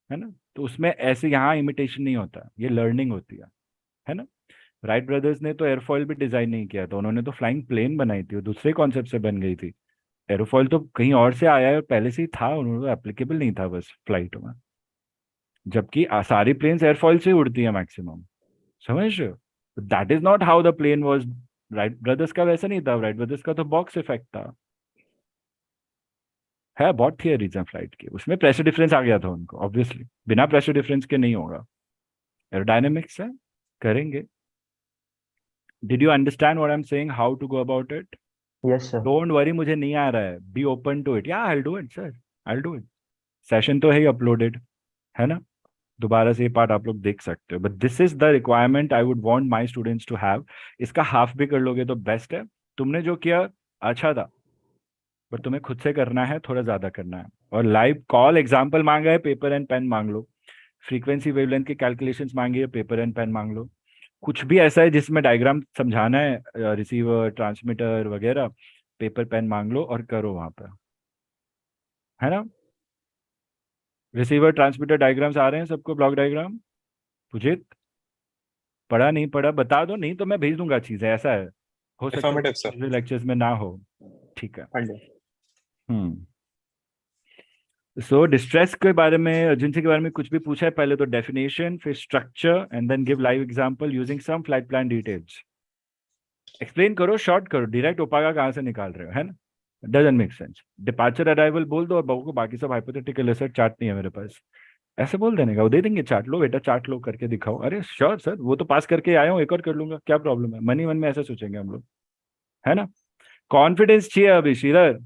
है ना? तो उसमें ऐसे यहाँ इमिटेशन नहीं होता, ये लर्निंग होती है ना? राइट ब्रदर्स ने तो एयरफॉइल भी डिजाइन नहीं किया था, उन्होंने तो फ्लाइंग प्लेन बनाई थी, वो दूसरे कॉन्सेप्ट से बन गई थी. एयरोफॉइल तो कहीं और से आया है और पहले से ही था, उन्होंने तो एप्लीकेबल नहीं था बस फ्लाइट में. जबकि सारी प्लेन्स एयरफॉइल से उड़ती है मैक्सिमम, समझ रहे हो? That is not how the plane was. Wright brothers का वैसा नहीं था. राइट ब्रदर्स का तो बॉक्स इफेक्ट था. है बहुत थियरीज हैं फ्लाइट की, उसमें प्रेशर डिफरेंस आ गया था उनको. ऑब्वियसली बिना प्रेशर डिफरेंस के नहीं होगा. एरोडायनेमिक्स है, करेंगे. Did you understand what I am saying, how to go about it? Yes, sir. Don't worry, मुझे नहीं आ रहा है. Be open to it. Yeah I will do it sir, I will do it. Session तो है ही uploaded, है ना? दोबारा से ये पार्ट आप लोग देख सकते हो. But this is the requirement I would want my students to have. इसका हाफ भी कर लोगे तो बेस्ट है. तुमने जो किया अच्छा था, बट तुम्हें खुद से करना है, थोड़ा ज्यादा करना है. और लाइव कॉल एग्जाम्पल मांगा है, पेपर एंड पेन मांग लो. फ्रीक्वेंसी वेवलेंथ के कैलकुलेशंस मांगी है, पेपर एंड पेन मांग लो. कुछ भी ऐसा है जिसमें डायग्राम समझाना है, रिसीवर ट्रांसमीटर वगैरह, पेपर पेन मांग लो और करो वहां पर, है ना? रिसीवर ट्रांसमीटर डायग्राम्स आ रहे हैं सबको, ब्लॉक डायग्राम? पुजित पढ़ा नहीं पढ़ा बता दो, नहीं तो मैं भेज दूंगा चीजें. ऐसा है, हो सकता Affirmative, sir. है लेक्चर्स में ना हो. ठीक है. सो डिस्ट्रेस के बारे में, एजेंसी के बारे में कुछ भी पूछा है, पहले तो डेफिनेशन, फिर structure, and then give live example using some flight plan details. Explain करो, शॉर्ट करो. डायरेक्ट ओपागा कहाँ से निकाल रहे हो, है ना? Doesn't make sense. Departure arrival बोल दो और बहू को बाकी सब हाइपोथेटिकल एसेट चार्ट नहीं है मेरे पास, ऐसे बोल देने का, वो दे देंगे चार्ट, लो बेटा चार्ट लो करके दिखाओ, अरे श्योर सर वो तो पास करके आया हूँ एक और कर लूंगा, क्या प्रॉब्लम है, मनी मन में ऐसे सोचेंगे हम लोग, है ना। कॉन्फिडेंस चाहिए अभी श्रीधर,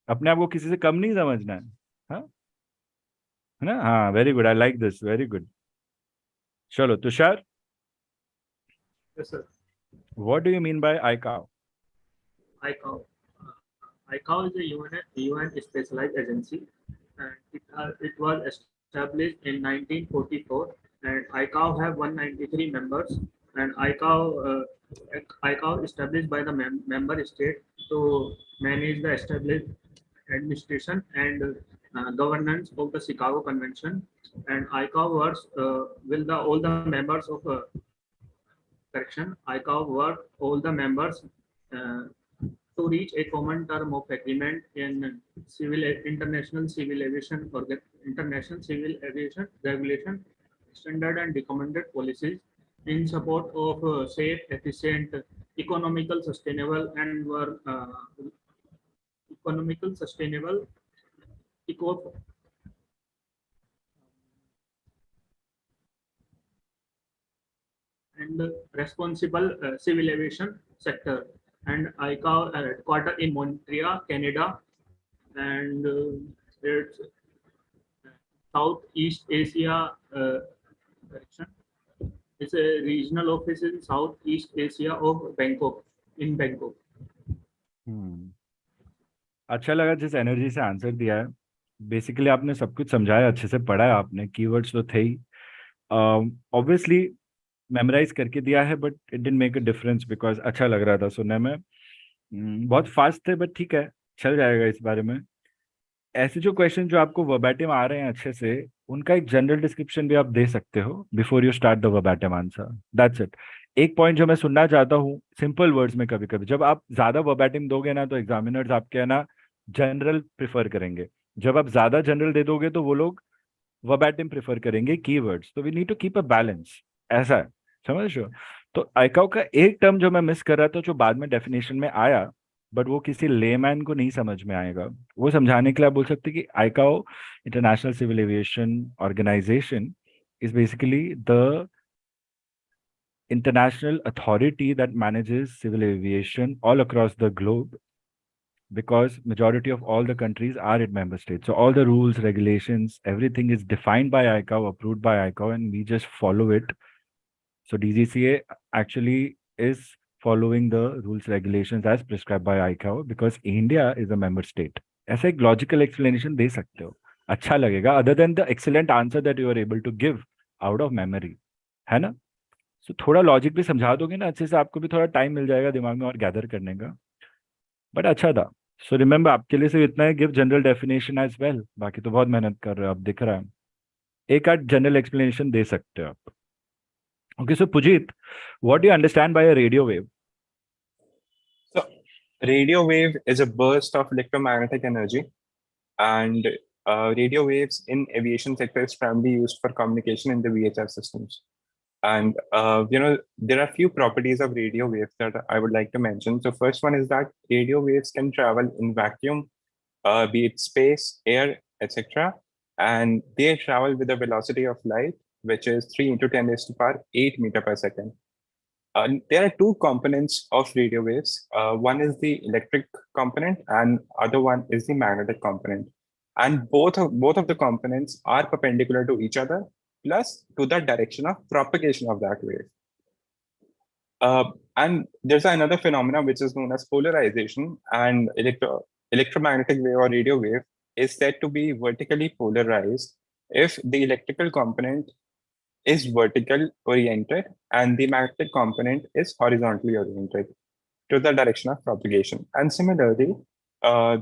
अपने आप को किसी से कम नहीं समझना है। हाँ, है ना, हाँ very good, I like this, very good. चलो Tushar, Yes, sir. What do you mean by ICAO? ICAO. ICAO is a UN specialized agency, and it was established in 1944. And ICAO have 193 members. And ICAO established by the member state to manage the established administration and governance of the Chicago Convention. And ICAO works with all the members of correction. ICAO work all the members uh, to reach a common term of agreement in international civil aviation regulation, standard and recommended policies in support of safe, efficient, economical, sustainable, and economical, sustainable, eco and responsible civil aviation sector. And ICAO headquartered in Montreal, Canada, and it's Southeast Asia direction. It's a regional office in Southeast Asia of Bangkok, in Bangkok. अच्छा लगा जिस energy से answer दिया है। Basically आपने सब कुछ समझाया, अच्छे से पढ़ा है आपने, कीवर्ड्स तो थे ही, ऑब्वियसली मेमोराइज करके दिया है, but it didn't make a difference because अच्छा लग रहा था सुनने में। बहुत फास्ट थे बट ठीक है, चल जाएगा इस बारे में। ऐसे जो क्वेश्चन जो आपको वर्बैटिम आ रहे हैं अच्छे से, उनका एक जनरल डिस्क्रिप्शन भी आप दे सकते हो before you start the वर्बैटिम answer, that's it. एक पॉइंट जो मैं सुनना चाहता हूँ सिंपल वर्ड्स में, कभी कभी जब आप ज्यादा वर्बैटिम दोगे ना तो एग्जामिनर्स आपके है ना जनरल प्रिफर करेंगे, जब आप ज्यादा जनरल दे दोगे तो वो लोग वर्बैटिम प्रेफर करेंगे कीवर्ड्स, तो we need to keep a balance, ऐसा है, समझ रहे हो। तो आईकाओ का एक टर्म जो मैं मिस कर रहा था जो बाद में डेफिनेशन में आया, बट वो किसी लेमैन को नहीं समझ में आएगा, वो समझाने के लिए आप बोल सकते हैं कि ICAO international civil aviation organisation is basically the international authority that manages civil aviation all across the globe, because majority of all the countries are its member states. So all the rules, regulations, everything is defined by ICAO, approved by ICAO, and we just follow it. So DGCA actually is following the rules, regulations as prescribed by ICAO because India is a member state. ऐसा एक logical explanation दे सकते हो, अच्छा लगेगा, other than the excellent answer that you are able to give out of memory, है ना। So थोड़ा logic भी समझा दोगे ना अच्छे से, आपको भी थोड़ा टाइम मिल जाएगा दिमाग में और गैदर करने का, बट अच्छा था। सो रिमेम्बर आपके लिए सिर्फ इतना है, give general definition as well, बाकी तो बहुत मेहनत कर रहे हो आप, दिख रहा है, एक आध जनरल एक्सप्लेनेशन दे सकते हो आप। Okay, so Pujit, what do you understand by a radio wave? So, radio wave is a burst of electromagnetic energy, and radio waves in aviation sector is primarily used for communication in the VHF systems. And there are few properties of radio waves that I would like to mention. So first one is that radio waves can travel in vacuum, be it space, air, etc. And they travel with a velocity of light, which is 3 into 10 raised to power 8 meter per second. There are two components of radio waves. One is the electric component, and other one is the magnetic component. And both of the components are perpendicular to each other, plus to the direction of propagation of that wave. And there's another phenomenon which is known as polarization, and electromagnetic wave or radio wave is said to be vertically polarized if the electrical component is vertical oriented and the magnetic component is horizontally oriented to the direction of propagation. And similarly,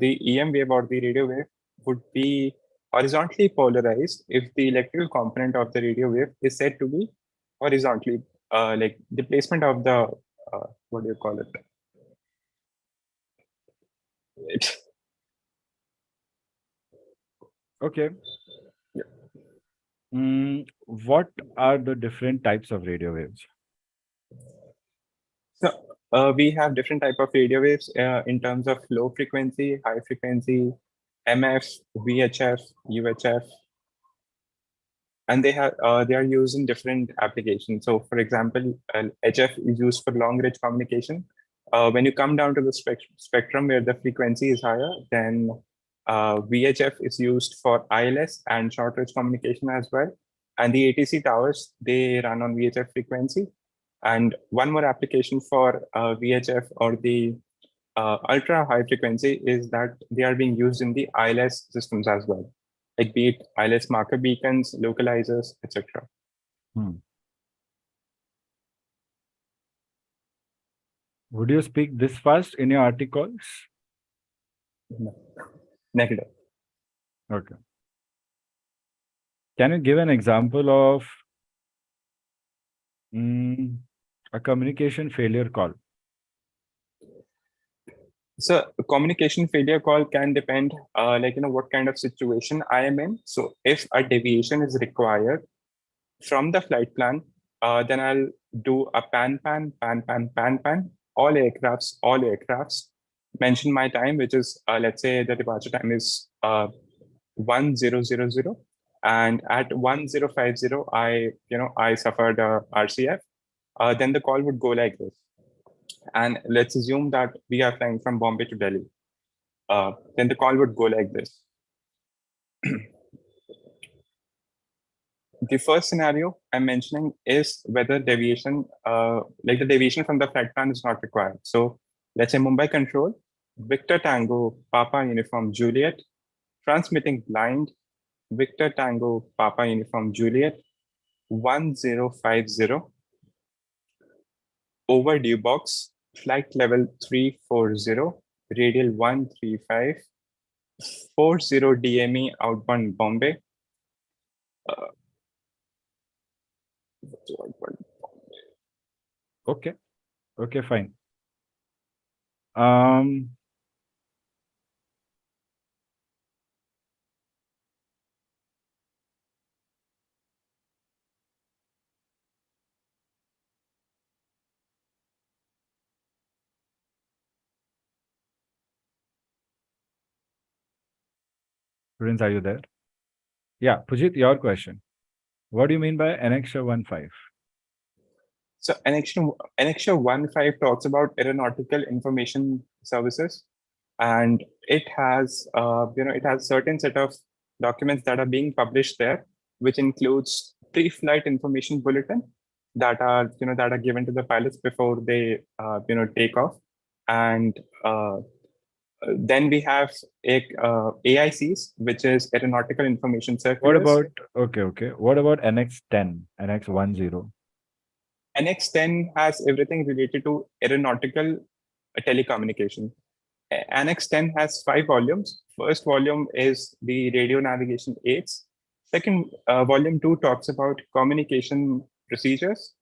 the EM wave or the radio wave would be horizontally polarized if the electrical component of the radio wave is said to be horizontally, like the placement of the, what do you call it? Okay. What are the different types of radio waves? So We have different type of radio waves in terms of low frequency, high frequency, MF, VHF, UHF, and they are used in different applications. So, for example, HF is used for long range communication. When you come down to the spectrum where the frequency is higher, then VHF is used for ILS and short range communication as well. And the ATC towers, they run on VHF frequency. And one more application for VHF or the ultra high frequency is that they are being used in the ILS systems as well, like be it ILS marker beacons, localizers, etc. Would you speak this fast in your articles? No. Negative. Okay. Can you give an example of a communication failure call? So a communication failure call can depend, what kind of situation I am in. So if a deviation is required from the flight plan, then I'll do a pan, all aircrafts, mention my time, which is, let's say the departure time is 1000, and at 1050, I suffered a RCF. Then the call would go like this. And let's assume that we are flying from Bombay to Delhi. Then the call would go like this. The first scenario I'm mentioning is whether deviation, the deviation from the flight plan is not required. So let's say Mumbai control, Victor Tango, Papa Uniform Juliet, transmitting blind, Victor Tango, Papa Uniform Juliet, 1050, overdue box, flight level 340, radial 135, 40 DME outbound Bombay. Okay. Okay, fine. Prince, are you there? Yeah, Pujit, your question. What do you mean by Annexure 1.5? So Annexure 1.5 talks about aeronautical information services, and it has it has certain set of documents that are being published there, which includes pre-flight information bulletin that are given to the pilots before they take off, and then we have AICs, which is aeronautical information circulars. What about What about Annex 10, Annex 10? Annex 10 has everything related to aeronautical telecommunication. Annex 10 has 5 volumes. First volume is the radio navigation aids. Second, volume 2 talks about communication procedures.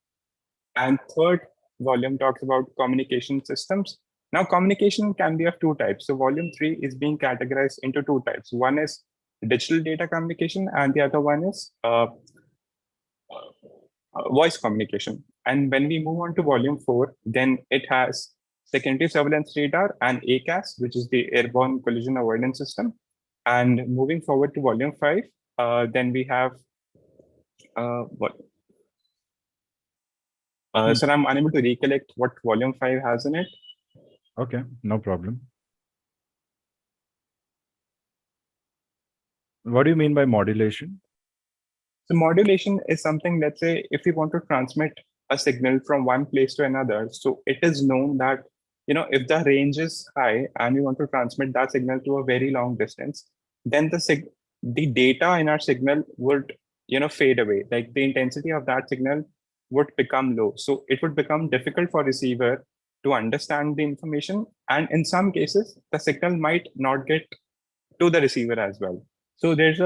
And third volume talks about communication systems. Now, communication can be of 2 types. So volume 3 is being categorized into 2 types. One is digital data communication, and the other one is voice communication. And when we move on to volume 4, then it has secondary surveillance radar and ACATS, which is the airborne collision avoidance system. And moving forward to volume 5, then we have Sir, I'm unable to recollect what volume 5 has in it. Okay, no problem. What do you mean by modulation? So modulation is something, let's say, if we want to transmit a signal from one place to another, so it is known that, if the range is high and we want to transmit that signal to a very long distance, then the data in our signal would, fade away. Like the intensity of that signal would become low. So it would become difficult for receiver to understand the information. And in some cases, the signal might not get to the receiver as well. So there's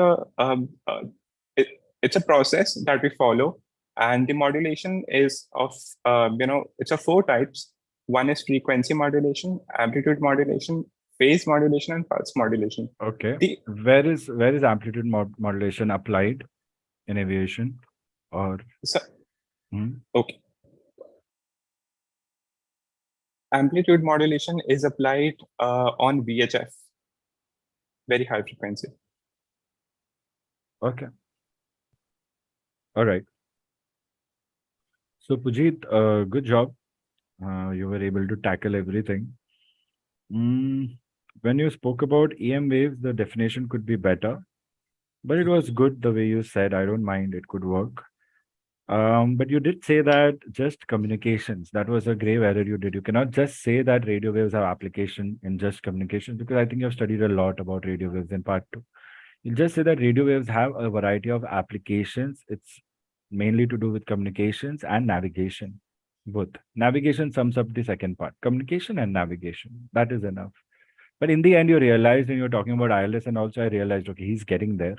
it's a process that we follow, and the modulation is of it's of 4 types. One is frequency modulation, amplitude modulation, phase modulation, and pulse modulation. Okay. Where is amplitude modulation applied in aviation? Or okay. Amplitude modulation is applied on VHF, very high frequency. Okay. All right. So Pujit, good job. You were able to tackle everything. When you spoke about EM waves, the definition could be better, but it was good the way you said. I don't mind. It could work. But you did say that just communications. That was a grave error you did. You cannot just say that radio waves have application in just communications, because I think you've studied a lot about radio waves in part 2. You just say that radio waves have a variety of applications. It's mainly to do with communications and navigation. Both. Navigation sums up the second part. Communication and navigation. That is enough. But in the end, you realized when you're talking about ILS, and also I realized, okay, he's getting there.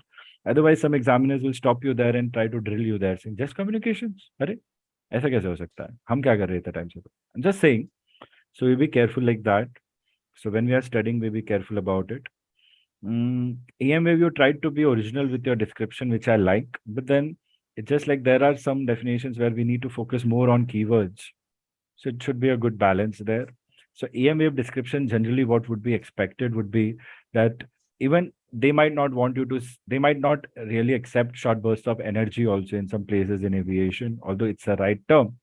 Otherwise, some examiners will stop you there and try to drill you there, saying, just communications. अरे, ऐसा कैसे हो सकता है? हम क्या कर रहे थे time से? I'm just saying. So we be careful like that. So when we are studying, we be careful about it. EM wave, you tried to be original with your description, which I like, but then it's just like there are some definitions where we need to focus more on keywords. So it should be a good balance there. So EM wave description, generally what would be expected would be that even they might not want you to, they might not really accept short bursts of energy also in some places in aviation, although it's the right term.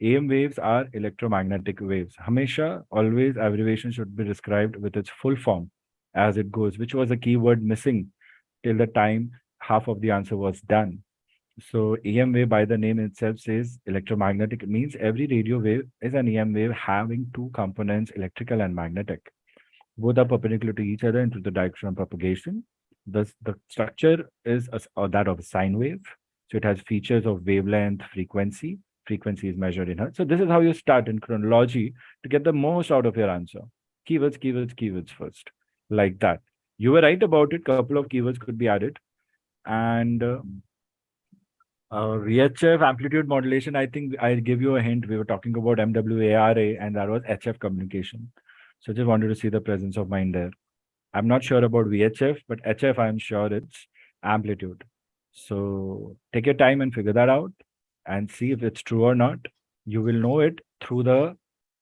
EM waves are electromagnetic waves. Hamesha, always abbreviation should be described with its full form as it goes, which was a keyword missing till the time half of the answer was done. So EM wave by the name itself says electromagnetic. It means every radio wave is an EM wave having two components, electrical and magnetic. Both are perpendicular to each other into the direction of propagation. Thus, the structure is that of a sine wave. So it has features of wavelength, frequency. Frequency is measured in hertz. So this is how you start in chronology to get the most out of your answer. Keywords, keywords, keywords first. Like that. You were right about it. Couple of keywords could be added. And VHF amplitude modulation, I think I'll give you a hint. We were talking about MWARA, and that was HF communication. So just wanted to see the presence of mind there. I'm not sure about VHF, but HF, I'm sure it's amplitude. So take your time and figure that out and see if it's true or not. You will know it through the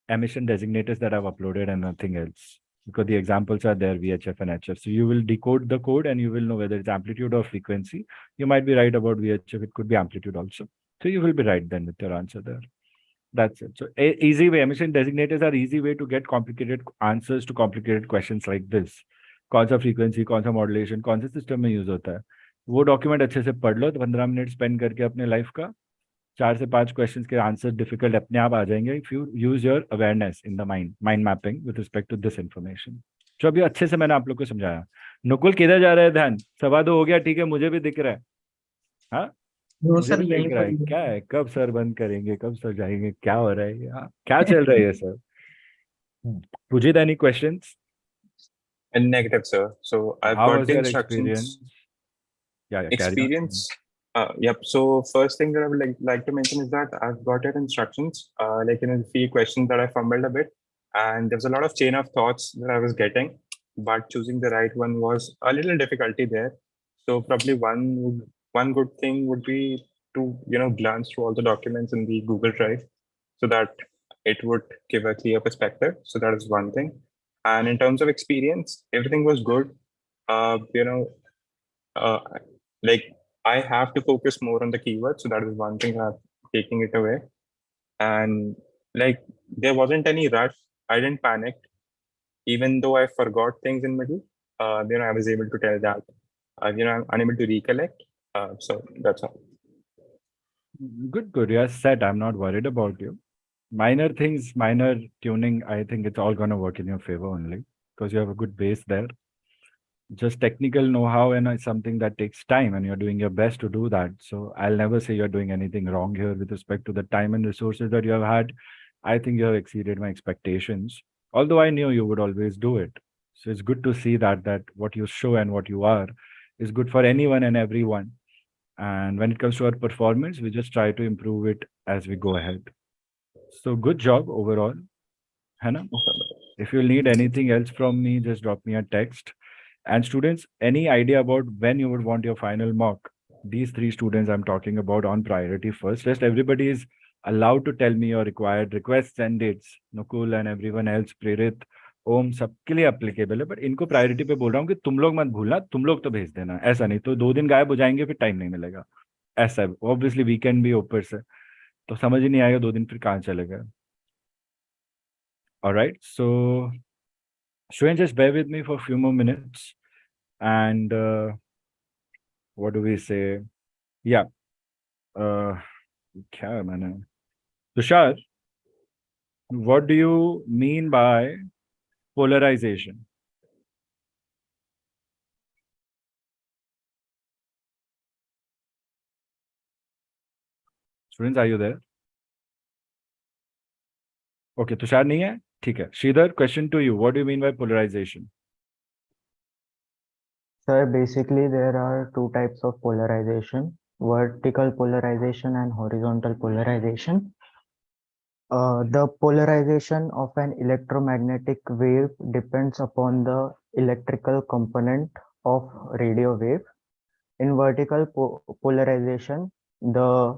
emission designators that I've uploaded and nothing else, because the examples are there, VHF and HF. So you will decode the code and you will know whether it's amplitude or frequency. You might be right about VHF. It could be amplitude also. So you will be right then with your answer there. That's it. So easy way, emission designators are easy way to get complicated answers to complicated questions like this. कौन सा frequency, कौन सा modulation, कौन से system में use होता है, वो document अच्छे से पढ़ लो तो 15 मिनट spend करके अपने life का 4 से 5 questions के answers difficult अपने आप आ जाएंगे if you use your awareness in the mind mapping with respect to this information. जो अभी अच्छे से मैंने आप लोग को समझाया. नुकुल किधर जा रहा है ध्यान? 2:15 हो गया, ठीक है, मुझे भी दिख रहा है. हाँ, मुझे भी दिख रहा है. क्या है, कब सर बंद करेंगे, कब सर जाएंगे, क्या हो रहा है, हाँ, क्या चल रहा है sir? Pujit, any questions? And negative, sir. So I've How got was the your instructions. experience? Yeah, carry on. Experience. Yep. So first thing that I would like to mention is that I've got your instructions. Like in a few questions that I fumbled a bit, and there's a lot of chain of thoughts that I was getting, but choosing the right one was a little difficulty there. So probably one good thing would be to glance through all the documents in the Google Drive, so that it would give a clear perspective. So that is one thing. And in terms of experience, everything was good. Like I have to focus more on the keywords. So that is one thing I'm taking it away. And like there wasn't any rush. I didn't panic. Even though I forgot things in middle, I was able to tell that, I'm unable to recollect. So that's all. Good. You're set. I'm not worried about you. Minor things, minor tuning, I think it's all going to work in your favor only because you have a good base there. Just technical know-how and it's something that takes time and you're doing your best to do that. So I'll never say you're doing anything wrong here with respect to the time and resources that you have had. I think you have exceeded my expectations, although I knew you would always do it. So it's good to see that what you show and what you are is good for anyone and everyone. And when it comes to our performance, we just try to improve it as we go ahead. So good job overall, Hannah. If you need anything else from me, just drop me a text. And students, any idea about when you would want your final mock? These 3 students I'm talking about on priority first. Rest everybody is allowed to tell me your required requests and dates. Nukul and everyone else, Prerit, ओम सबके लिए applicable है, but इनको priority पे बोल रहा हूँ कि तुम लोग मत भूलना, तुम लोग तो भेज देना, ऐसा नहीं तो 2 दिन गायब हो जाएंगे, फिर टाइम नहीं मिलेगा। ऐसा है, ऑब्वियसली वीकेंड भी ऊपर से, तो समझ ही नहीं आएगा 2 दिन फिर कहाँ चलेगा। Alright, so Shreyan, just bear with me for a few more minutes, and what do we say? Yeah, क्या है मैंने? Tushar, what do you mean by polarization? Students, are you there? Okay, Tushar नहीं है, ठीक है। Sridhar, question to you. What do you mean by polarization? Sir, basically there are two types of polarization, vertical polarization and horizontal polarization. The polarization of an electromagnetic wave depends upon the electrical component of radio wave. In vertical polarization, the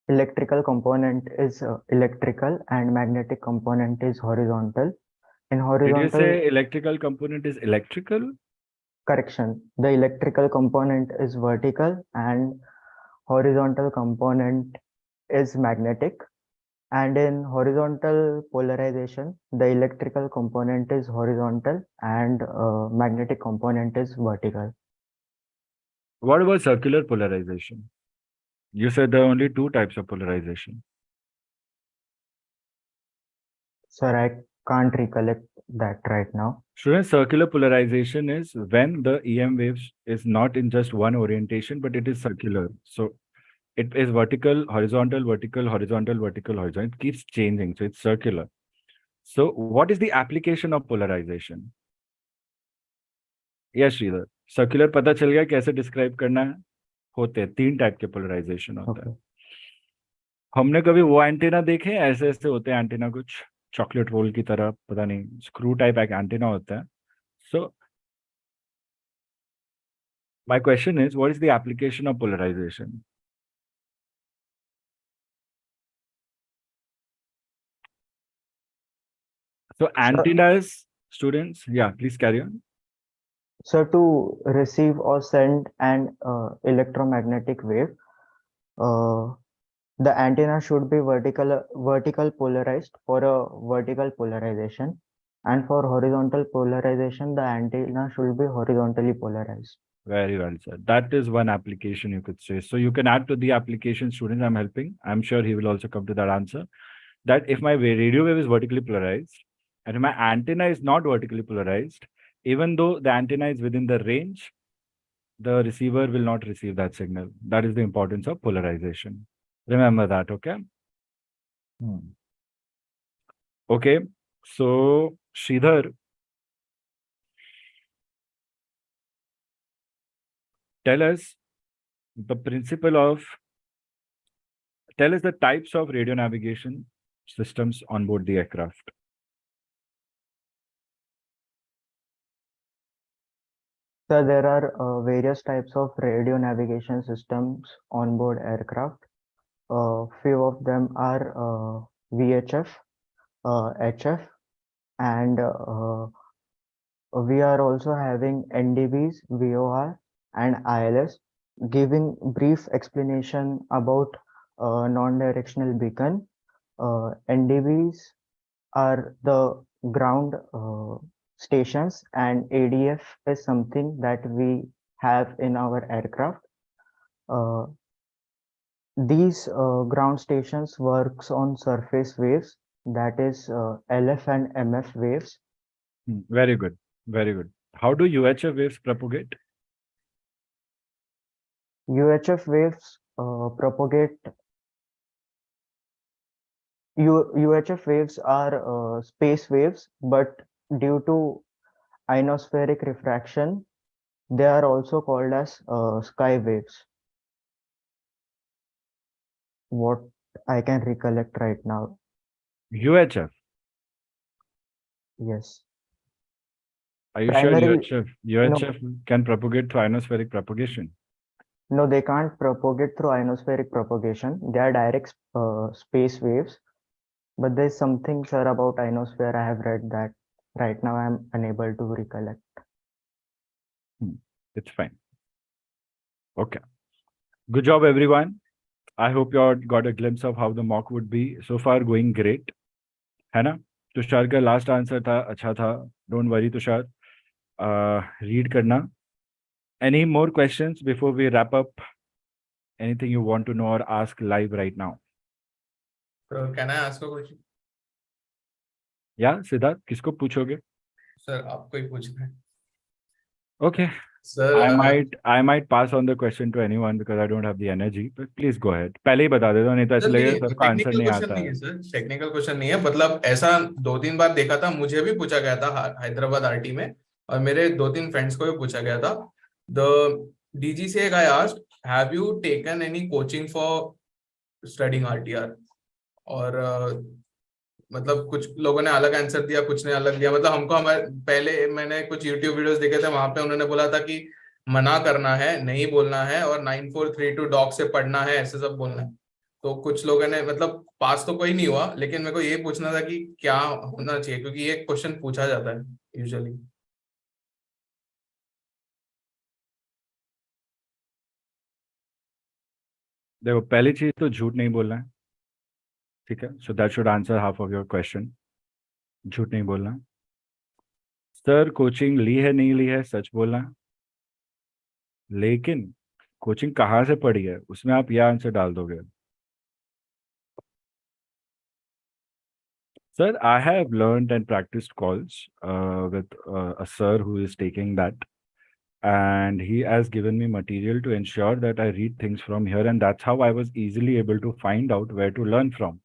electrical component is electrical and magnetic component is horizontal. In Did you horizontal, say electrical component is electrical? correction, the electrical component is vertical and horizontal component is magnetic. And in horizontal polarization, the electrical component is horizontal and magnetic component is vertical. What about circular polarization? You said there are only 2 types of polarization. Sir, I can't recollect that right now. Students, circular polarization is when the EM waves is not in just one orientation, but it is circular. So it is vertical, horizontal, vertical, horizontal, vertical, horizontal. It keeps changing. So it's circular. So what is the application of polarization? Yes, Sridhar. Circular पता चल गया कैसे describe करना है? होते हैं 3 type के polarisation होता है। हमने कभी वो एंटीना देखे ऐसे ऐसे होते हैं एंटीना, कुछ चॉकलेट रोल की तरह, पता नहीं, स्क्रू टाइप एक एंटीना होता है। So my question is, what is the application of polarisation? So antennas, students, yeah, please carry on. So to receive or send an electromagnetic wave, the antenna should be vertical polarized for a vertical polarization, and for horizontal polarization, the antenna should be horizontally polarized. Very well, sir. That is one application you could say. So you can add to the application, students. I'm helping. I'm sure he will also come to that answer. That if my radio wave is vertically polarized and if my antenna is not vertically polarized, even though the antenna is within the range, the receiver will not receive that signal. That is the importance of polarization. Remember that, okay? Okay, so Sridhar, tell us the tell us the types of radio navigation systems on board the aircraft. So there are various types of radio navigation systems on board aircraft. Few of them are VHF, HF, and we are also having NDBs, VOR, and ILS. Giving brief explanation about non-directional beacon, NDBs are the ground stations, and ADF is something that we have in our aircraft. These ground stations works on surface waves, that is LF and MF waves. Very good, very good. How do UHF waves propagate? UHF waves propagate. UHF waves are space waves, but due to ionospheric refraction, they are also called as sky waves. What I can recollect right now. UHF? Yes. Are you Primarily, sure UHF can propagate through ionospheric propagation? No, they can't propagate through ionospheric propagation. They are direct space waves. But there's something, sir, about ionosphere I have read that right now I'm unable to recollect. It's fine. Okay. Good job, everyone. I hope you all got a glimpse of how the mock would be. So far, going great. है ना? तुषार का last answer था, अच्छा था. Don't worry, Tushar. Read करना. Any more questions before we wrap up? Anything you want to know or ask live right now? So can I ask a question? Yeah, Siddharth, किसको पूछोगे? Sir आपको ही पूछना है. Okay. Sir, I might pass on the question to anyone because I don't have the energy. But please go ahead. पहले ही बता देता, नहीं तो ऐसे लगेगा सबका आंसर नहीं आता है. सर टेक्निकल क्वेश्चन नहीं है. मतलब ऐसा 2-3 बार देखा था, मुझे भी पूछा गया था हैदराबाद आरटी में, और मेरे 2-3 फ्रेंड्स को भी पूछा गया था. The DGCA guy asked, have you taken any coaching for studying RTR? और मतलब कुछ लोगों ने अलग आंसर दिया, कुछ ने अलग दिया. मतलब हमको हमारे पहले मैंने कुछ यूट्यूब वीडियोस देखे थे, वहां पे उन्होंने बोला था कि मना करना है, नहीं बोलना है, और 9432 डॉग से पढ़ना है, ऐसे सब बोलना है. तो कुछ लोगों ने, मतलब पास तो कोई नहीं हुआ, लेकिन मेरे को ये पूछना था कि क्या होना चाहिए, क्योंकि ये क्वेश्चन पूछा जाता है यूजुअली. देखो, पहली चीज तो झूठ नहीं बोलना है. ठीक है, so that should answer half of your question. झूठ नहीं बोलना है. सर कोचिंग ली है नहीं ली है, सच बोलना है. लेकिन कोचिंग कहाँ से पढ़ी है उसमें आप यह आंसर डाल दोगे. Sir, I have learned and practiced calls with a sir who is taking that, and he has given me material to ensure that I read things from here, and that's how I was easily able to find out where to learn from.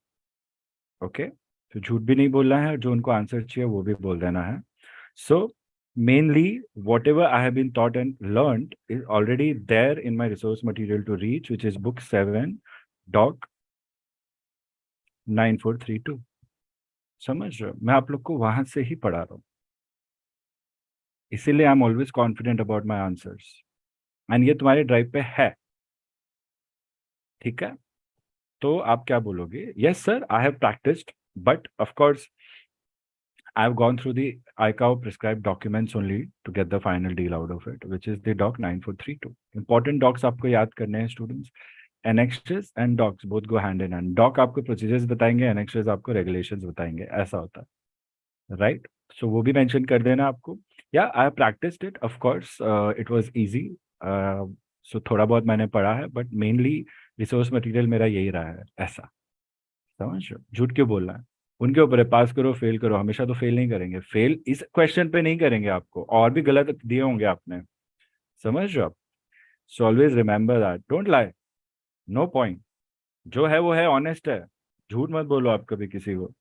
Okay, तो झूठ भी नहीं बोलना है, जो उनको answer चाहिए वो भी बोल देना है. So mainly whatever I have been taught and learned is already there in my resource material to reach, which is book 7, doc 9432. समझ रहे हो, मैं आप लोग को वहां से ही पढ़ा रहा हूँ. इसीलिए I am always confident about my answers, and ये तुम्हारे ड्राइव पे है. ठीक है, तो आप क्या बोलोगे? Yes sir, I have practised, but of course I have gone through the iCATS prescribed documents only to get the final deal out of it, which is the doc 9432. Important docs आपको याद करने हैं students. Annexes and docs both go hand in hand. Doc आपको procedures बताएंगे, annexes आपको regulations बताएंगे, ऐसा होता है, right? So वो भी mention कर देना आपको. Yeah, I have practiced it. Of course, it was easy. So थोड़ा बहुत मैंने पढ़ा है, but mainly resource material मेरा यही रहा है. ऐसा समझ रहे हो? झूठ क्यों बोलना है? उनके ऊपर है, पास करो फेल करो. हमेशा तो फेल नहीं करेंगे, फेल इस क्वेश्चन पे नहीं करेंगे आपको, और भी गलत दिए होंगे आपने. समझ रहे हो आप? So always remember that, don't lie. No point. जो है वो है, ऑनेस्ट है. झूठ मत बोलो आप कभी किसी को.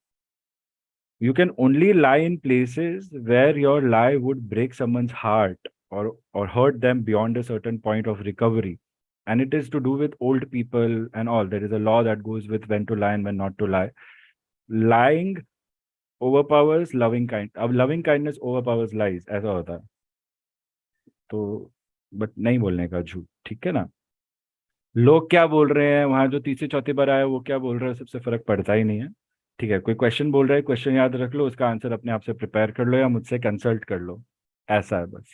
You can only lie in places where your lie would break someone's heart or hurt them beyond a certain point of recovery. And it is to do with old people and all. There is a law that goes with when to lie and when not to lie. Lying overpowers loving kind. अब loving kindness overpowers lies, ऐसा होता है. तो but नहीं बोलने का झूठ, ठीक है ना? लोग क्या बोल रहे हैं वहां, जो तीसरी चौथी बार आया वो क्या बोल रहा है, सबसे फर्क पड़ता ही नहीं है. ठीक है, कोई क्वेश्चन बोल रहा है, क्वेश्चन याद रख लो, उसका आंसर अपने आप से प्रिपेयर कर लो या मुझसे कंसल्ट कर लो. ऐसा है बस.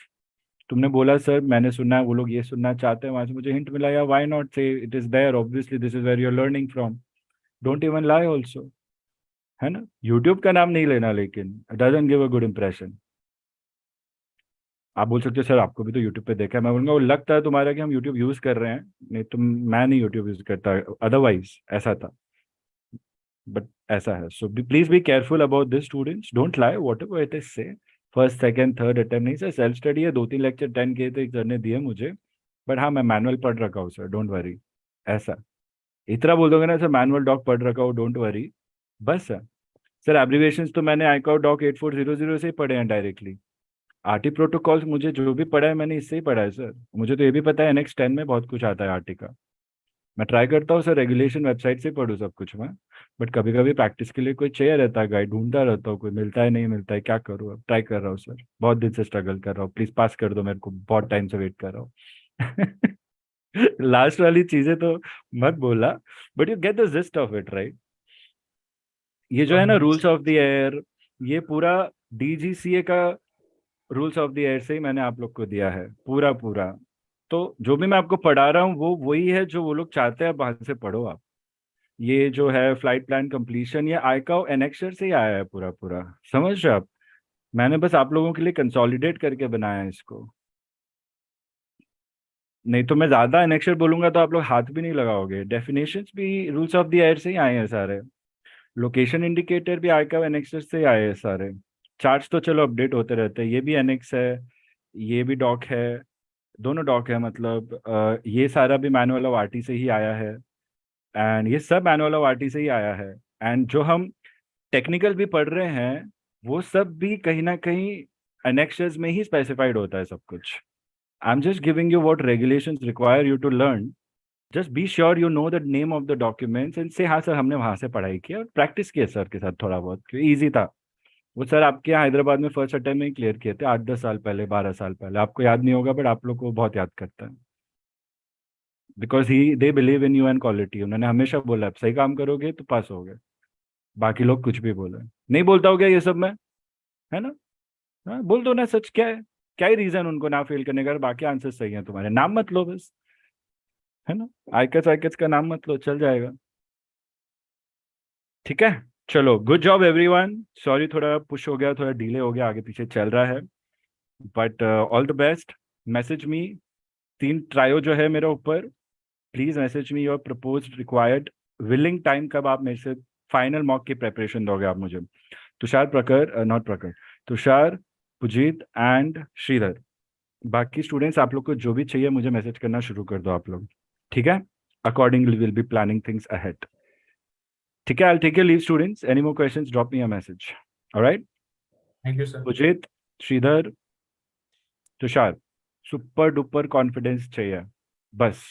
तुमने बोला सर मैंने सुना है, वो लोग ये सुनना चाहते हैं, वहां से मुझे हिंट मिला, या why not say it is there, obviously this is where you are learning from. Don't even lie also, है ना? यूट्यूब का नाम नहीं लेना, लेकिन it doesn't give a good impression. आप बोल सकते हो सर आपको भी तो यूट्यूब पे देखा है. मैं बोलूंगा वो लगता है तुम्हारा कि हम यूट्यूब यूज कर रहे हैं, नहीं तो मैं नहीं यूट्यूब यूज करता, अदरवाइज ऐसा था. बट ऐसा है. So please be careful about this students. Don't lie what ever it is से. फर्स्ट सेकंड थर्ड अटेम्प्ट नहीं सर, सेल्फ स्टडी है. 2-3 लेक्चर 10 किए थे सर ने दिए मुझे, बट हाँ मैं मैनुअल पढ़ रखा हूँ सर, डोंट वरी. ऐसा इतना बोल दोगे ना सर, मैनुअल डॉक पढ़ रखा हूँ, डोंट वरी, बस सर. सर एब्रीवेशंस तो मैंने iCATS डॉक 8400 से ही पढ़े हैं डायरेक्टली. आरटी प्रोटोकॉल्स मुझे जो भी पढ़ा है मैंने इससे ही पढ़ा है सर. मुझे तो ये भी पता है NX 10 में बहुत कुछ आता है आरटी का. मैं ट्राई करता हूँ सर रेगुलेशन वेबसाइट से पढ़ूँ सब कुछ मैं, बट कभी कभी प्रैक्टिस के लिए कोई चाहिए रहता है, गाइड ढूंढता रहता हूँ, कोई मिलता है नहीं मिलता है, क्या करूँ. अब ट्राई कर रहा हूँ सर, बहुत दिन से स्ट्रगल कर रहा हूँ. प्लीज पास कर दो मेरे को, बहुत टाइम से वेट कर रहा हूँ. लास्ट वाली चीजें तो मत बोला, but you get the gist of it, right? ये जो है ना रूल्स ऑफ द एयर, ये पूरा डीजीसीए का रूल्स ऑफ द एयर से ही मैंने आप लोग को दिया है पूरा पूरा। तो जो भी मैं आपको पढ़ा रहा हूँ वो वही है जो वो लोग चाहते हैं, वहां से पढ़ो आप। ये जो है फ्लाइट प्लान कंप्लीशन, ये आईकाओ एनेक्सर से ही आया है पूरा पूरा, समझ रहे हो आप? मैंने बस आप लोगों के लिए कंसोलिडेट करके बनाया है इसको। नहीं तो मैं ज्यादा एनेक्सर बोलूंगा तो आप लोग हाथ भी नहीं लगाओगे। डेफिनेशंस भी रूल्स ऑफ द एयर से ही आए हैं सारे। लोकेशन इंडिकेटर भी आईकाओ एनेक्सर से ही आए हैं सारे। चार्ट्स तो चलो अपडेट होते रहते हैं, ये भी एनेक्स है, ये भी डॉक है, दोनों डॉक है। मतलब ये सारा भी मैनुअल ऑफ आरटी से ही आया है, एंड ये सब मैनुअल ऑफ आरटी से ही आया है। एंड जो हम टेक्निकल भी पढ़ रहे हैं वो सब भी कहीं ना कहीं एनेक्सेस में ही स्पेसिफाइड होता है सब कुछ। I am just giving you what regulations require you to learn. Just be sure you know the name of the documents and say हाँ सर हमने वहां से पढ़ाई की और प्रैक्टिस किया सर के साथ थोड़ा बहुत, क्योंकि ईजी था। वो सर आपके यहाँ हैदराबाद में फर्स्ट अटेम्प्ट में ही क्लियर किए थे 8-10 साल पहले, 12 साल पहले। आपको याद नहीं होगा बट आप लोग को बहुत याद करता है, because he they believe in you and quality. उन्होंने हमेशा बोला आप सही काम करोगे तो पास होगे, बाकी लोग कुछ भी बोले। नहीं बोलता हो गया ये सब में, है ना? हाँ बोल दो ना, सच क्या है? क्या ही रीजन उनको ना फेल करने का? बाकी आंसर सही है तुम्हारे, नाम मत लो बस, है ना? आईकेट्स आईकेट्स का नाम मत लो, चल जाएगा। ठीक है, चलो, गुड जॉब एवरीवन। सॉरी थोड़ा पुश हो गया, थोड़ा डिले हो गया, आगे पीछे चल रहा है, but all the best. Message me 3 trio जो है मेरे ऊपर, please message me your propose required willing time, कब आप मेरे से फाइनल मॉक की प्रेपरेशन दोगे आप मुझे। तुषार, प्रखर, नॉट प्रखर, तुषार, पुजीत एंड श्रीधर, बाकी स्टूडेंट्स आप लोग को जो भी चाहिए मुझे मैसेज करना शुरू कर दो आप लोग, ठीक है? Accordingly will be planning things ahead. ठीक है, I take your leave students, any more questions drop me a message. Alright, thank you sir. Pujit, Sridhar, Tushar, super duper confidence चाहिए बस।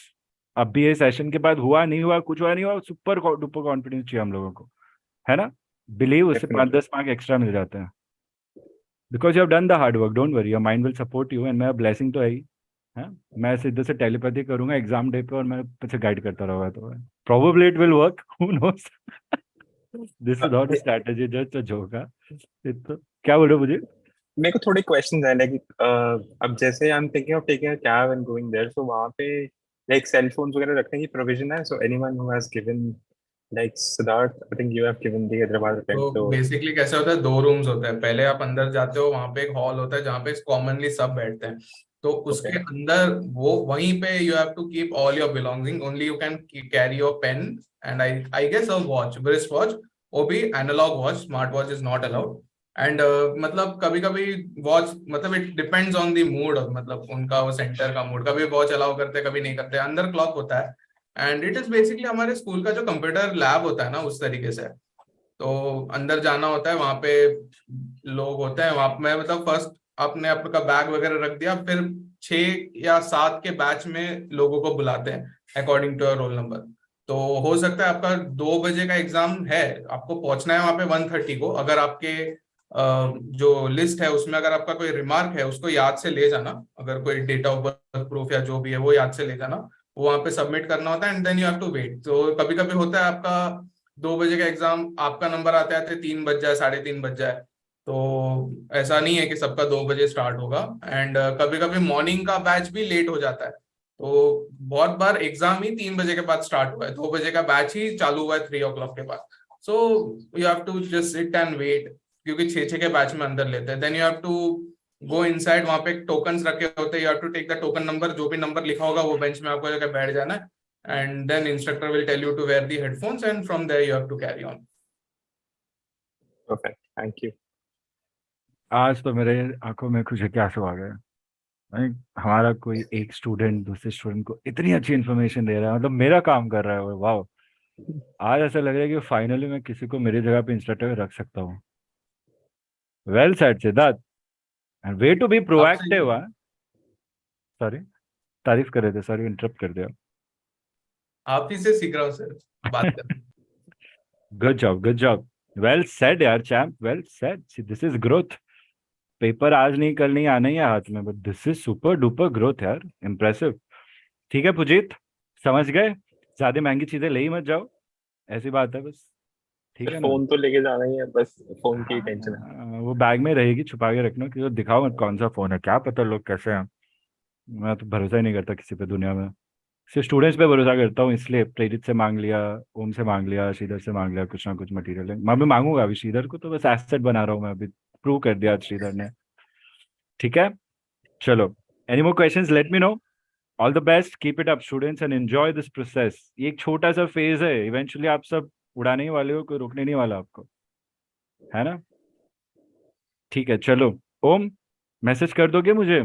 अब भी ये सेशन के बाद हुआ नहीं हुआ, कुछ हुआ नहीं हुआ, सुपर डुपर कॉन्फिडेंस चाहिए हम लोगों को, है ना? बिलीव, उससे 5-10 मार्क एक्स्ट्रा मिल जाते हैं, because you have done the hard work. Don't worry, your mind will support you and मेरा ब्लेसिंग तो है ही। है, मैं सीधे से टेलीपैथी करूंगा एग्जाम डे पे और मैं पीछे गाइड करता रहूंगा, तो probably it will work, who knows. This is not a strategy, just a joke. तो क्या बोल रहे हो मुझे? मेरे को थोड़े क्वेश्चंस है, लाइक अब जैसे I am thinking of taking a cab and going there, so वहां पे लाइक सेल फोन्स वगैरह रखने की प्रोविजन है? So anyone who has given, like Siddharth, I think you have given the Hyderabad attempt, तो तो बेसिकली कैसा होता है, 2 रूम्स होते हैं। पहले आप अंदर जाते हो, वहां पे एक हॉल होता है जहाँ पे कॉमनली सब बैठते हैं। तो ओके उसके अंदर वो वहीं पे you have to keep all your belonging, only you can carry your pen and I guess a watch, wrist watch, वो भी analog watch, smart watch is not allowed. And मतलब कभी कभी वॉच, मतलब it depends on the mood, मतलब उनका वो centre का मूड, कभी वॉच अलाउ करते हैं कभी नहीं करते। अंदर क्लॉक होता है एंड इट इज बेसिकली हमारे स्कूल का जो कंप्यूटर लैब होता है ना, उस तरीके से। तो अंदर जाना होता है, वहां पे लोग होते हैं वहां पे। मैं मतलब फर्स्ट आपने आपका बैग वगैरह रख दिया, फिर 6 या 7 के बैच में लोगों को बुलाते हैं according to your roll number. तो हो सकता है आपका 2 बजे का एग्जाम है, आपको पहुंचना है वहां पे 1:30 को। अगर आपके जो लिस्ट है उसमें अगर आपका कोई रिमार्क है उसको याद से ले जाना, अगर कोई डेट ऑफ बर्थ प्रूफ या जो भी है वो याद से ले जाना, वो वहां पे सबमिट करना होता है and then you have to wait. तो कभी कभी होता है आपका 2 बजे का एग्जाम, आपका नंबर आते आते 3 बज जाए, 3:30 बज जाए। तो ऐसा नहीं है कि सबका 2 बजे स्टार्ट होगा। एंड कभी कभी मॉर्निंग का बैच भी लेट हो जाता है। तो बहुत बार एग्जाम ही 3 बजे के बाद स्टार्ट हुआ है, 2 बजे का बैच ही चालू हुआ है 3 o'clock के बाद। So you have to just sit and wait, क्योंकि 6-6 के बैच में अंदर लेते हैं। Then you have to go inside, वहां पे टोकन्स रखे होते हैं, you have to take the token number, जो भी नंबर लिखा होगा वो बेंच में आपको जाकर बैठ जाना है। And then instructor will tell you to wear the headphones and from there you have to carry on. Perfect, thank you. आज तो मेरे आंखों में कुछ क्या आंसू आ गए। भाई, हमारा कोई एक स्टूडेंट दूसरे स्टूडेंट को इतनी अच्छी इन्फॉर्मेशन दे रहा है, मतलब मेरा काम कर रहा है वो, वाह। आज ऐसा लग रहा है कि फाइनली मैं किसी को मेरी जगह पे इंस्ट्रक्टर रख सकता हूँ। Well said Siddharth, and way to be proactive. Sorry, तारीफ कर रहे थे, सॉरी इंटरप्ट कर दिया। आप ही से सीख रहा हूँ सर बात कर। Good job, good job, well said यार champ, well said. This is growth. Paper आज नहीं कल नहीं आना ही है हाथ में, but this is super duper growth यार, इम्प्रेसिव। ठीक है पुजीत, समझ गए, ज्यादा महंगी चीजें ले ही मत जाओ, ऐसी बात है बस, ठीक है ना। फोन तो लेके जाना ही है, बस फोन की टेंशन है। वो बैग में रहेगी, छुपा के रखना, कि दिखाओ मत कौन सा फोन है, क्या पता लोग कैसे हैं। मैं तो भरोसा ही नहीं करता किसी पे दुनिया में, सिर्फ स्टूडेंट्स पे भरोसा करता हूँ, इसलिए प्रेरित से मांग लिया, ओम से मांग लिया, श्रीधर से मांग लिया, कुछ ना कुछ मटेरियल है। मैं भी मांगूंगा अभी श्रीधर को, तो बस एसेट बना रहा हूँ मैं अभी, प्रूव कर दिया आज श्रीधर ने। ठीक है, चलो, any more questions late me no. All the best, keep it up students and enjoy this process. ये एक छोटा सा फेज है, इवेंचुअली आप सब उड़ाने ही वाले हो, कोई रोकने नहीं वाला आपको, है ना। ठीक है, चलो, ओम मैसेज कर दोगे मुझे।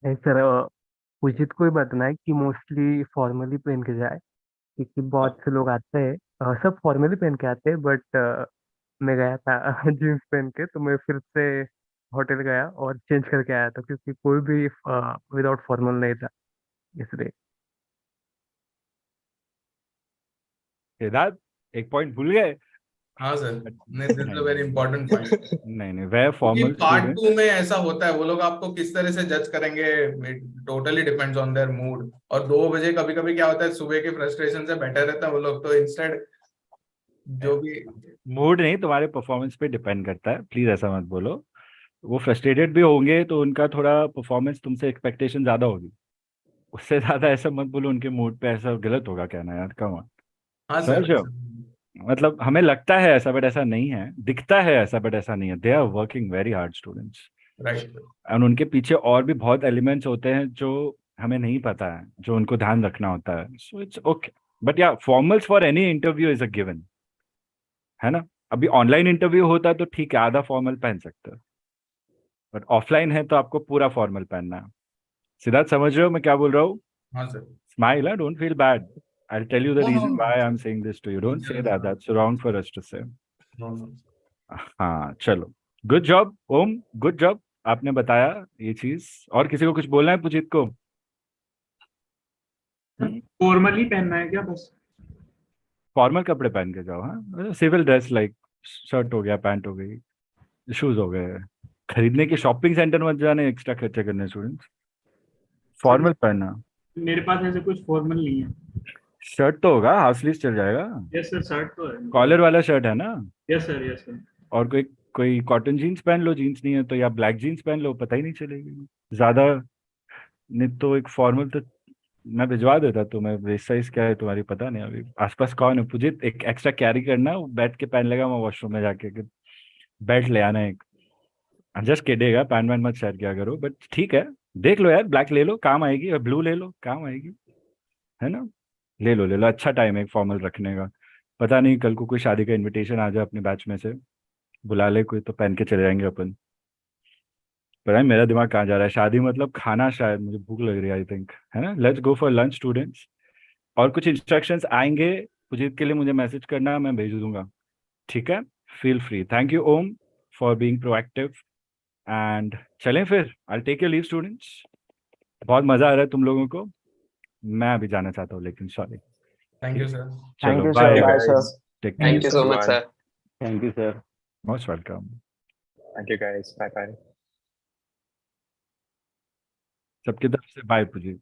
नहीं सर, पुजित को ही बताना है कि मोस्टली फॉर्मली पहन के जाए, क्योंकि बहुत से लोग आते हैं, सब फॉर्मली पहन के आते हैं, बट मैं गया था जींस पहन के, तो मैं फिर से होटल गया और चेंज करके आया था, क्योंकि कोई भी विदाउट फॉर्मल नहीं था, इसलिए। सिद्धार्थ, एक पॉइंट भूल गए। हाँ सर, नहीं, दिस इज नहीं अ वेरी इंपॉर्टेंट पॉइंट। नहीं नहीं, वह क्योंकि फॉर्मल पार्ट स्टूडेंट। 2 में ऐसा होता है, वो लोग आपको किस तरह से जज करेंगे, totally depends on their mood. और 2 बजे कभी कभी क्या होता है, सुबह के फ्रस्ट्रेशन से बैठे रहते हैं वो लोग, तो इंस्टेड जो भी। मूड नहीं, तुम्हारे परफॉर्मेंस पे डिपेंड करता है, प्लीज ऐसा मत बोलो। वो फ्रस्ट्रेटेड भी होंगे तो उनका थोड़ा परफॉर्मेंस तुमसे एक्सपेक्टेशन ज्यादा होगी, उससे ज्यादा ऐसा मत बोलो उनके मूड पे, ऐसा गलत होगा कहना यार, कम ऑन। हाँ सर, समझ रहे हो, मतलब हमें लगता है ऐसा बट ऐसा नहीं है, दिखता है ऐसा बट ऐसा नहीं है। They are working very hard students, right. और उनके पीछे और भी बहुत एलिमेंट्स होते हैं जो हमें नहीं पता है, जो उनको ध्यान रखना होता है। सो इट्स ओके, बट या formals for any interview is a given, है ना। अभी ऑनलाइन इंटरव्यू होता है तो ठीक है, आधा फॉर्मल पहन सकते हो, बट ऑफलाइन है तो आपको पूरा फॉर्मल पहनना है। सिद्धार्थ, समझ रहे हो मैं क्या बोल रहा हूँ। हाँ सर। Smile, don't feel bad, I'll tell you the no no reason no, why I'm saying this to you. Don't say that. That's wrong for us to say. No no. हाँ चलो, good job Om, good job, आपने बताया ये चीज। और किसी को कुछ बोलना है पुजीत को। फॉर्मली पहनना है क्या बस? फॉर्मल कपड़े पहन के जाओ, हाँ, सिविल ड्रेस, लाइक शर्ट हो गया, पैंट हो गई, शूज हो गए। खरीदने के शॉपिंग सेंटर मत जाने एक्स्ट्रा खर्चे करने स्टूडेंट्स, फॉर्मल पहनना। मेरे पास ऐसे कुछ फॉर्मल नहीं है। शर्ट तो होगा, हाफ स्लीव चल जाएगा, यस सर, शर्ट तो है। कॉलर वाला शर्ट है ना। Yes sir, yes sir. और कोई कोई कॉटन जीन्स पहन लो, जीन्स नहीं है तो, या ब्लैक जीन्स पहन लो, पता ही नहीं चलेगी ज्यादा। नहीं तो एक फॉर्मल तो मैं भिजवा देता तुम्हें, वेस्ट साइज क्या है तुम्हारी पता नहीं, अभी आसपास कौन है पुजीत, एक एक्स्ट्रा कैरी करना, वो बैठ के पहन लेगा, मैं वॉशरूम में जाके कि बेल्ट ले आना एक। जस्ट किडेगा, पैन वैन मत शेयर किया करो, बट ठीक है, देख लो यार, ब्लैक ले लो काम आएगी, और ब्लू ले लो काम आएगी, है ना। ले लो ले लो, अच्छा टाइम है फॉर्मल रखने का। पता नहीं कल को कोई शादी का इनविटेशन आ जाए अपने बैच में से, बुला ले कोई, तो पहन के चले जाएंगे अपन। पता नहीं मेरा दिमाग कहाँ जा रहा है, शादी मतलब खाना, शायद मुझे भूख लग रही है आई थिंक, है ना। Let's go for lunch students. और कुछ इंस्ट्रक्शंस आएंगे पुजीत के लिए, मुझे मैसेज करना, मैं भेज दूंगा, ठीक है। Feel free, thank you Om for being proactive. And चलें फिर, I take your leave students, बहुत मजा आ रहा है तुम लोगों को। मैं अभी जाना चाहता हूँ लेकिन, सॉरी। Thank you sir. चलो Thank you, bye, sir. Bye, sir. Take Thank care, you so much, sir. Thank you sir. Most welcome. Thank you guys, bye bye. सबकी तरफ से बाय पुजीत।